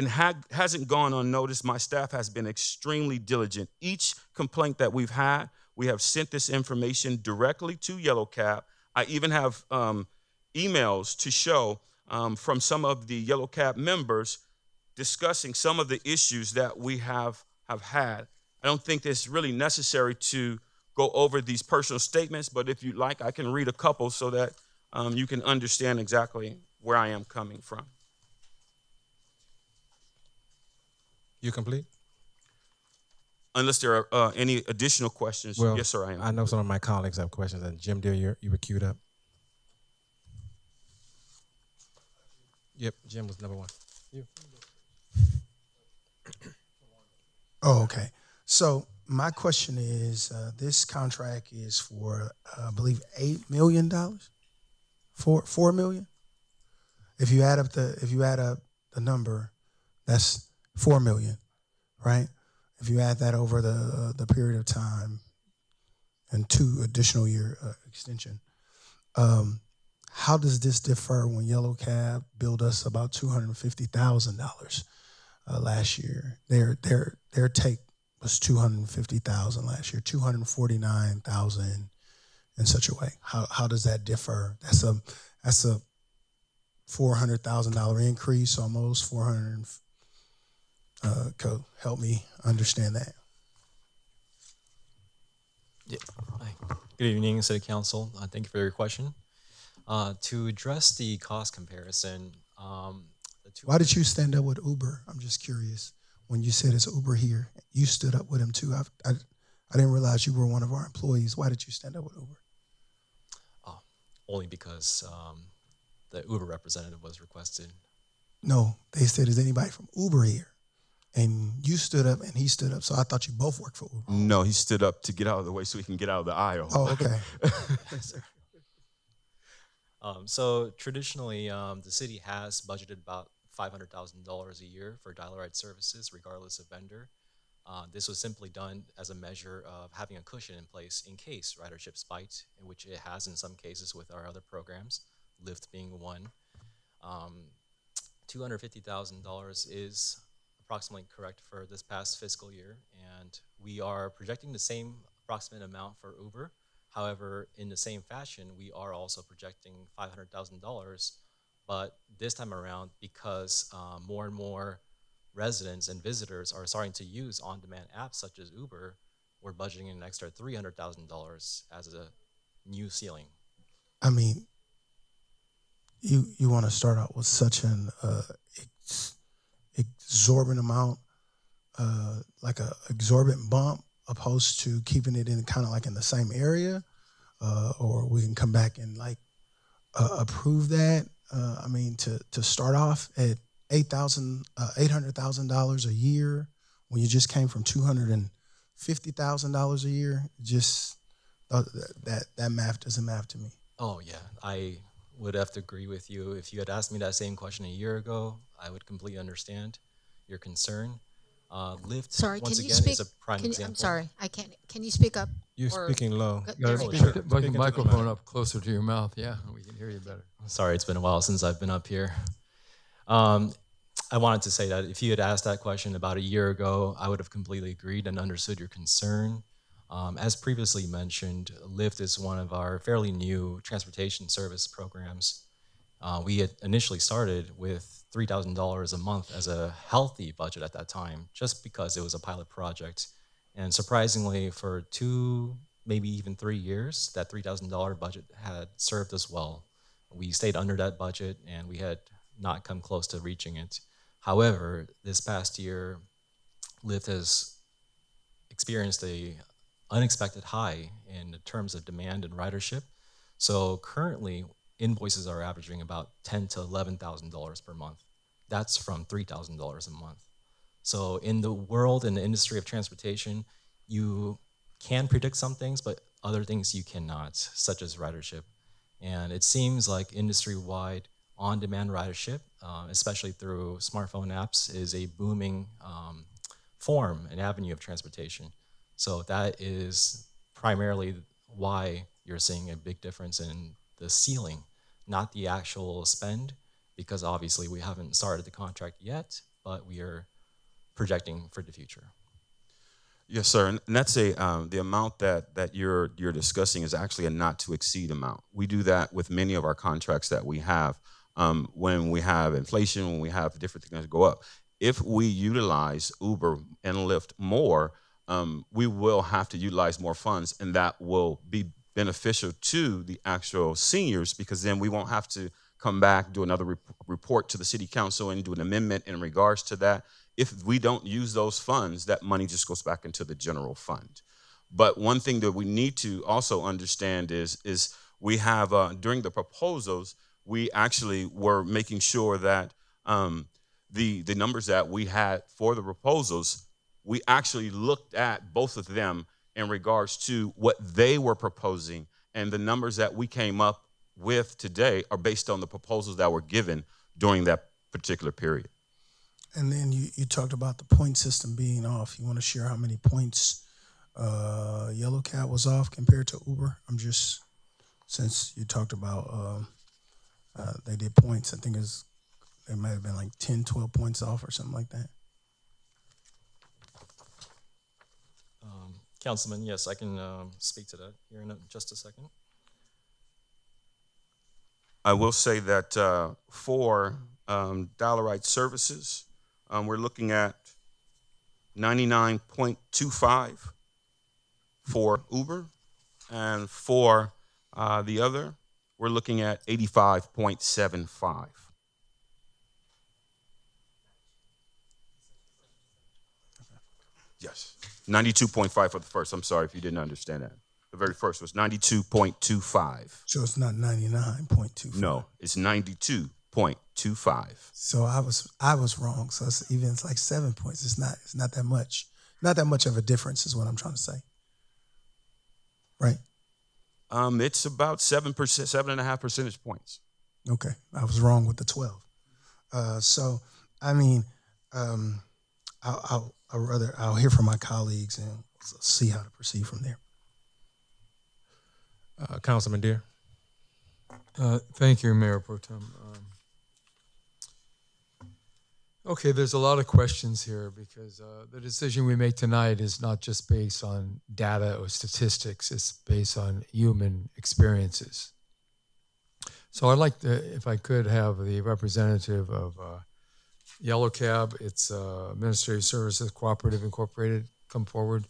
hasn't gone unnoticed. My staff has been extremely diligent. Each complaint that we've had, we have sent this information directly to Yellow Cab. I even have emails to show from some of the Yellow Cab members discussing some of the issues that we have had. I don't think it's really necessary to go over these personal statements, but if you'd like, I can read a couple so that you can understand exactly where I am coming from. You complete? Unless there are any additional questions. Well, yes, sir, I am. I know some of my colleagues have questions, and Jim Deere, you were queued up. Yep, Jim was number one. You. Oh, okay. So my question is, this contract is for, I believe, $8 million, $4 million. If you add up the number, that's $4 million, right? If you add that over the period of time and 2 additional year extension, how does this differ when Yellow Cab billed us about $250,000 last year? Their take was $250,000 last year, $249,000 in such a way. How does that differ? That's a $400,000 increase, almost 400. Help me understand that. Yeah. Hi. Good evening, City Council. Thank you for your question. To address the cost comparison, Why did you stand up with Uber? I'm just curious. When you said it's Uber here, you stood up with him too. I didn't realize you were one of our employees. Why did you stand up with Uber? Only because the Uber representative was requested. No, they said, is anybody from Uber here? And you stood up and he stood up. So I thought you both worked for Uber. No, he stood up to get out of the way so he can get out of the aisle. Oh, okay. So traditionally, the city has budgeted about $500,000 a year for dial-a-ride services, regardless of vendor. This was simply done as a measure of having a cushion in place in case ridership spiked, which it has in some cases with our other programs, Lyft being one. $250,000 is approximately correct for this past fiscal year, and we are projecting the same approximate amount for Uber. However, in the same fashion, we are also projecting $500,000, but this time around, because more and more residents and visitors are starting to use on-demand apps such as Uber, we're budgeting an extra $300,000 as a new ceiling. I mean, you want to start out with such an exorbitant amount, like a exorbitant bump, opposed to keeping it in kind of like in the same area, or we can come back and like approve that. I mean, to start off at $800,000 a year when you just came from $250,000 a year, just that math doesn't math to me. Oh yeah, I would have to agree with you. If you had asked me that same question a year ago, I would completely understand your concern. Lyft, Sorry, once can you again, speak? is a prime example. I'm sorry, I can't. Can you speak up? You're Or- speaking low. There You gotta we speak go. the microphone up closer to your mouth. Yeah, we can hear you better. Sorry, it's been a while since I've been up here. I wanted to say that if you had asked that question about a year ago, I would have completely agreed and understood your concern. As previously mentioned, Lyft is one of our fairly new transportation service programs. We had initially started with $3,000 a month as a healthy budget at that time, just because it was a pilot project. And surprisingly, for 2, maybe even 3 years, that $3,000 budget had served us well. We stayed under that budget, and we had not come close to reaching it. However, this past year, Lyft has experienced a unexpected high in terms of demand and ridership. So currently, invoices are averaging about $10,000 to $11,000 per month. That's from $3,000 a month. So in the world, in the industry of transportation, you can predict some things, but other things you cannot, such as ridership. And it seems like industry-wide on-demand ridership, especially through smartphone apps, is a booming form, an avenue of transportation. So that is primarily why you're seeing a big difference in the ceiling, not the actual spend, because obviously we haven't started the contract yet, but we are projecting for the future. Yes, sir, and that's the amount that you're discussing is actually a not to exceed amount. We do that with many of our contracts that we have. When we have inflation, when we have different things that go up. If we utilize Uber and Lyft more, we will have to utilize more funds, and that will be beneficial to the actual seniors, because then we won't have to come back, do another report to the city council and do an amendment in regards to that. If we don't use those funds, that money just goes back into the general fund. But one thing that we need to also understand is we have, during the proposals, we actually were making sure that the numbers that we had for the proposals, we actually looked at both of them in regards to what they were proposing, and the numbers that we came up with today are based on the proposals that were given during that particular period. And then you talked about the point system being off. You want to share how many points Yellow Cab was off compared to Uber? I'm just, since you talked about they did points, I think they might have been like 10, 12 points off or something like that. Councilman, yes, I can speak to that here in just a second. I will say that for Dollarite services, we're looking at 99.25 for Uber, and for the other, we're looking at 85.75. Yes, 92.5 for the first. I'm sorry if you didn't understand that. The very first was 92.25. So it's not 99.25. No, it's 92.25. So I was wrong. So it's like 7 points. It's not that much. Not that much of a difference is what I'm trying to say. Right? It's about 7.5 percentage points. Okay, I was wrong with the 12. So I mean, I'll hear from my colleagues and see how to proceed from there. Councilman Deere. Thank you, Mayor Pro Tem. Okay, there's a lot of questions here because the decision we make tonight is not just based on data or statistics, it's based on human experiences. So I'd like to, if I could, have the representative of Yellow Cab, its Administrative Services Cooperative Incorporated, come forward.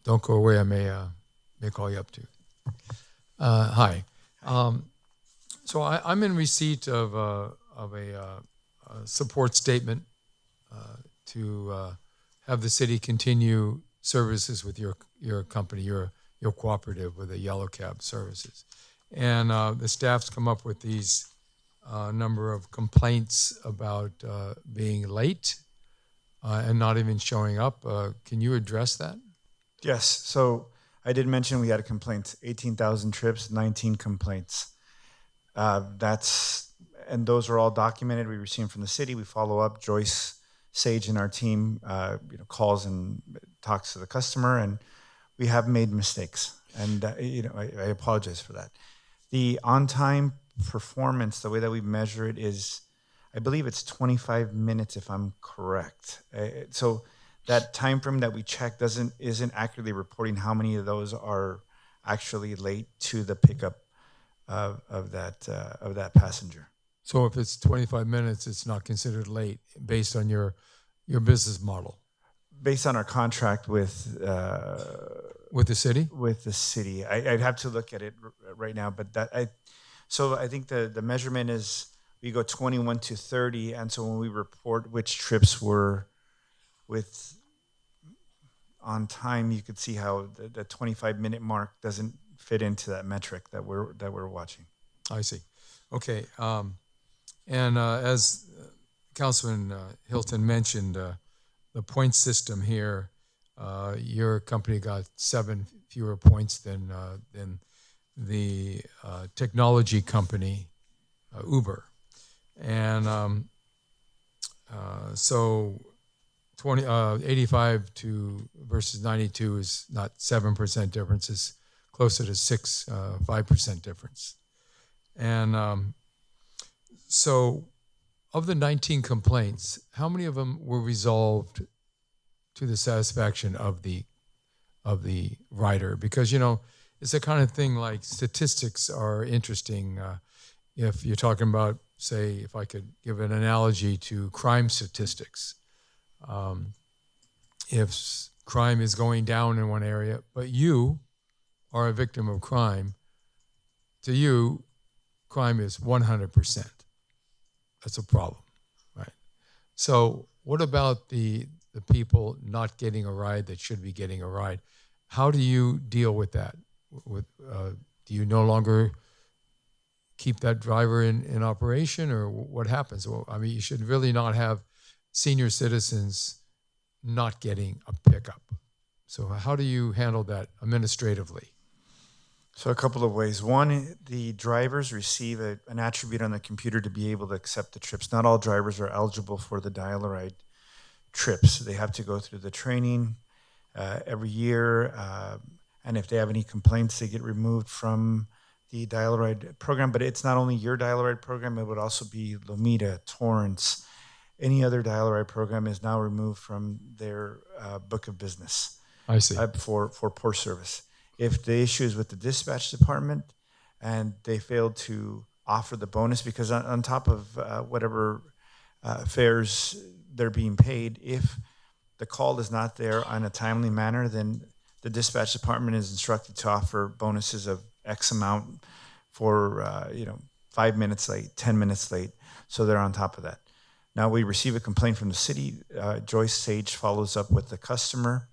Don't go away, I may call you up too. Hi. So I'm in receipt of a support statement to have the city continue services with your company, your cooperative with the Yellow Cab services. And the staff's come up with these number of complaints about being late and not even showing up. Can you address that? Yes. So I did mention we had a complaint, 18,000 trips, 19 complaints. That's and those are all documented. We receive them from the city. We follow up. Joyce Sage and our team calls and talks to the customer, and we have made mistakes. And I apologize for that. The on-time performance, the way that we measure it is, I believe it's 25 minutes if I'm correct. So that time frame that we check isn't accurately reporting how many of those are actually late to the pickup of that passenger. So if it's 25 minutes, it's not considered late based on your business model. Based on our contract with the city? With the city. I'd have to look at it right now, but so I think the measurement is we go 21 to 30, and so when we report which trips were with on time, you could see how the 25-minute mark doesn't fit into that metric that we're watching. I see. Okay. And as Councilman Hilton mentioned, the point system here, your company got 7 fewer points than the technology company, Uber. And so 85 versus 92 is not 7% difference, it's closer to 5% difference. And so of the 19 complaints, how many of them were resolved to the satisfaction of the rider? Because, it's the kind of thing like statistics are interesting. If you're talking about, say, if I could give an analogy to crime statistics, if crime is going down in one area, but you are a victim of crime, to you, crime is 100%. That's a problem, right? So what about the people not getting a ride that should be getting a ride? How do you deal with that? Do you no longer keep that driver in operation, or what happens? Well, I mean, you should really not have senior citizens not getting a pickup. So how do you handle that administratively? So a couple of ways. One, the drivers receive an attribute on the computer to be able to accept the trips. Not all drivers are eligible for the dial-a-ride trips. They have to go through the training every year, and if they have any complaints, they get removed from the dial-a-ride program. But it's not only your dial-a-ride program, it would also be Lomita, Torrance. Any other dial-a-ride program is now removed from their book of business. I see. For poor service. If the issue is with the dispatch department and they failed to offer the bonus, because on top of whatever fares they're being paid, if the call is not there in a timely manner, then the dispatch department is instructed to offer bonuses of X amount for 5 minutes late, 10 minutes late, so they're on top of that. Now we receive a complaint from the city. Joyce Sage follows up with the customer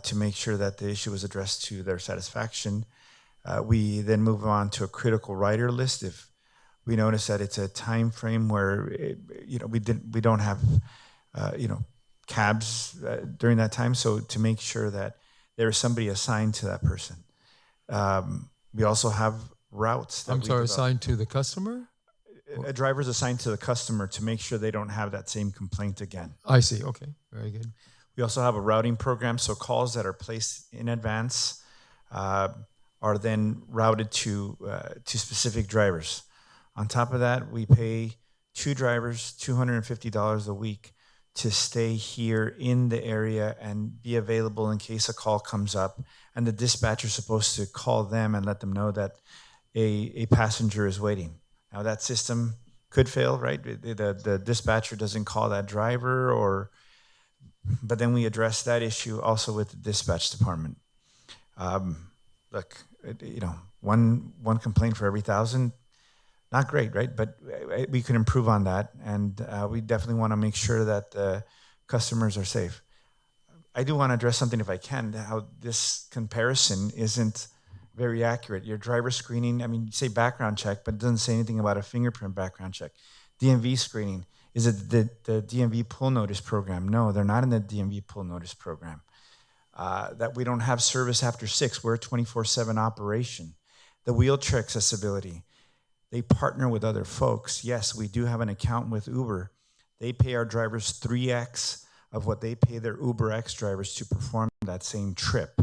to make sure that the issue was addressed to their satisfaction. We then move on to a critical rider list. If we notice that it's a time frame where we don't have cabs during that time, so to make sure that there is somebody assigned to that person. We also have routes that assigned to the customer? A driver's assigned to the customer to make sure they don't have that same complaint again. I see. Okay, very good. We also have a routing program, so calls that are placed in advance are then routed to specific drivers. On top of that, we pay 2 drivers $250 a week to stay here in the area and be available in case a call comes up, and the dispatcher is supposed to call them and let them know that a passenger is waiting. Now that system could fail, right? The dispatcher doesn't call that driver, but then we address that issue also with the dispatch department. Look, one complaint for every 1,000, not great, right? But we can improve on that, and we definitely want to make sure that the customers are safe. I do want to address something, if I can, how this comparison isn't very accurate. Your driver screening, you say background check, but it doesn't say anything about a fingerprint background check. DMV screening, is it the DMV pull notice program? No, they're not in the DMV pull notice program. That we don't have service after 6. We're a 24/7 operation. The wheelchair accessibility. They partner with other folks. Yes, we do have an account with Uber. They pay our drivers 3x of what they pay their UberX drivers to perform that same trip.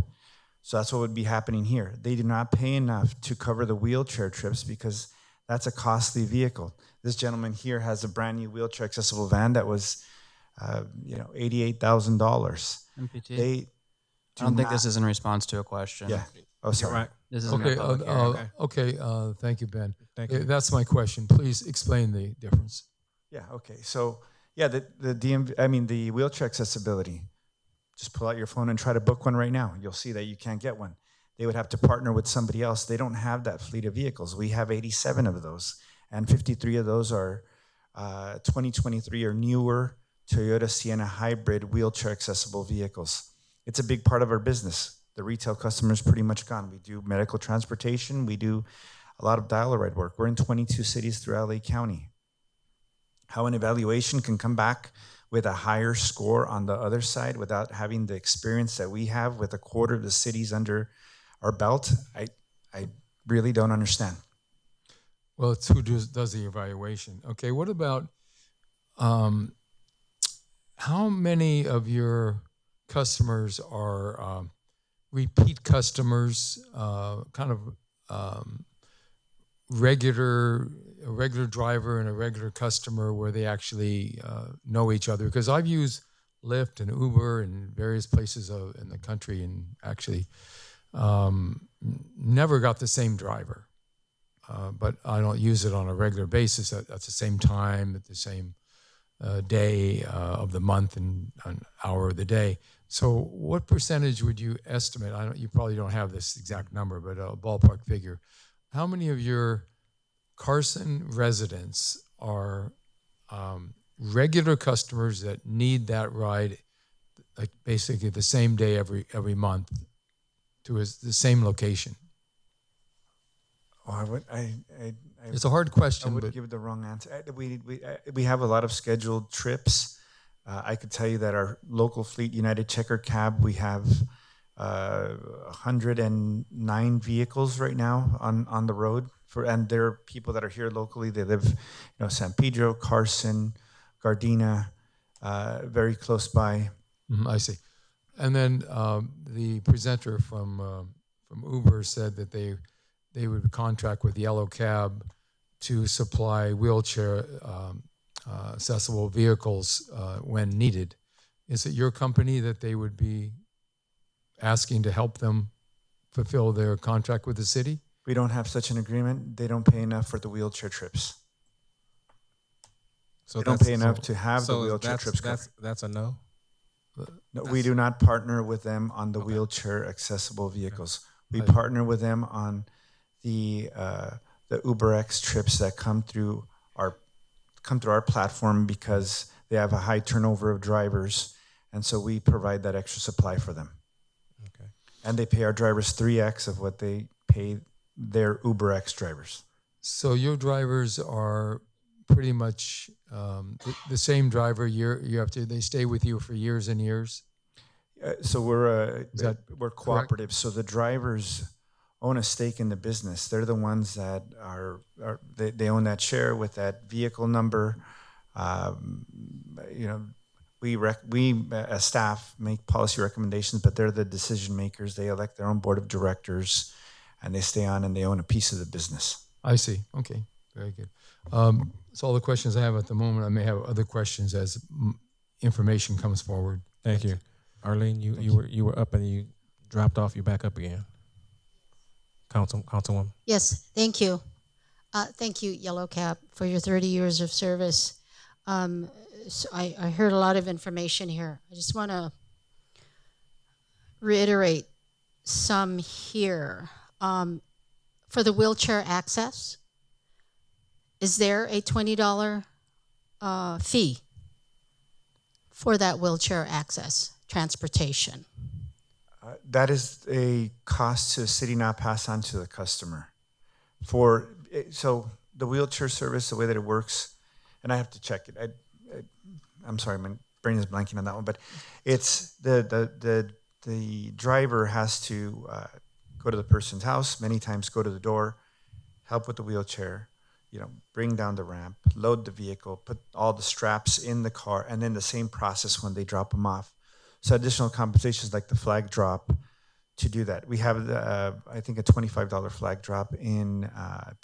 So that's what would be happening here. They do not pay enough to cover the wheelchair trips because that's a costly vehicle. This gentleman here has a brand new wheelchair accessible van that was, $88,000. MPT. They I don't think this is in response to a question. Yeah. Oh, sorry. Right. This isn't Okay, a public hearing. thank you, Ben. Thank you. That's my question. Please explain the difference. Yeah, okay. So, yeah, the wheelchair accessibility, just pull out your phone and try to book one right now. You'll see that you can't get one. They would have to partner with somebody else. They don't have that fleet of vehicles. We have 87 of those, and 53 of those are 2023 or newer Toyota Sienna hybrid wheelchair accessible vehicles. It's a big part of our business. The retail customer is pretty much gone. We do medical transportation. We do a lot of dial-a-ride work. We're in 22 cities through LA County. How an evaluation can come back with a higher score on the other side without having the experience that we have with a quarter of the cities under our belt, I really don't understand. Well, it's who does the evaluation. Okay, what about how many of your customers are repeat customers, kind of a regular driver and a regular customer where they actually know each other? Because I've used Lyft and Uber in various places in the country and actually never got the same driver. But I don't use it on a regular basis at the same time, at the same day of the month and an hour of the day. So what percentage would you estimate? You probably don't have this exact number, but a ballpark figure. How many of your Carson residents are regular customers that need that ride, like basically the same day every month to the same location? Oh, It's a hard question. I would give the wrong answer. We have a lot of scheduled trips. I could tell you that our local fleet, United Checker Cab, we have 109 vehicles right now on the road. And there are people that are here locally. They live, San Pedro, Carson, Gardena, very close by. I see. And then the presenter from Uber said that they would contract with Yellow Cab to supply wheelchair accessible vehicles when needed. Is it your company that they would be asking to help them fulfill their contract with the city? We don't have such an agreement. They don't pay enough for the wheelchair trips. So they don't pay enough to have the wheelchair trips covered. That's a no? No, we do not partner with them on the wheelchair accessible vehicles. We partner with them on the UberX trips that come through our platform because they have a high turnover of drivers, and so we provide that extra supply for them. Okay. And they pay our drivers 3x of what they pay their UberX drivers. So your drivers are pretty much the same driver. They stay with you for years and years. So we're cooperative. So the drivers own a stake in the business. They're the ones that they own that share with that vehicle number. We as staff make policy recommendations, but they're the decision makers. They elect their own board of directors, and they stay on and they own a piece of the business. I see. Okay, very good. That's all the questions I have at the moment. I may have other questions as information comes forward. Thank you. Arlene, you were up and you dropped off. You're back up again. Councilwoman. Yes, thank you. Thank you, Yellow Cab, for your 30 years of service. So I heard a lot of information here. I just want to reiterate some here. For the wheelchair access, is there a $20 fee for that wheelchair access transportation? That is a cost to the city, not passed on to the customer. So the wheelchair service, the way that it works, and I have to check it. I'm sorry, my brain is blanking on that one, but it's the driver has to go to the person's house, many times go to the door, help with the wheelchair, bring down the ramp, load the vehicle, put all the straps in the car, and then the same process when they drop them off. So additional compensations like the flag drop to do that. We have, I think, a $25 flag drop in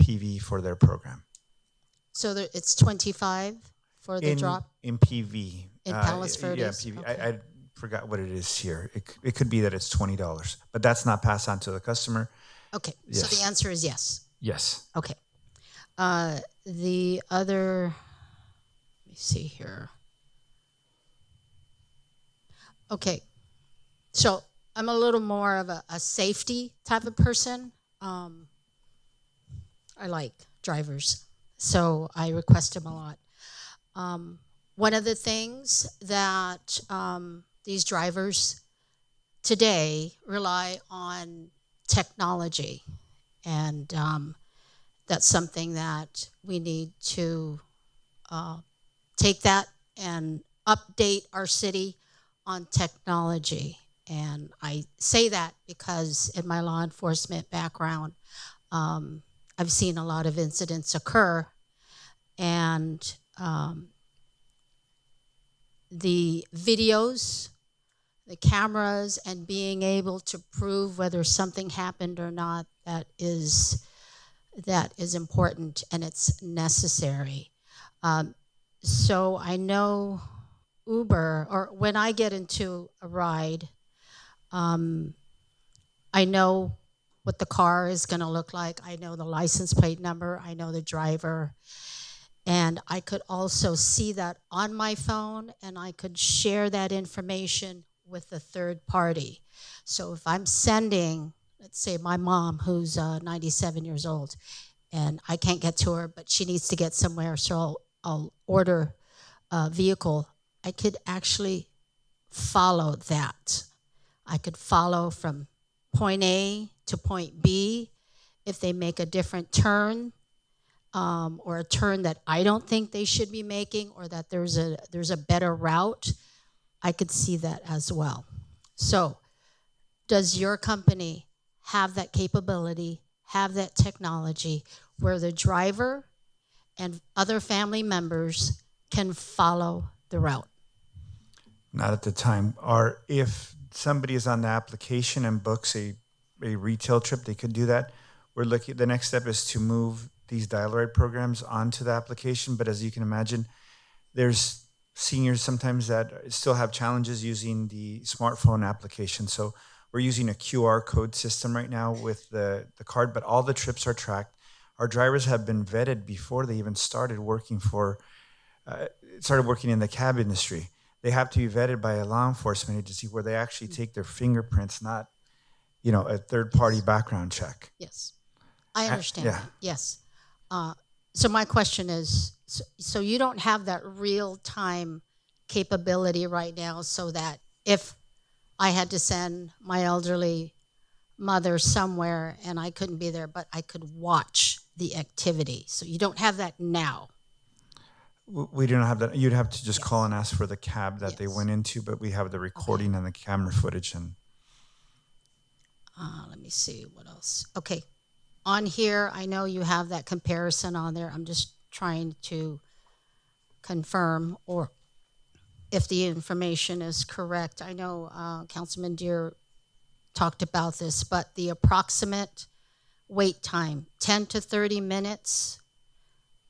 PV for their program. So it's 25 for the drop? In PV. In Palos Verdes? Yeah, PV. Okay. I forgot what it is here. It could be that it's $20, but that's not passed on to the customer. Okay, Yes. so the answer is yes. Yes. Okay. The other, let me see here. Okay, so I'm a little more of a safety type of person. I like drivers, so I request them a lot. One of the things that these drivers today rely on technology, and that's something that we need to take that and update our city on technology. And I say that because in my law enforcement background, I've seen a lot of incidents occur, and the videos, the cameras, and being able to prove whether something happened or not, that is important, and it's necessary. So I know Uber, or when I get into a ride, I know what the car is going to look like. I know the license plate number. I know the driver. And I could also see that on my phone, and I could share that information with a third party. So if I'm sending, let's say my mom, who's 97 years old, and I can't get to her, but she needs to get somewhere, so I'll order a vehicle, I could actually follow that. I could follow from point A to point B. If they make a different turn, or a turn that I don't think they should be making, or that there's a better route, I could see that as well. So does your company have that capability, have that technology, where the driver and other family members can follow the route? Not at the time. Or if somebody is on the application and books a retail trip, they could do that. We're looking, the next step is to move these dial-a-ride programs onto the application. But as you can imagine, there's seniors sometimes that still have challenges using the smartphone application. So we're using a QR code system right now with the card, but all the trips are tracked. Our drivers have been vetted before they even started working in the cab industry. They have to be vetted by a law enforcement agency where they actually take their fingerprints, not, a third-party background check. Yes, I understand yeah. that. Yes. So my question is, so you don't have that real-time capability right now, so that if I had to send my elderly mother somewhere and I couldn't be there, but I could watch the activity. So you don't have that now. We don't have that. You'd have to just call and ask for the cab that they went into, but we have the recording and the camera footage. And let me see what else. Okay, on here, I know you have that comparison on there. I'm just trying to confirm, or if the information is correct. I know Councilman Deere talked about this, but the approximate wait time, 10 to 30 minutes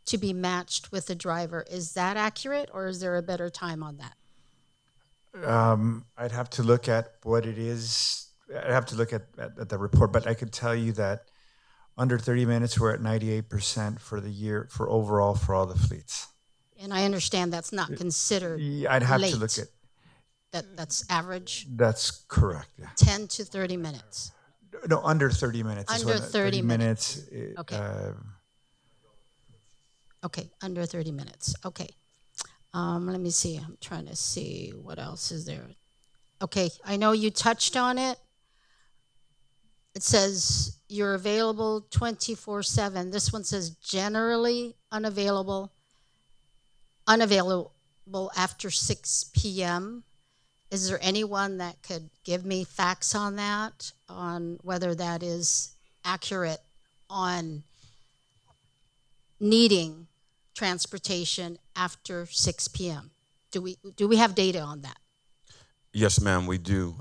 to be matched with the driver. Is that accurate, or is there a better time on that? I'd have to look at what it is. I'd have to look at the report, but I could tell you that under 30 minutes, we're at 98% for the year, for overall, for all the fleets. And I understand that's not considered I'd have late. to look at. That's average? That's correct, yeah. 10 to 30 minutes. No, under 30 minutes. Under 30 minutes. Okay. Okay, under 30 minutes. Okay. Let me see. I'm trying to see what else is there. Okay, I know you touched on it. It says you're available 24/7. This one says generally unavailable after 6 p.m. Is there anyone that could give me facts on that, on whether that is accurate on needing transportation after 6 p.m. Do we have data on that? Yes, ma'am, we do.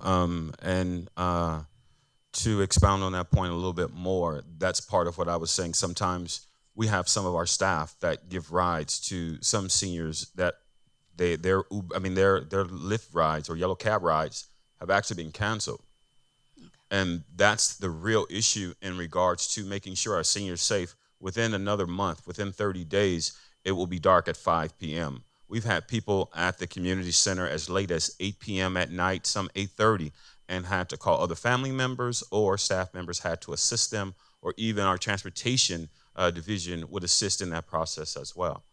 To expound on that point a little bit more, that's part of what I was saying. Sometimes we have some of our staff that give rides to some seniors that their Lyft rides or yellow cab rides have actually been canceled. And that's the real issue in regards to making sure our seniors safe. Within another month, within 30 days, it will be dark at 5 p.m. We've had people at the community center as late as 8 p.m. at night, some 8:30, and had to call other family members or staff members had to assist them, or even our transportation division would assist in that process as well.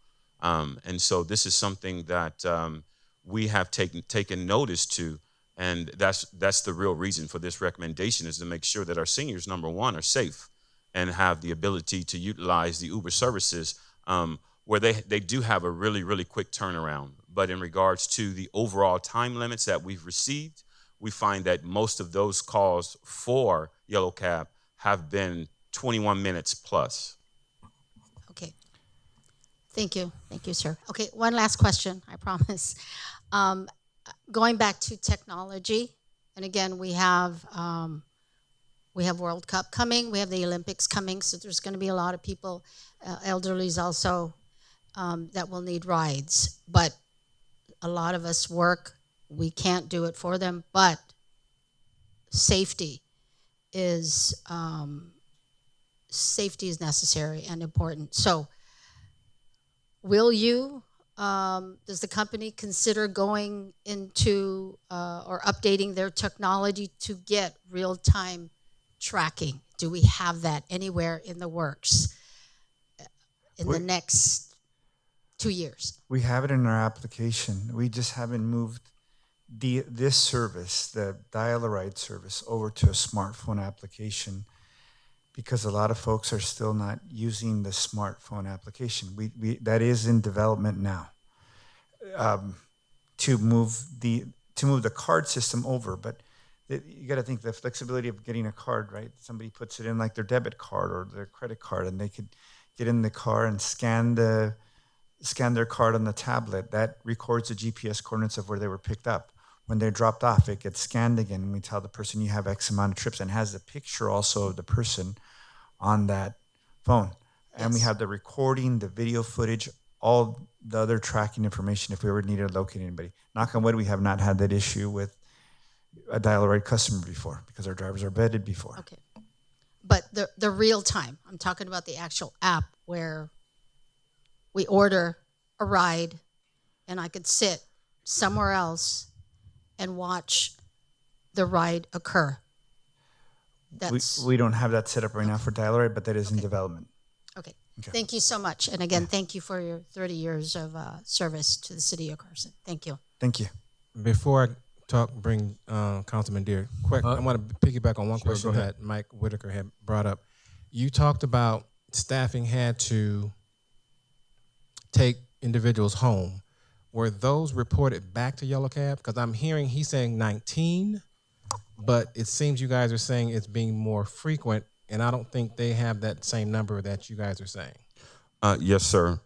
And so this is something that we have taken notice to, and that's the real reason for this recommendation, is to make sure that our seniors, number one, are safe and have the ability to utilize the Uber services where they do have a really, really quick turnaround. But in regards to the overall time limits that we've received, we find that most of those calls for Yellow Cab have been 21 minutes plus. Okay. Thank you. Thank you, sir. Okay, one last question, I promise. Going back to technology, and again, we have World Cup coming, we have the Olympics coming, so there's going to be a lot of people, elderlies also, that will need rides. But a lot of us work, we can't do it for them, but safety is necessary and important. So will you, does the company consider going into or updating their technology to get real-time tracking? Do we have that anywhere in the works in the next 2 years? We have it in our application. We just haven't moved this service, the dial-a-ride service, over to a smartphone application because a lot of folks are still not using the smartphone application. That is in development now to move the card system over, but you got to think the flexibility of getting a card, right? Somebody puts it in like their debit card or their credit card, and they could get in the car and scan their card on the tablet. That records the GPS coordinates of where they were picked up. When they're dropped off, it gets scanned again, and we tell the person you have X amount of trips, and has the picture also of the person on that phone. And we have the recording, the video footage, all the other tracking information if we ever needed to locate anybody. Knock on wood, we have not had that issue with a dial-a-ride customer before because our drivers are vetted before. Okay. But the real time, I'm talking about the actual app where we order a ride and I could sit somewhere else and watch the ride occur. We don't have that set up right now for dial-a-ride, but that is in development. Okay. Thank you so much. And again, thank you for your 30 years of service to the city of Carson. Thank you. Thank you. Before I bring Councilman Deere, quick, I want to piggyback on one question that Mike Whitaker had brought up. You talked about staffing had to take individuals home. Were those reported back to Yellow Cab? Because he's saying 19, but it seems you guys are saying it's being more frequent, and I don't think they have that same number that you guys are saying. Yes, sir.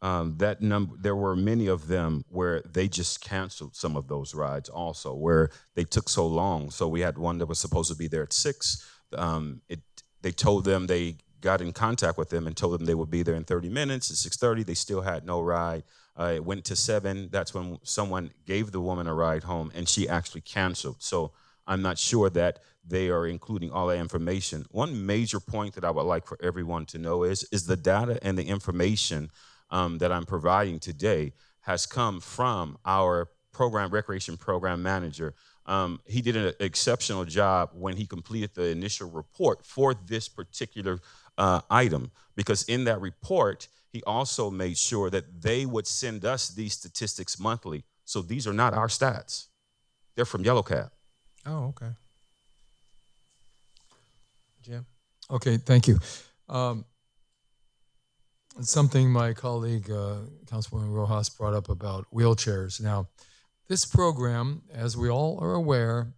That number, there were many of them where they just canceled some of those rides also, where they took so long. So we had one that was supposed to be there at 6. They told them, they got in contact with them and told them they would be there in 30 minutes. At 6:30, they still had no ride. It went to 7. That's when someone gave the woman a ride home, and she actually canceled. So I'm not sure that they are including all that information. One major point that I would like for everyone to know is the data and the information that I'm providing today has come from our recreation program manager. He did an exceptional job when he completed the initial report for this particular item, because in that report, he also made sure that they would send us these statistics monthly. So these are not our stats. They're from Yellow Cab. Oh, okay. Jim? Okay, thank you. Something my colleague, Councilwoman Rojas, brought up about wheelchairs. Now, this program, as we all are aware,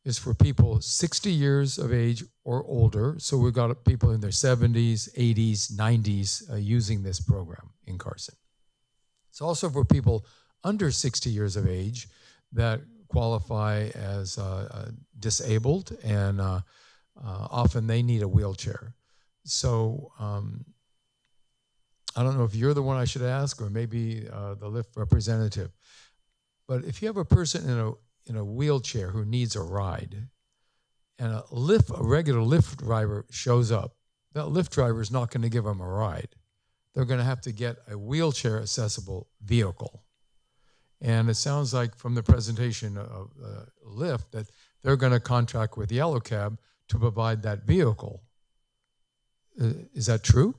is for people 60 years of age or older. So we've got people in their 70s, 80s, 90s using this program in Carson. It's also for people under 60 years of age that qualify as disabled, and often they need a wheelchair. So I don't know if you're the one I should ask, or maybe the Lyft representative. But if you have a person in a wheelchair who needs a ride, and a regular Lyft driver shows up, that Lyft driver is not going to give them a ride. They're going to have to get a wheelchair accessible vehicle. And it sounds like from the presentation of Lyft that they're going to contract with Yellow Cab to provide that vehicle. Is that true?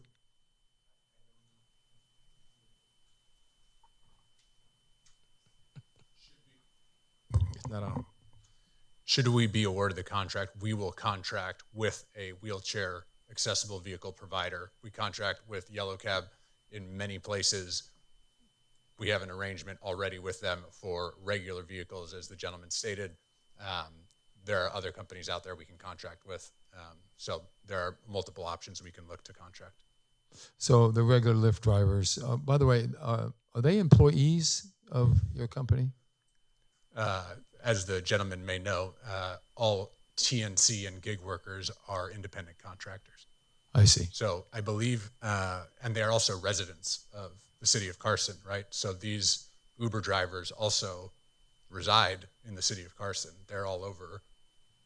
It's not on. Should we be awarded the contract, we will contract with a wheelchair accessible vehicle provider. We contract with Yellow Cab in many places. We have an arrangement already with them for regular vehicles, as the gentleman stated. There are other companies out there we can contract with. So there are multiple options we can look to contract. So the regular Lyft drivers, by the way, are they employees of your company? As the gentleman may know, all TNC and gig workers are independent contractors. I see. So I believe, and they are also residents of the city of Carson, right? So these Uber drivers also reside in the city of Carson. They're all over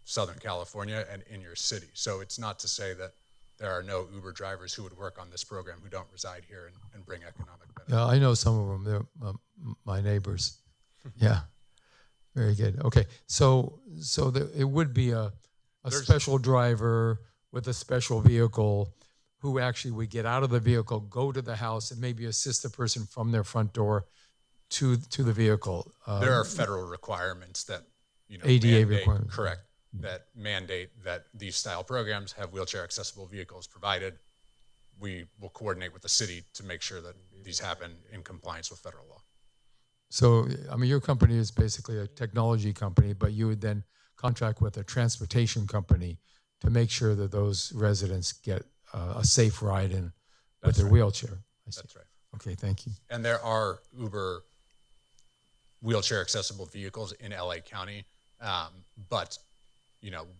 Southern California and in your city. So it's not to say that there are no Uber drivers who would work on this program who don't reside here and bring economic benefit. Yeah, I know some of them. They're my neighbors. Yeah. Very good. Okay, so it would be a special driver with a special vehicle who actually would get out of the vehicle, go to the house, and maybe assist the person from their front door to the vehicle. There are federal requirements that ADA mandate, requirements. correct, that mandate that these style programs have wheelchair accessible vehicles provided. We will coordinate with the city to make sure that these happen in compliance with federal law. So, I mean, your company is basically a technology company, but you would then contract with a transportation company to make sure that those residents get a safe ride in with their wheelchair. I see. That's right. Okay, thank you. And there are Uber wheelchair accessible vehicles in LA County, but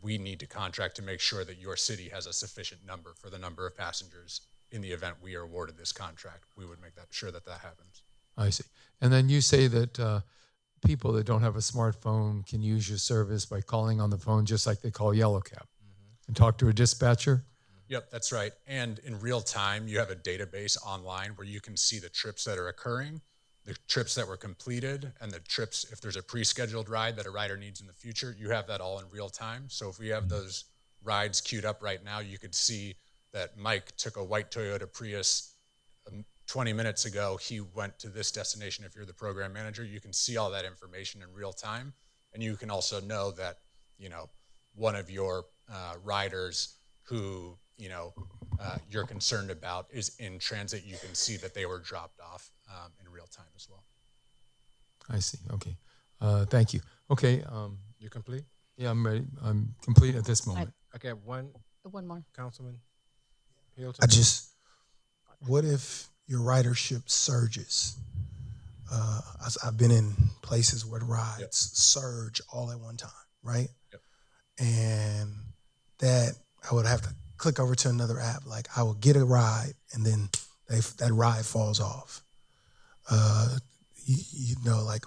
we need to contract to make sure that your city has a sufficient number for the number of passengers in the event we are awarded this contract. We would make sure that happens. I see. And then you say that people that don't have a smartphone can use your service by calling on the phone just like they call Yellow Cab and talk to a dispatcher? Yep, that's right. And in real time, you have a database online where you can see the trips that are occurring, the trips that were completed, and the trips, if there's a pre-scheduled ride that a rider needs in the future, you have that all in real time. So if we have those rides queued up right now, you could see that Mike took a white Toyota Prius 20 minutes ago. He went to this destination. If you're the program manager, you can see all that information in real time. And you can also know that, one of your riders who, you're concerned about is in transit. You can see that they were dropped off in real time as well. I see. Okay. Thank you. Okay. You complete? Yeah, I'm ready. I'm complete at this moment. Okay, one more. Councilman Hilton. What if your ridership surges? I've been in places where the rides surge all at one time, right? Yep. And that I would have to click over to another app. Like I will get a ride and then that ride falls off.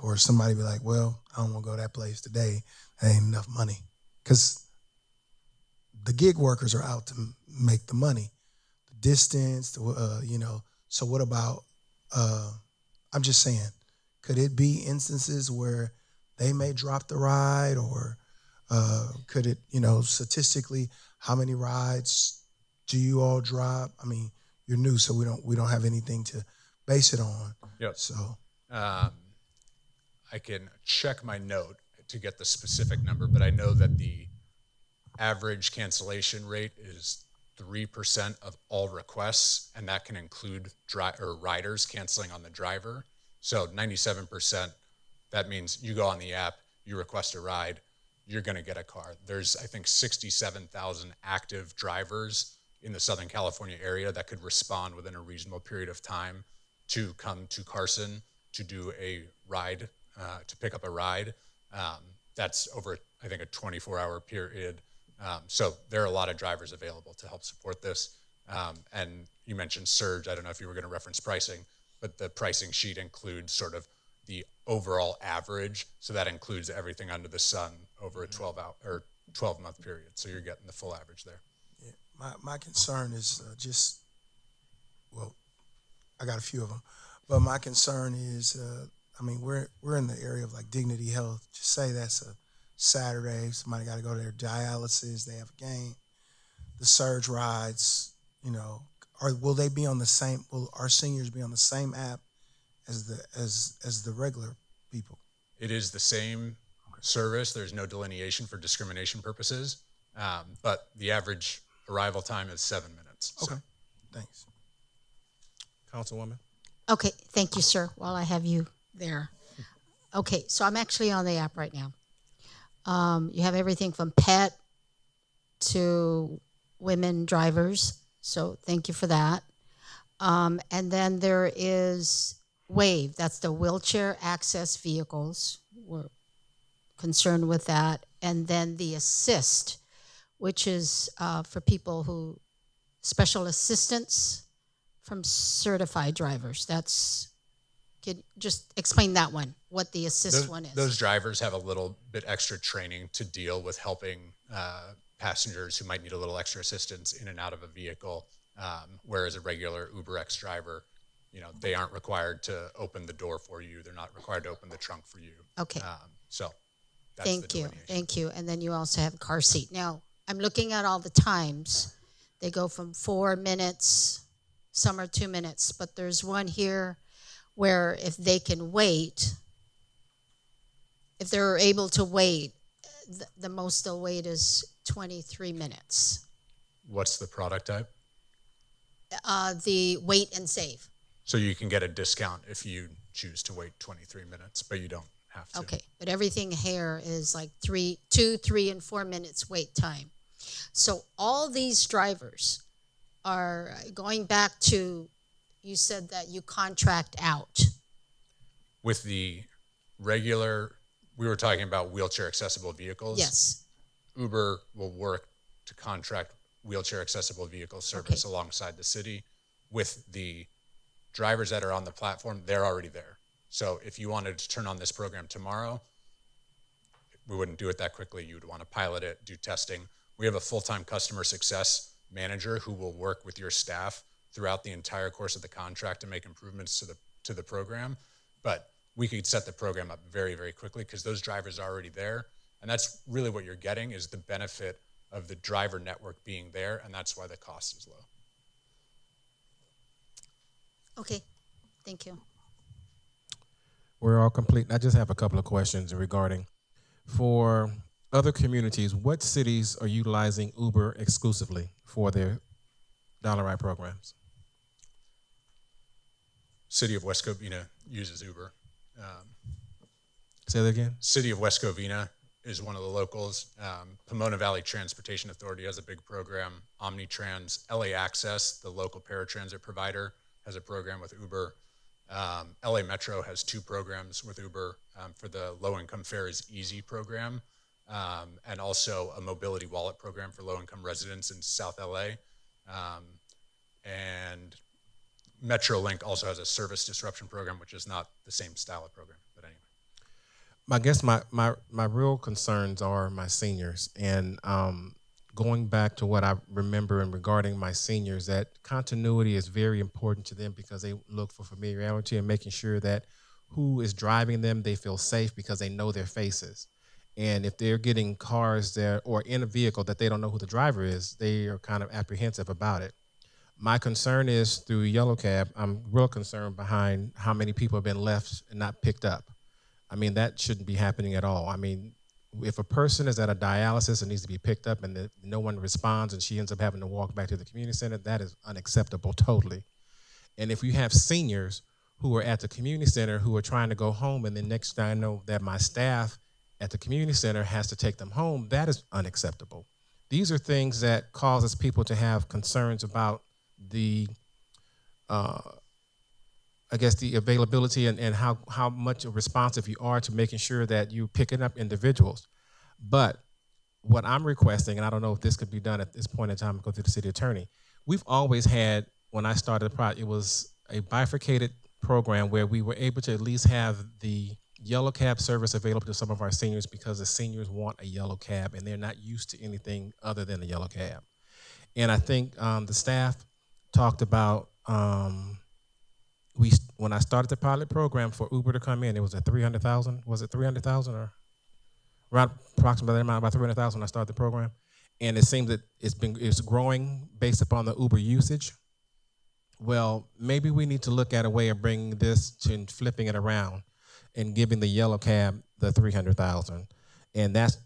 Or somebody be like, well, I don't want to go to that place today. That ain't enough money. Because the gig workers are out to make the money. The distance, so what about, I'm just saying, could it be instances where they may drop the ride, or could it, statistically, how many rides do you all drop? I mean, you're new, so we don't have anything to base it on. Yep. So I can check my note to get the specific number, but I know that the average cancellation rate is 3% of all requests, and that can include riders canceling on the driver. So 97%, that means you go on the app, you request a ride, you're going to get a car. There's, I think, 67,000 active drivers in the Southern California area that could respond within a reasonable period of time to come to Carson to do a ride, to pick up a ride. That's over, I think, a 24-hour period. So there are a lot of drivers available to help support this. And you mentioned surge. I don't know if you were going to reference pricing, but the pricing sheet includes sort of the overall average. So that includes everything under the sun over a 12-month period. So you're getting the full average there. Yeah. My concern is well, I got a few of them, but my concern is, I mean, we're in the area of like Dignity Health. Just say that's a Saturday, somebody got to go to their dialysis, they have a game. The surge rides, you know, will they be on the same? Will our seniors be on the same app as the regular people? It is the same service. There's no delineation for discrimination purposes, but the average arrival time is 7 minutes. Okay, thanks. Councilwoman. Okay, thank you, sir, while I have you there. Okay, so I'm actually on the app right now. You have everything from pet to women drivers, so thank you for that. And then there is WAVE, that's the wheelchair access vehicles. We're concerned with that. And then the assist, which is for people who, special assistance from certified drivers. Could just explain that one, what the assist one is. Those drivers have a little bit extra training to deal with helping passengers who might need a little extra assistance in and out of a vehicle, whereas a regular UberX driver, you know, they aren't required to open the door for you. They're not required to open the trunk for you. Okay. So that's the delineation. Thank you. And then you also have car seat. Now, I'm looking at all the times. They go from 4 minutes, some are 2 minutes, but there's one here where if they can wait, if they're able to wait, the most they'll wait is 23 minutes. What's the product type? The wait and save. So you can get a discount if you choose to wait 23 minutes, but you don't have to. Okay, but everything here is like 2, 3, and 4 minutes wait time. So all these drivers are going back to, you said that you contract out. With the regular, we were talking about wheelchair accessible vehicles. Yes. Uber will work to contract wheelchair accessible vehicle service alongside the city. With the drivers that are on the platform, they're already there. So if you wanted to turn on this program tomorrow, we wouldn't do it that quickly. You'd want to pilot it, do testing. We have a full-time customer success manager who will work with your staff throughout the entire course of the contract to make improvements to the program. But we could set the program up very, very quickly because those drivers are already there. And that's really what you're getting, is the benefit of the driver network being there, and that's why the cost is low. Okay, thank you. We're all complete. I just have a couple of questions regarding, for other communities, what cities are utilizing Uber exclusively for their dollar ride programs? City of West Covina uses Uber. Say that again? City of West Covina is one of the locals. Pomona Valley Transportation Authority has a big program. Omnitrans, LA Access, the local paratransit provider, has a program with Uber. LA Metro has 2 programs with Uber for the low-income fare is easy program, and also a mobility wallet program for low-income residents in South LA. And MetroLink also has a service disruption program, which is not the same style of program, but anyway. I guess my real concerns are my seniors, and going back to what I remember and regarding my seniors, that continuity is very important to them because they look for familiarity and making sure that who is driving them, they feel safe because they know their faces. And if they're getting cars there or in a vehicle that they don't know who the driver is, they are kind of apprehensive about it. My concern is through Yellow Cab, I'm real concerned behind how many people have been left and not picked up. I mean, that shouldn't be happening at all. I mean, if a person is at a dialysis and needs to be picked up and no one responds and she ends up having to walk back to the community center, that is unacceptable totally. And if you have seniors who are at the community center who are trying to go home, and then next thing I know that my staff at the community center has to take them home, that is unacceptable. These are things that causes people to have concerns about the, I guess, the availability and how much responsive you are to making sure that you're picking up individuals. But what I'm requesting, and I don't know if this could be done at this point in time, go through the city attorney, we've always had, when I started the project, it was a bifurcated program where we were able to at least have the yellow cab service available to some of our seniors because the seniors want a yellow cab and they're not used to anything other than a yellow cab. And I think the staff talked about, when I started the pilot program for Uber to come in, it was at 300,000. Was it 300,000 or around approximately that amount, about 300,000 when I started the program? And it seems that it's growing based upon the Uber usage. Well, maybe we need to look at a way of bringing this to flipping it around and giving the yellow cab the 300,000. And that's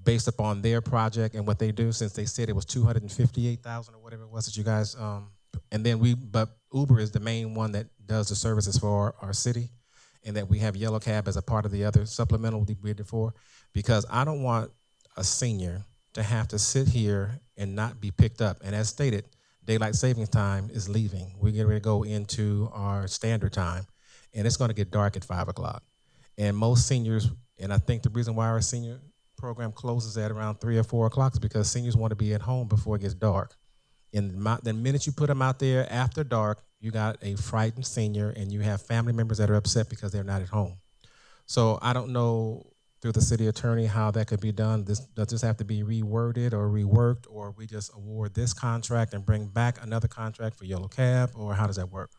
based upon their project and what they do, since they said it was 258,000 or whatever it was that you guys, and then but Uber is the main one that does the services for our city, and that we have yellow cab as a part of the other supplemental we did for, because I don't want a senior to have to sit here and not be picked up. And as stated, daylight savings time is leaving. We're getting ready to go into our standard time, and it's going to get dark at 5 o'clock. And most seniors, and I think the reason why our senior program closes at around 3 or 4 o'clock is because seniors want to be at home before it gets dark. And the minute you put them out there after dark, you got a frightened senior, and you have family members that are upset because they're not at home. So I don't know through the city attorney how that could be done. Does this have to be reworded or reworked, or we just award this contract and bring back another contract for yellow cab, or how does that work?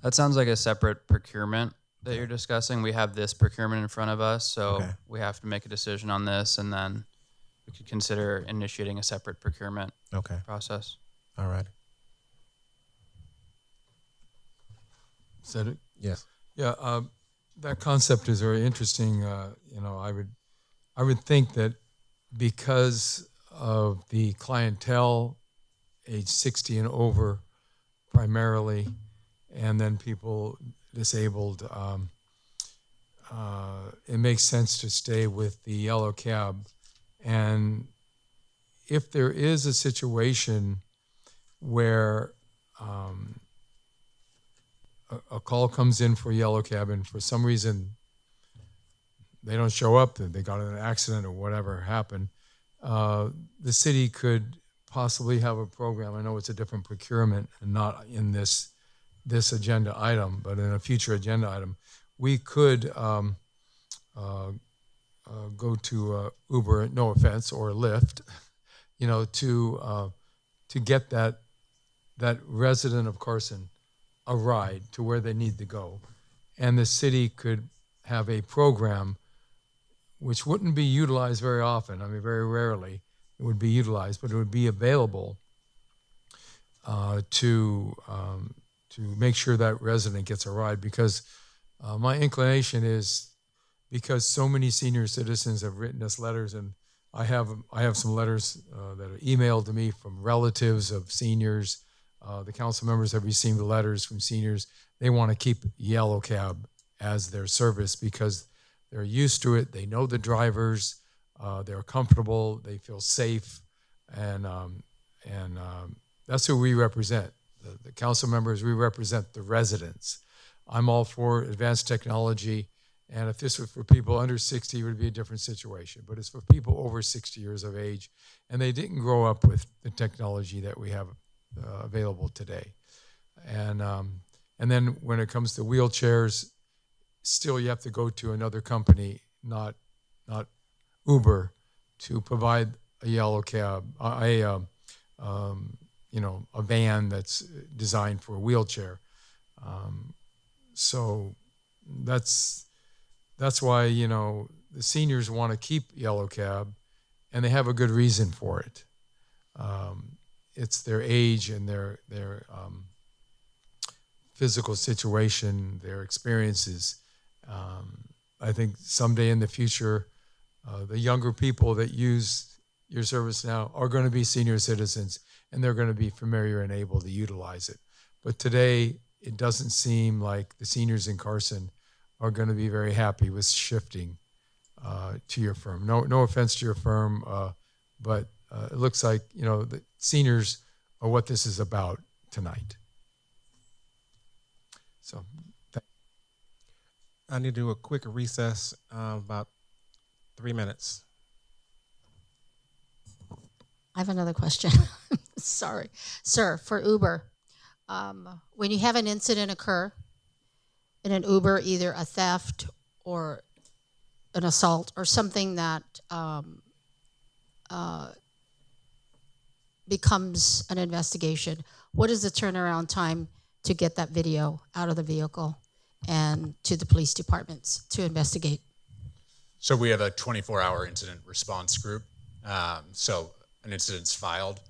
That sounds like a separate procurement that you're discussing. We have this procurement in front of us, so we have to make a decision on this, and then we could consider initiating a separate procurement process. All right. Is that it? Yes. Yeah, that concept is very interesting. You know, I would think that because of the clientele, age 60 and over, primarily, and then people disabled, it makes sense to stay with the yellow cab. And if there is a situation where a call comes in for yellow cab and for some reason they don't show up, they got in an accident or whatever happened, the city could possibly have a program. I know it's a different procurement and not in this agenda item, but in a future agenda item, we could go to Uber, no offense, or Lyft, you know, to get that resident of Carson a ride to where they need to go. And the city could have a program which wouldn't be utilized very often. I mean, very rarely it would be utilized, but it would be available to make sure that resident gets a ride. Because my inclination is, because so many senior citizens have written us letters, and I have some letters that are emailed to me from relatives of seniors. The council members have received letters from seniors. They want to keep yellow cab as their service because they're used to it. They know the drivers. They're comfortable. They feel safe, and that's who we represent. The council members, we represent the residents. I'm all for advanced technology, and if this was for people under 60, it would be a different situation. But it's for people over 60 years of age, and they didn't grow up with the technology that we have available today. And then when it comes to wheelchairs, still you have to go to another company, not Uber, to provide a yellow cab, a van that's designed for a wheelchair. So that's why, you know, the seniors want to keep yellow cab, and they have a good reason for it. It's their age and their physical situation, their experiences. I think someday in the future, the younger people that use your service now are going to be senior citizens, and they're going to be familiar and able to utilize it. But today, it doesn't seem like the seniors in Carson are going to be very happy with shifting to your firm. No offense to your firm, but it looks like, you know, the seniors are what this is about tonight. So I need to do a quick recess, about 3 minutes. I have another question. Sorry. Sir, for Uber, when you have an incident occur in an Uber, either a theft or an assault or something that becomes an investigation, what is the turnaround time to get that video out of the vehicle and to the police departments to investigate? So we have a 24-hour incident response group. So an incident's filed.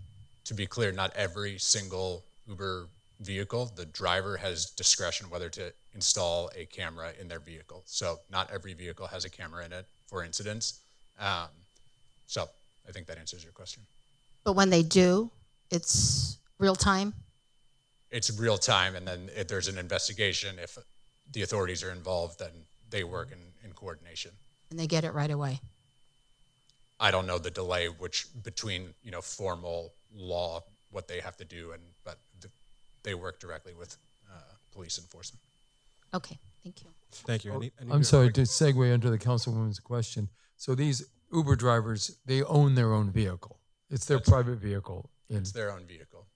To be clear, not every single Uber vehicle, the driver has discretion whether to install a camera in their vehicle. So not every vehicle has a camera in it for incidents. So I think that answers your question. But when they do, it's real time? It's real time, and then if there's an investigation, if the authorities are involved, then they work in coordination. And they get it right away? I don't know the delay between, you know, formal law, what they have to do, but they work directly with police enforcement. Okay, thank you. Thank you. I'm sorry to segue into the councilwoman's question. So these Uber drivers, they own their own vehicle. It's their private vehicle. It's their own vehicle.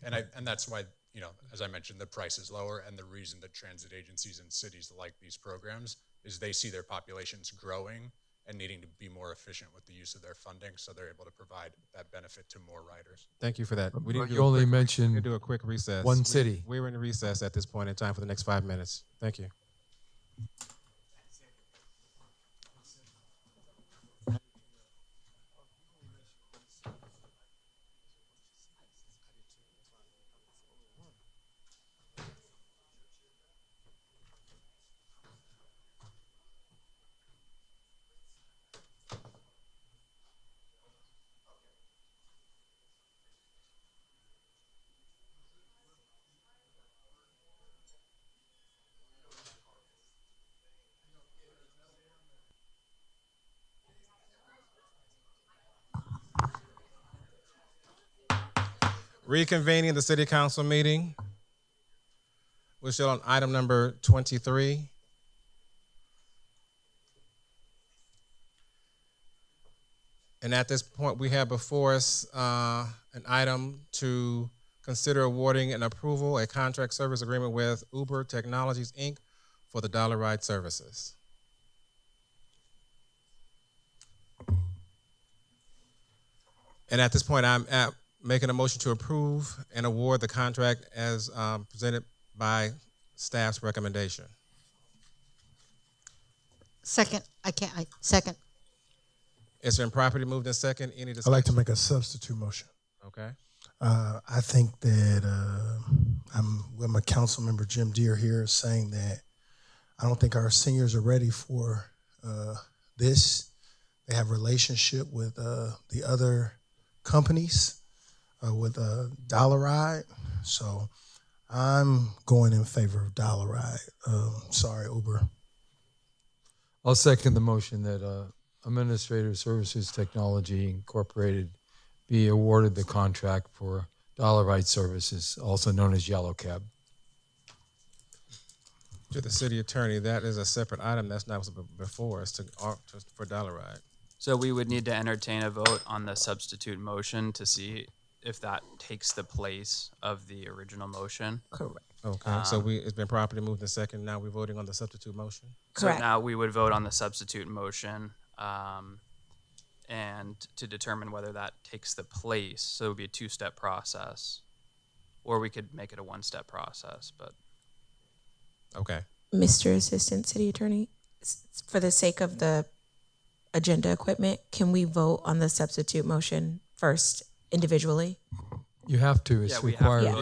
And that's why, you know, as I mentioned, the price is lower. And the reason that transit agencies and cities like these programs is they see their populations growing and needing to be more efficient with the use of their funding, so they're able to provide that benefit to more riders. Thank you for that. We You only mentioned we do a quick recess. one city. We're in recess at this point in time for the next 5 minutes. Thank you. Reconvening the city council meeting. We're still on item number 23. And at this point, we have before us an item to consider awarding and approval a contract service agreement with Uber Technologies, Inc. for the Dollar Ride services. And at this point, I'm making a motion to approve and award the contract as presented by staff's recommendation. Second. Second. It's been properly moved in second. Any discussion? I'd like to make a substitute motion. Okay. I think that I'm with my council member Jim Deere here saying that I don't think our seniors are ready for this. They have a relationship with the other companies with Dollar Ride. So I'm going in favor of Dollar Ride. Sorry, Uber. I'll second the motion that Administrative Services Technology Incorporated be awarded the contract for Dollar Ride services, also known as Yellow Cab. To the city attorney, that is a separate item. That's not before us for Dollar Ride. So we would need to entertain a vote on the substitute motion to see if that takes the place of the original motion. Correct. Okay, so it's been properly moved in second. Now we're voting on the substitute motion. Correct. So now we would vote on the substitute motion and to determine whether that takes the place. So it would be a two-step process, or we could make it a one-step process. But okay, Mr. Assistant City Attorney, for the sake of the agenda equipment, can we vote on the substitute motion first individually? You have to. It's required.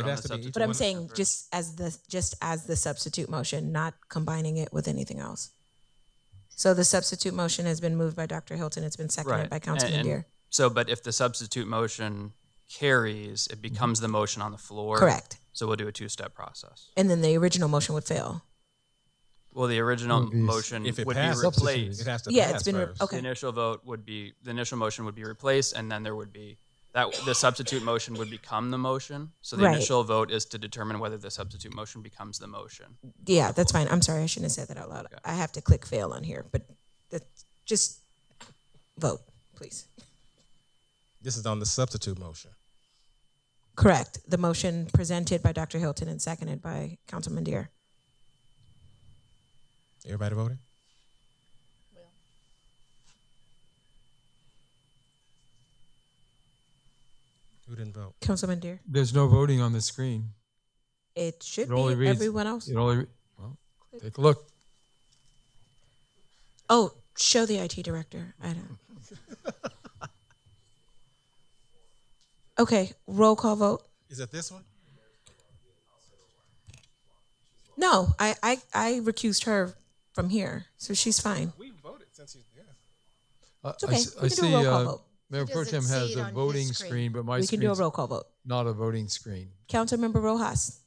But I'm saying just as the substitute motion, not combining it with anything else. So the substitute motion has been moved by Dr. Hilton. It's been seconded by Councilman Deere. So, but if the substitute motion carries, it becomes the motion on the floor. Correct. So we'll do a two-step process. And then the original motion would fail. Well, the original Would be- motion If it would passes, be replaced. it has to Yeah, pass it's been first. okay. The initial vote would be, the initial motion would be replaced, and then there would be, that the substitute motion would become the motion. So the Right. initial vote is to determine whether the substitute motion becomes the motion. Yeah, that's fine. I'm sorry, I shouldn't have said that out loud. I have to click fail on here, but just vote, please. This is on the substitute motion. Correct. The motion presented by Dr. Hilton and seconded by Councilman Deere. Everybody voting? Who didn't vote? Councilman Deere. There's no voting on the screen. It should It only be reads- everyone else. It only, well, take a look. Oh, show the IT director. I don't. Okay, roll call vote. Is it this one? No, I recused her from here, so she's fine. We voted since he's there. It's okay. I We can do a roll call vote. Mayor He Pro doesn't Tem see has it a on his voting screen. screen, but my We can do a screen's roll call vote. not a voting screen. Councilmember Rojas.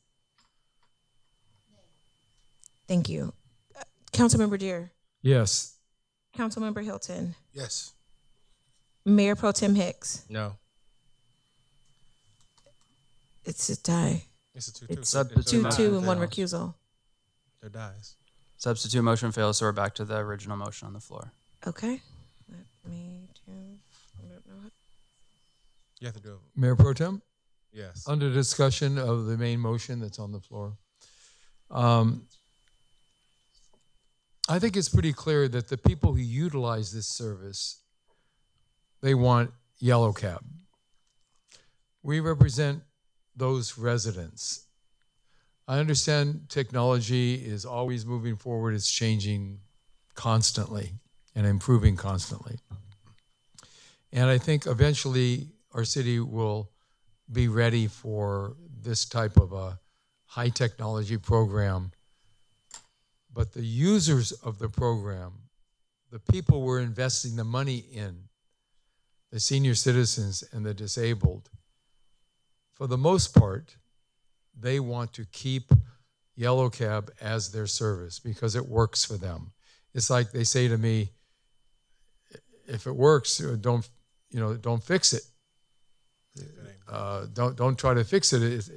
Thank you. Councilmember Deere. Yes. Councilmember Hilton. Yes. Mayor Pro Tem Hicks. No. It's a tie. It's a 2-2. It's Substitute 2-2 and motion one fails. recusal. There dies. Substitute motion fails, so we're back to the original motion on the floor. Okay. Let me do. I don't know. You have to do it. Mayor Pro Tem? Yes. Under discussion of the main motion that's on the floor. I think it's pretty clear that the people who utilize this service, they want yellow cab. We represent those residents. I understand technology is always moving forward, it's changing constantly and improving constantly. And I think eventually our city will be ready for this type of a high technology program. But the users of the program, the people we're investing the money in, the senior citizens and the disabled, for the most part, they want to keep Yellow Cab as their service because it works for them. It's like they say to me, if it works, don't fix it. Don't try to fix it.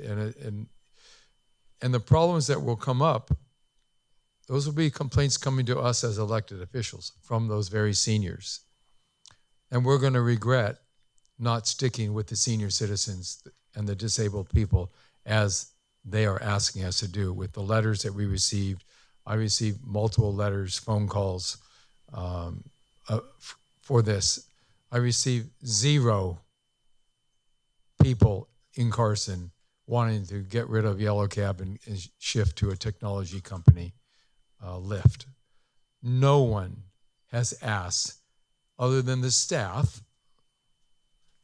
And the problems that will come up, those will be complaints coming to us as elected officials from those very seniors. And we're going to regret not sticking with the senior citizens and the disabled people as they are asking us to do with the letters that we received. I received multiple letters, phone calls for this. I received 0 people in Carson wanting to get rid of Yellow Cab and shift to a technology company, Lyft. No one has asked, other than the staff,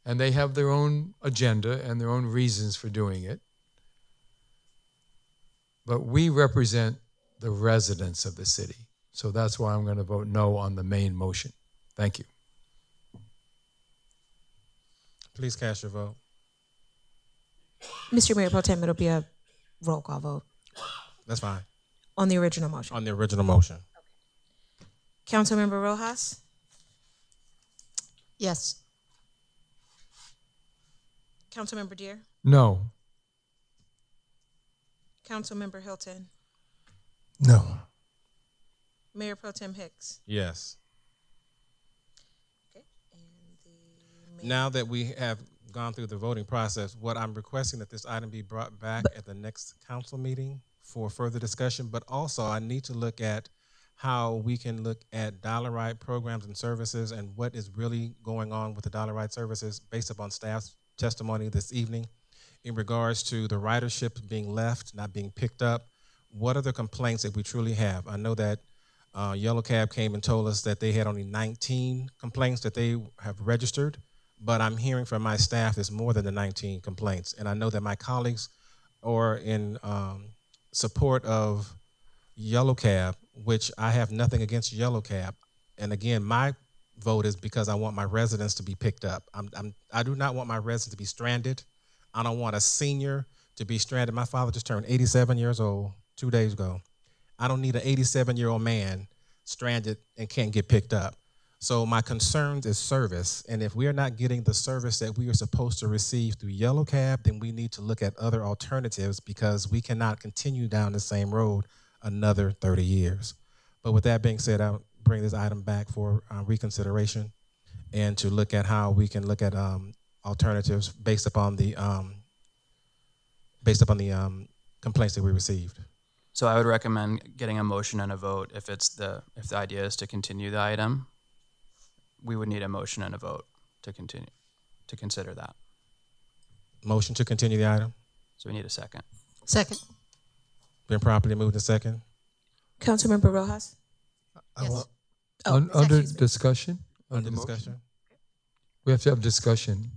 and they have their own agenda and their own reasons for doing it. But we represent the residents of the city. So that's why I'm going to vote no on the main motion. Thank you. Please cast your vote. Mr. Mayor Pro Tem, it'll be a roll call vote That's fine. on the original motion. On the original motion. Councilmember Rojas. Yes. Councilmember Deere. No. Councilmember Hilton. No. Mayor Pro Tem Hicks. Yes. Okay. And the Now that we have gone through the voting process, what I'm requesting that this item be brought back at the next council meeting for further discussion, but also I need to look at how we can look at dollar right programs and services and what is really going on with the dollar right services based upon staff's testimony this evening in regards to the ridership being left, not being picked up. What are the complaints that we truly have? I know that Yellow Cab came and told us that they had only 19 complaints that they have registered, but I'm hearing from my staff there's more than the 19 complaints. And I know that my colleagues are in support of Yellow Cab, which I have nothing against Yellow Cab. And again, my vote is because I want my residents to be picked up. I do not want my residents to be stranded. I don't want a senior to be stranded. My father just turned 87 years old 2 days ago. I don't need an 87-year-old man stranded and can't get picked up. So my concern is service, and if we are not getting the service that we are supposed to receive through Yellow Cab, then we need to look at other alternatives because we cannot continue down the same road another 30 years. But with that being said, I'll bring this item back for reconsideration and to look at how we can look at alternatives based upon the complaints that we received. So I would recommend getting a motion and a vote if the idea is to continue the item. We would need a motion and a vote to consider that. Motion to continue the item. So we need a second. Second. Been properly moved to second. Councilmember Rojas? Yes. Oh, Under discussion? Under discussion. We have to have discussion.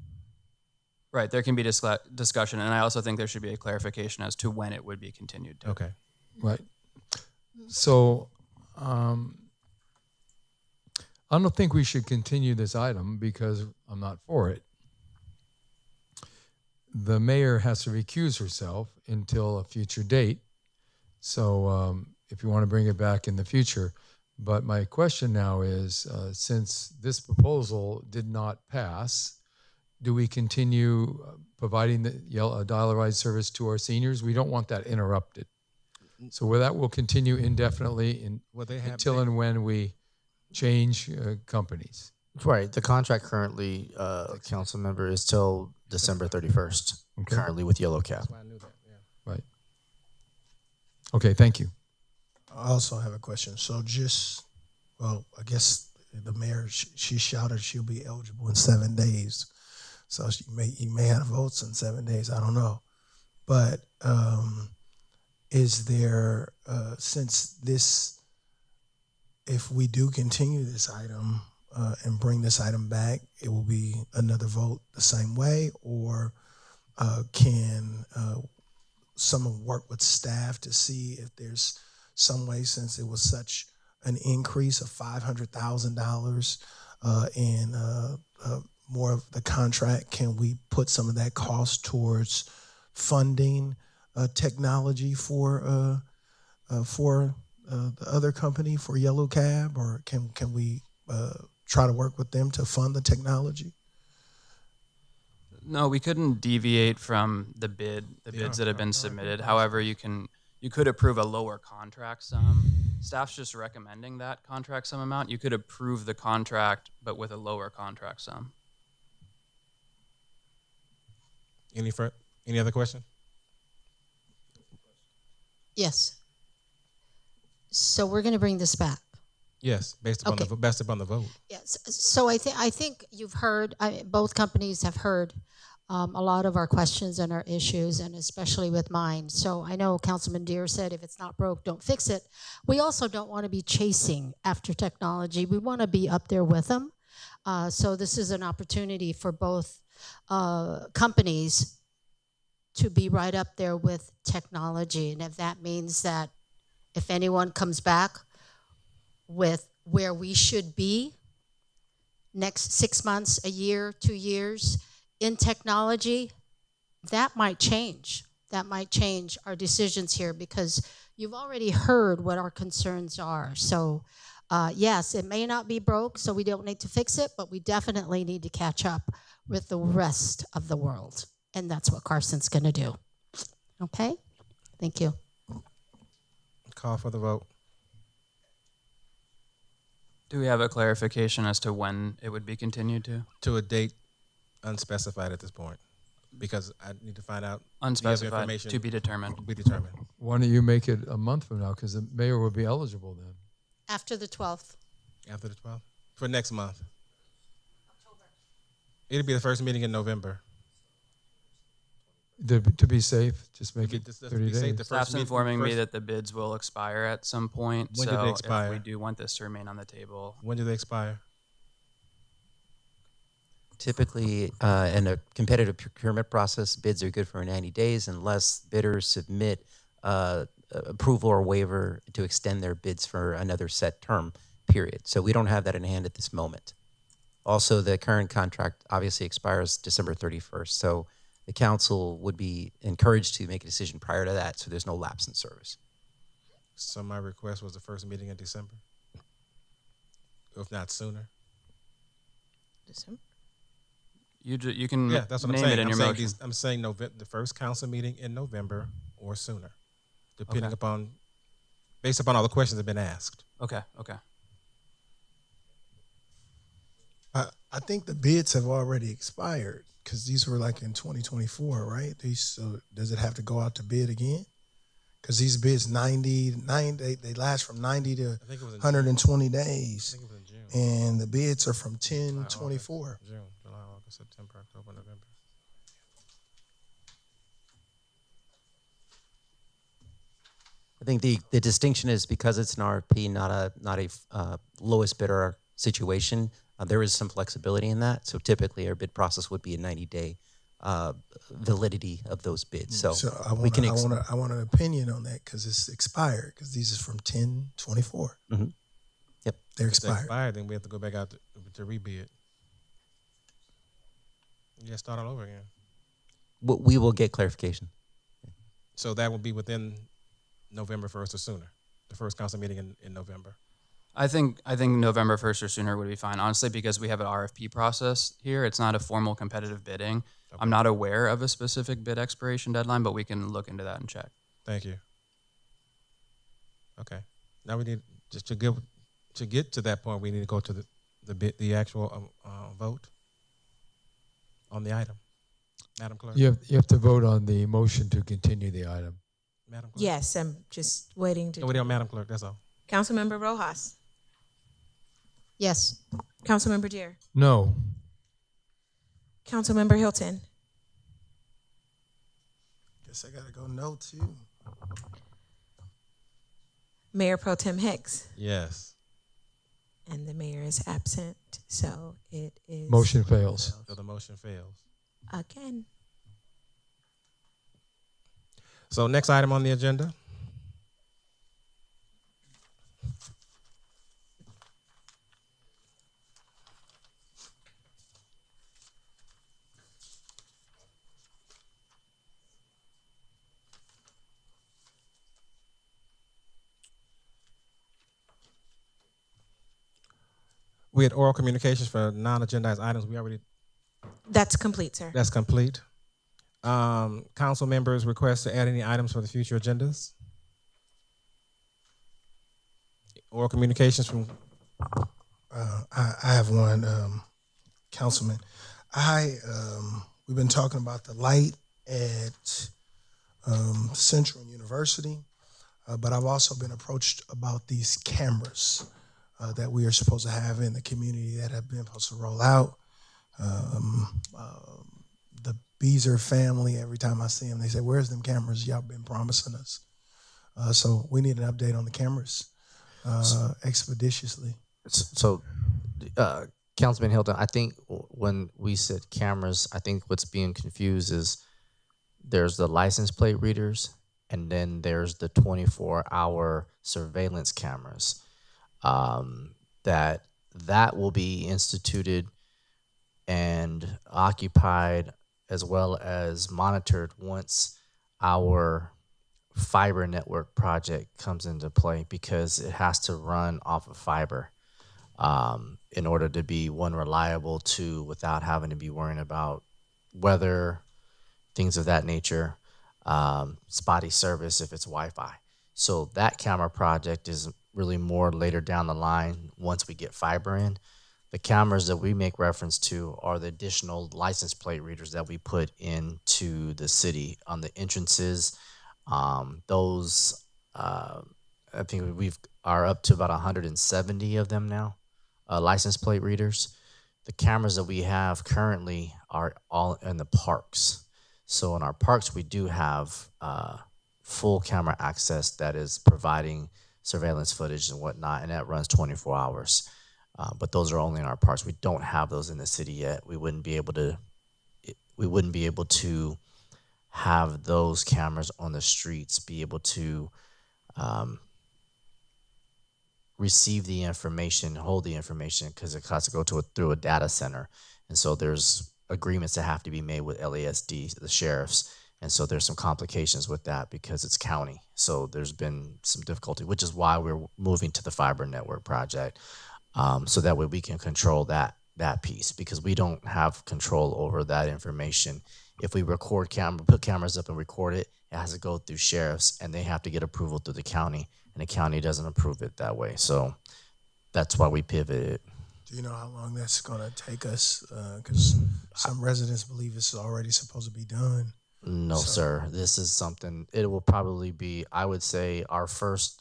Right, there can be discussion, and I also think there should be a clarification as to when it would be continued to. Okay. Right. So I don't think we should continue this item because I'm not for it. The mayor has to recuse herself until a future date. So if you want to bring it back in the future. But my question now is, since this proposal did not pass, do we continue providing the dollarized service to our seniors? We don't want that interrupted. So that will continue indefinitely until and when we change companies. Right. The contract currently, council member, is till December 31st, currently with Yellow Cab. Right. Okay, thank you. I also have a question. So I guess the mayor, she shouted she'll be eligible in 7 days. So you may have votes in 7 days. I don't know. But is there, if we do continue this item and bring this item back, it will be another vote the same way? Or can someone work with staff to see if there's some way, since it was such an increase of $500,000 in more of the contract, can we put some of that cost towards funding technology for the other company, for Yellow Cab, or can we try to work with them to fund the technology? No, we couldn't deviate from the bids that have been submitted. However, you could approve a lower contract sum. Staff's just recommending that contract sum amount. You could approve the contract, but with a lower contract sum. Any other question? Yes. So we're going to bring this back. Yes, based upon the vote. Yes. So I think you've heard. Both companies have heard a lot of our questions and our issues, and especially with mine. So I know Councilman Deere said, if it's not broke, don't fix it. We also don't want to be chasing after technology. We want to be up there with them. So this is an opportunity for both companies to be right up there with technology. And if that means that if anyone comes back with where we should be next 6 months, a year, 2 years in technology, that might change. That might change our decisions here, because you've already heard what our concerns are. So yes, it may not be broke, so we don't need to fix it, but we definitely need to catch up with the rest of the world. And that's what Carson's going to do. Okay? Thank you. Call for the vote. Do we have a clarification as to when it would be continued to? To a date unspecified at this point, because I need to find out. Unspecified, information to be determined. To be determined. Why don't you make it a month from now, because the mayor will be eligible then. After the 12th. After the 12th? For next month. October. It'll be the first meeting in November. To be safe, just make it 30 days. Staff's informing me that the bids will expire at some point. When do they expire? If we do want this to remain on the table. When do they expire? Typically, in a competitive procurement process, bids are good for 90 days unless bidders submit approval or waiver to extend their bids for another set term period. So we don't have that in hand at this moment. Also, the current contract obviously expires December 31st. So the council would be encouraged to make a decision prior to that, so there's no lapse in service. So my request was the first meeting in December, if not sooner. December. You can Yeah, that's what I'm name saying. it in your motion. I'm saying the first council meeting in November or sooner, depending upon, based upon all the questions that have been asked. Okay. I think the bids have already expired because these were like in 2024, right? So does it have to go out to bid again? Because these bids they last from 90 to 120 days. I think it was in June. And the bids are from 10/24. June, July, August, September, October, November. I think the distinction is because it's an RFP, not a lowest bidder situation. There is some flexibility in that. So typically, our bid process would be a 90-day validity of those bids. So I want an opinion on that because it's expired. Because these are from 10/24. Mm-hmm. Yep, they're If expired. they're expired, then we have to go back out to rebid. Yeah, start all over again. We will get clarification. So that will be within November 1st or sooner. The first council meeting in November. I think November 1st or sooner would be fine, honestly, because we have an RFP process here. It's not a formal competitive bidding. Okay. I'm not aware of a specific bid expiration deadline, but we can look into that and check. Thank you. Okay. Now we need just to get to that point. We need to go to the actual vote on the item. Madam Clerk. You have to vote on the motion to continue the item. Madam Clerk. Yes, I'm just waiting to. Waiting on Madam Clerk. That's all. Councilmember Rojas. Yes. Councilmember Deere. No. Councilmember Hilton. Guess I gotta go no too. Mayor Pro Tem Hicks. Yes. And the mayor is absent, so it is. Motion fails. So the motion fails. Again. So next item on the agenda. We had oral communications for non-agendized items. We already. That's complete, sir. That's complete. Council members request to add any items for the future agendas. Oral communications from. I have one, Councilman. We've been talking about the light at Central University, but I've also been approached about these cameras that we are supposed to have in the community that have been supposed to roll out. The Beezer family, every time I see them, they say, "Where's them cameras y'all been promising us?" So we need an update on the cameras expeditiously. So, Councilman Hilton, I think when we said cameras, I think what's being confused is there's the license plate readers and then there's the 24-hour surveillance cameras. That will be instituted and occupied as well as monitored once our fiber network project comes into play, because it has to run off of fiber in order to be, one, reliable, two, without having to be worrying about weather, things of that nature, spotty service if it's Wi-Fi. So that camera project is really more later down the line once we get fiber in. The cameras that we make reference to are the additional license plate readers that we put into the city on the entrances. Those, I think we are up to about 170 of them now, license plate readers. The cameras that we have currently are all in the parks. So in our parks, we do have full camera access that is providing surveillance footage and whatnot, and that runs 24 hours. But those are only in our parks. We don't have those in the city yet. We wouldn't be able to have those cameras on the streets be able to receive the information, hold the information, because it has to go through a data center. And so there's agreements that have to be made with LASD, the sheriffs, And so there's some complications with that because it's county. So there's been some difficulty, which is why we're moving to the fiber network project. So that way we can control that piece, because we don't have control over that information. If we put cameras up and record it, it has to go through sheriffs, and they have to get approval through the county, and the county doesn't approve it that way. So that's why we pivoted. Do you know how long that's going to take us? Because some residents believe it's already supposed to be done. No, sir. This is something, it will probably be, I would say, our first,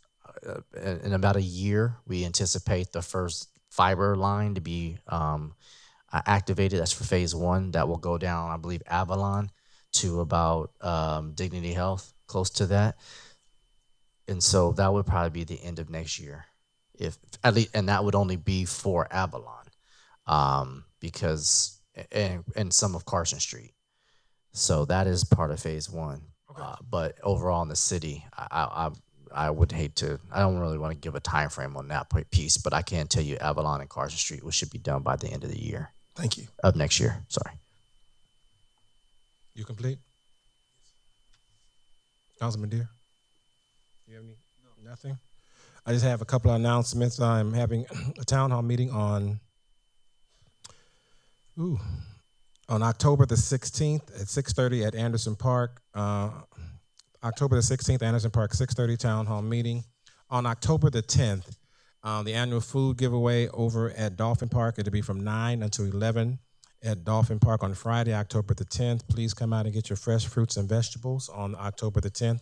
in about a year, we anticipate the first fiber line to be activated. That's for phase 1. That will go down, I believe, Avalon to about Dignity Health, close to that. And so that would probably be the end of next year, if at least, and that would only be for Avalon, because and some of Carson Street. So that is part of phase 1. Okay. But overall in the city, I would hate to, I don't really want to give a time frame on that piece, but I can tell you Avalon and Carson Street should be done by the end of the year. Thank you. Of next year, sorry. You complete? Councilman Deere? You have any? No. Nothing? I just have a couple of announcements. I'm having a town hall meeting on October the 16th at 6:30 at Anderson Park. October the 16th, Anderson Park, 6:30 town hall meeting. On October the 10th, the annual food giveaway over at Dolphin Park. It'll be from 9 until 11 at Dolphin Park on Friday, October the 10th. Please come out and get your fresh fruits and vegetables on October the 10th.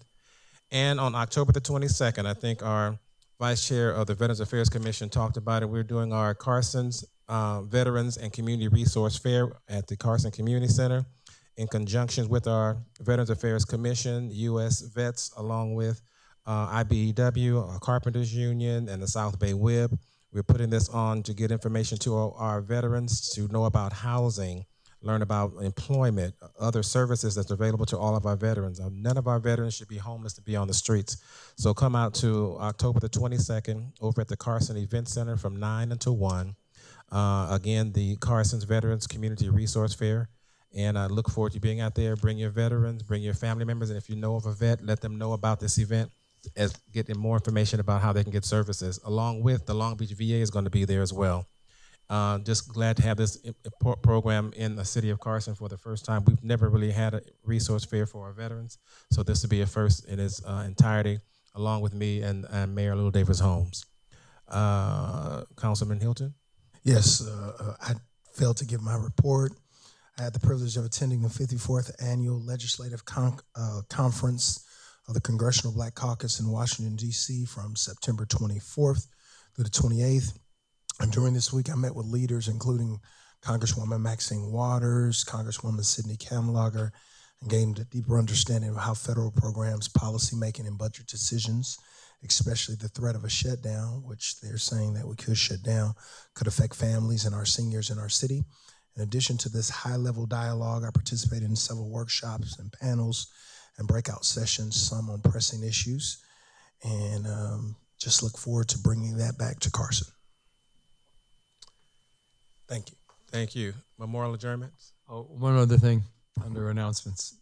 And on October the 22nd, I think our Vice Chair of the Veterans Affairs Commission talked about it. We're doing our Carson's Veterans and Community Resource Fair at the Carson Community Center in conjunction with our Veterans Affairs Commission, U.S. Vets, along with IBEW, Carpenters Union, and the South Bay WIB. We're putting this on to get information to our veterans to know about housing, learn about employment, other services that's available to all of our veterans. None of our veterans should be homeless to be on the streets. So come out to October the 22nd over at the Carson Event Center from 9 until 1. Again, the Carson's Veterans Community Resource Fair. And I look forward to being out there. Bring your veterans, bring your family members, and if you know of a vet, let them know about this event, as getting more information about how they can get services. Along with the Long Beach VA is going to be there as well. Just glad to have this program in the city of Carson for the first time. We've never really had a resource fair for our veterans, so this will be a first in its entirety, along with me and Mayor Little Davis Holmes. Councilman Hilton? Yes, I failed to give my report. I had the privilege of attending the 54th Annual Legislative Conference of the Congressional Black Caucus in Washington, D.C. from September 24th through the 28th. And during this week, I met with leaders, including Congresswoman Maxine Waters, Congresswoman Sidney Kamlager, and gained a deeper understanding of how federal programs, policymaking, and budget decisions, especially the threat of a shutdown, which they're saying that we could shut down, could affect families and our seniors in our city. In addition to this high-level dialogue, I participated in several workshops and panels and breakout sessions, some on pressing issues, and just look forward to bringing that back to Carson. Thank you. Thank you. Memorial adjournments? Oh, one other thing under announcements.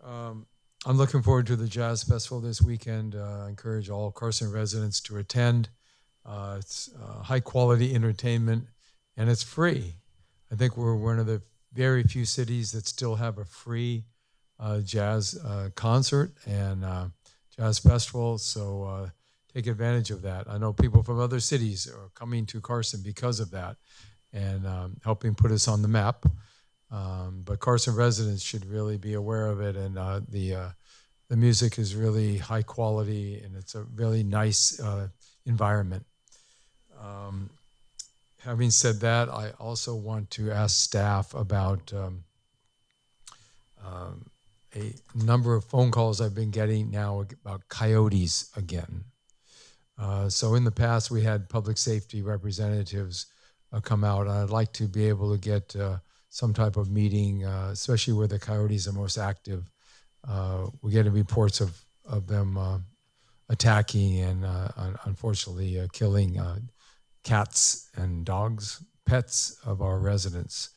I'm looking forward to the Jazz Festival this weekend. I encourage all Carson residents to attend. It's high-quality entertainment, and it's free. I think we're one of the very few cities that still have a free jazz concert and jazz festival, so take advantage of that. I know people from other cities are coming to Carson because of that and helping put us on the map. But Carson residents should really be aware of it, and the music is really high quality, and it's a really nice environment. Having said that, I also want to ask staff about a number of phone calls I've been getting now about coyotes again. So in the past, we had public safety representatives come out. I'd like to be able to get some type of meeting, especially where the coyotes are most active. We're getting reports of them attacking and unfortunately killing cats and dogs, pets of our residents.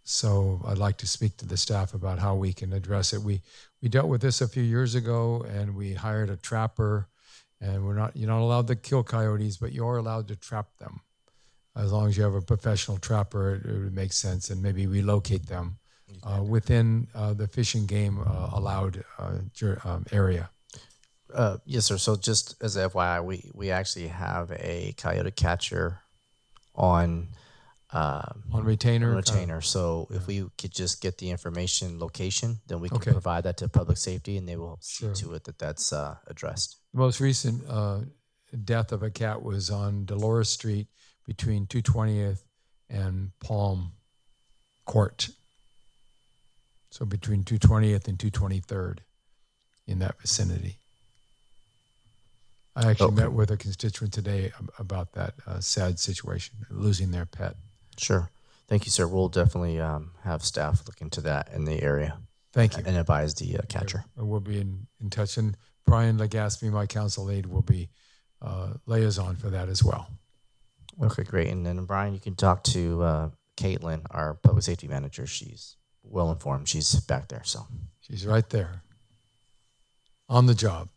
So I'd like to speak to the staff about how we can address it. We dealt with this a few years ago, and we hired a trapper. And you're not allowed to kill coyotes, but you are allowed to trap them. As long as you have a professional trapper, it would make sense, and maybe relocate them within the fish and game allowed area. Yes, sir. So just as a FYI, we actually have a coyote catcher on retainer. So if we could just get the information location, then we can provide that to public safety, and they will see to it that that's addressed. The most recent death of a cat was on Dolores Street between 220th and Palm Court. So between 220th and 223rd, in that vicinity. I actually met with a constituent today about that sad situation, losing their pet. Sure. Thank you, sir. We'll definitely have staff look into that in the area. Thank you. And advise the catcher. We'll be in touch. And Brian Legaspi, my council aide, will be liaison for that as well. Okay, great. And then, Brian, you can talk to Caitlin, our public safety manager. She's well informed. She's back there. So she's right there on the job.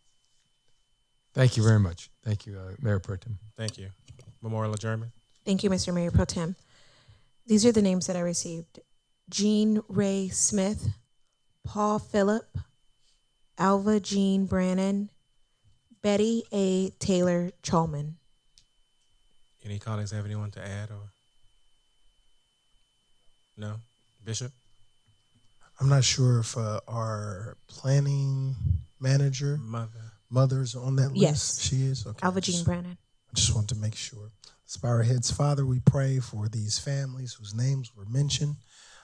Thank you very much. Thank you, Mayor Pro Tem. Thank you. Memorial adjournment. Thank you, Mr. Mayor Pro Tem. These are the names that I received: Jean Ray Smith, Paul Phillip, Alva Jean Brannon, Betty A. Taylor Chalman. Any colleagues have anyone to add or no? Bishop? I'm not sure if our planning manager, mother's on that list. Yes. She is? Okay. Alva Jean Brannon. I just want to make sure. Let's bow our heads. Father, we pray for these families whose names were mentioned.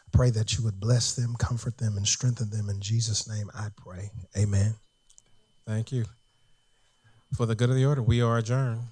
I pray that you would bless them, comfort them, and strengthen them. In Jesus' name I pray. Amen. Thank you. For the good of the order, we are adjourned.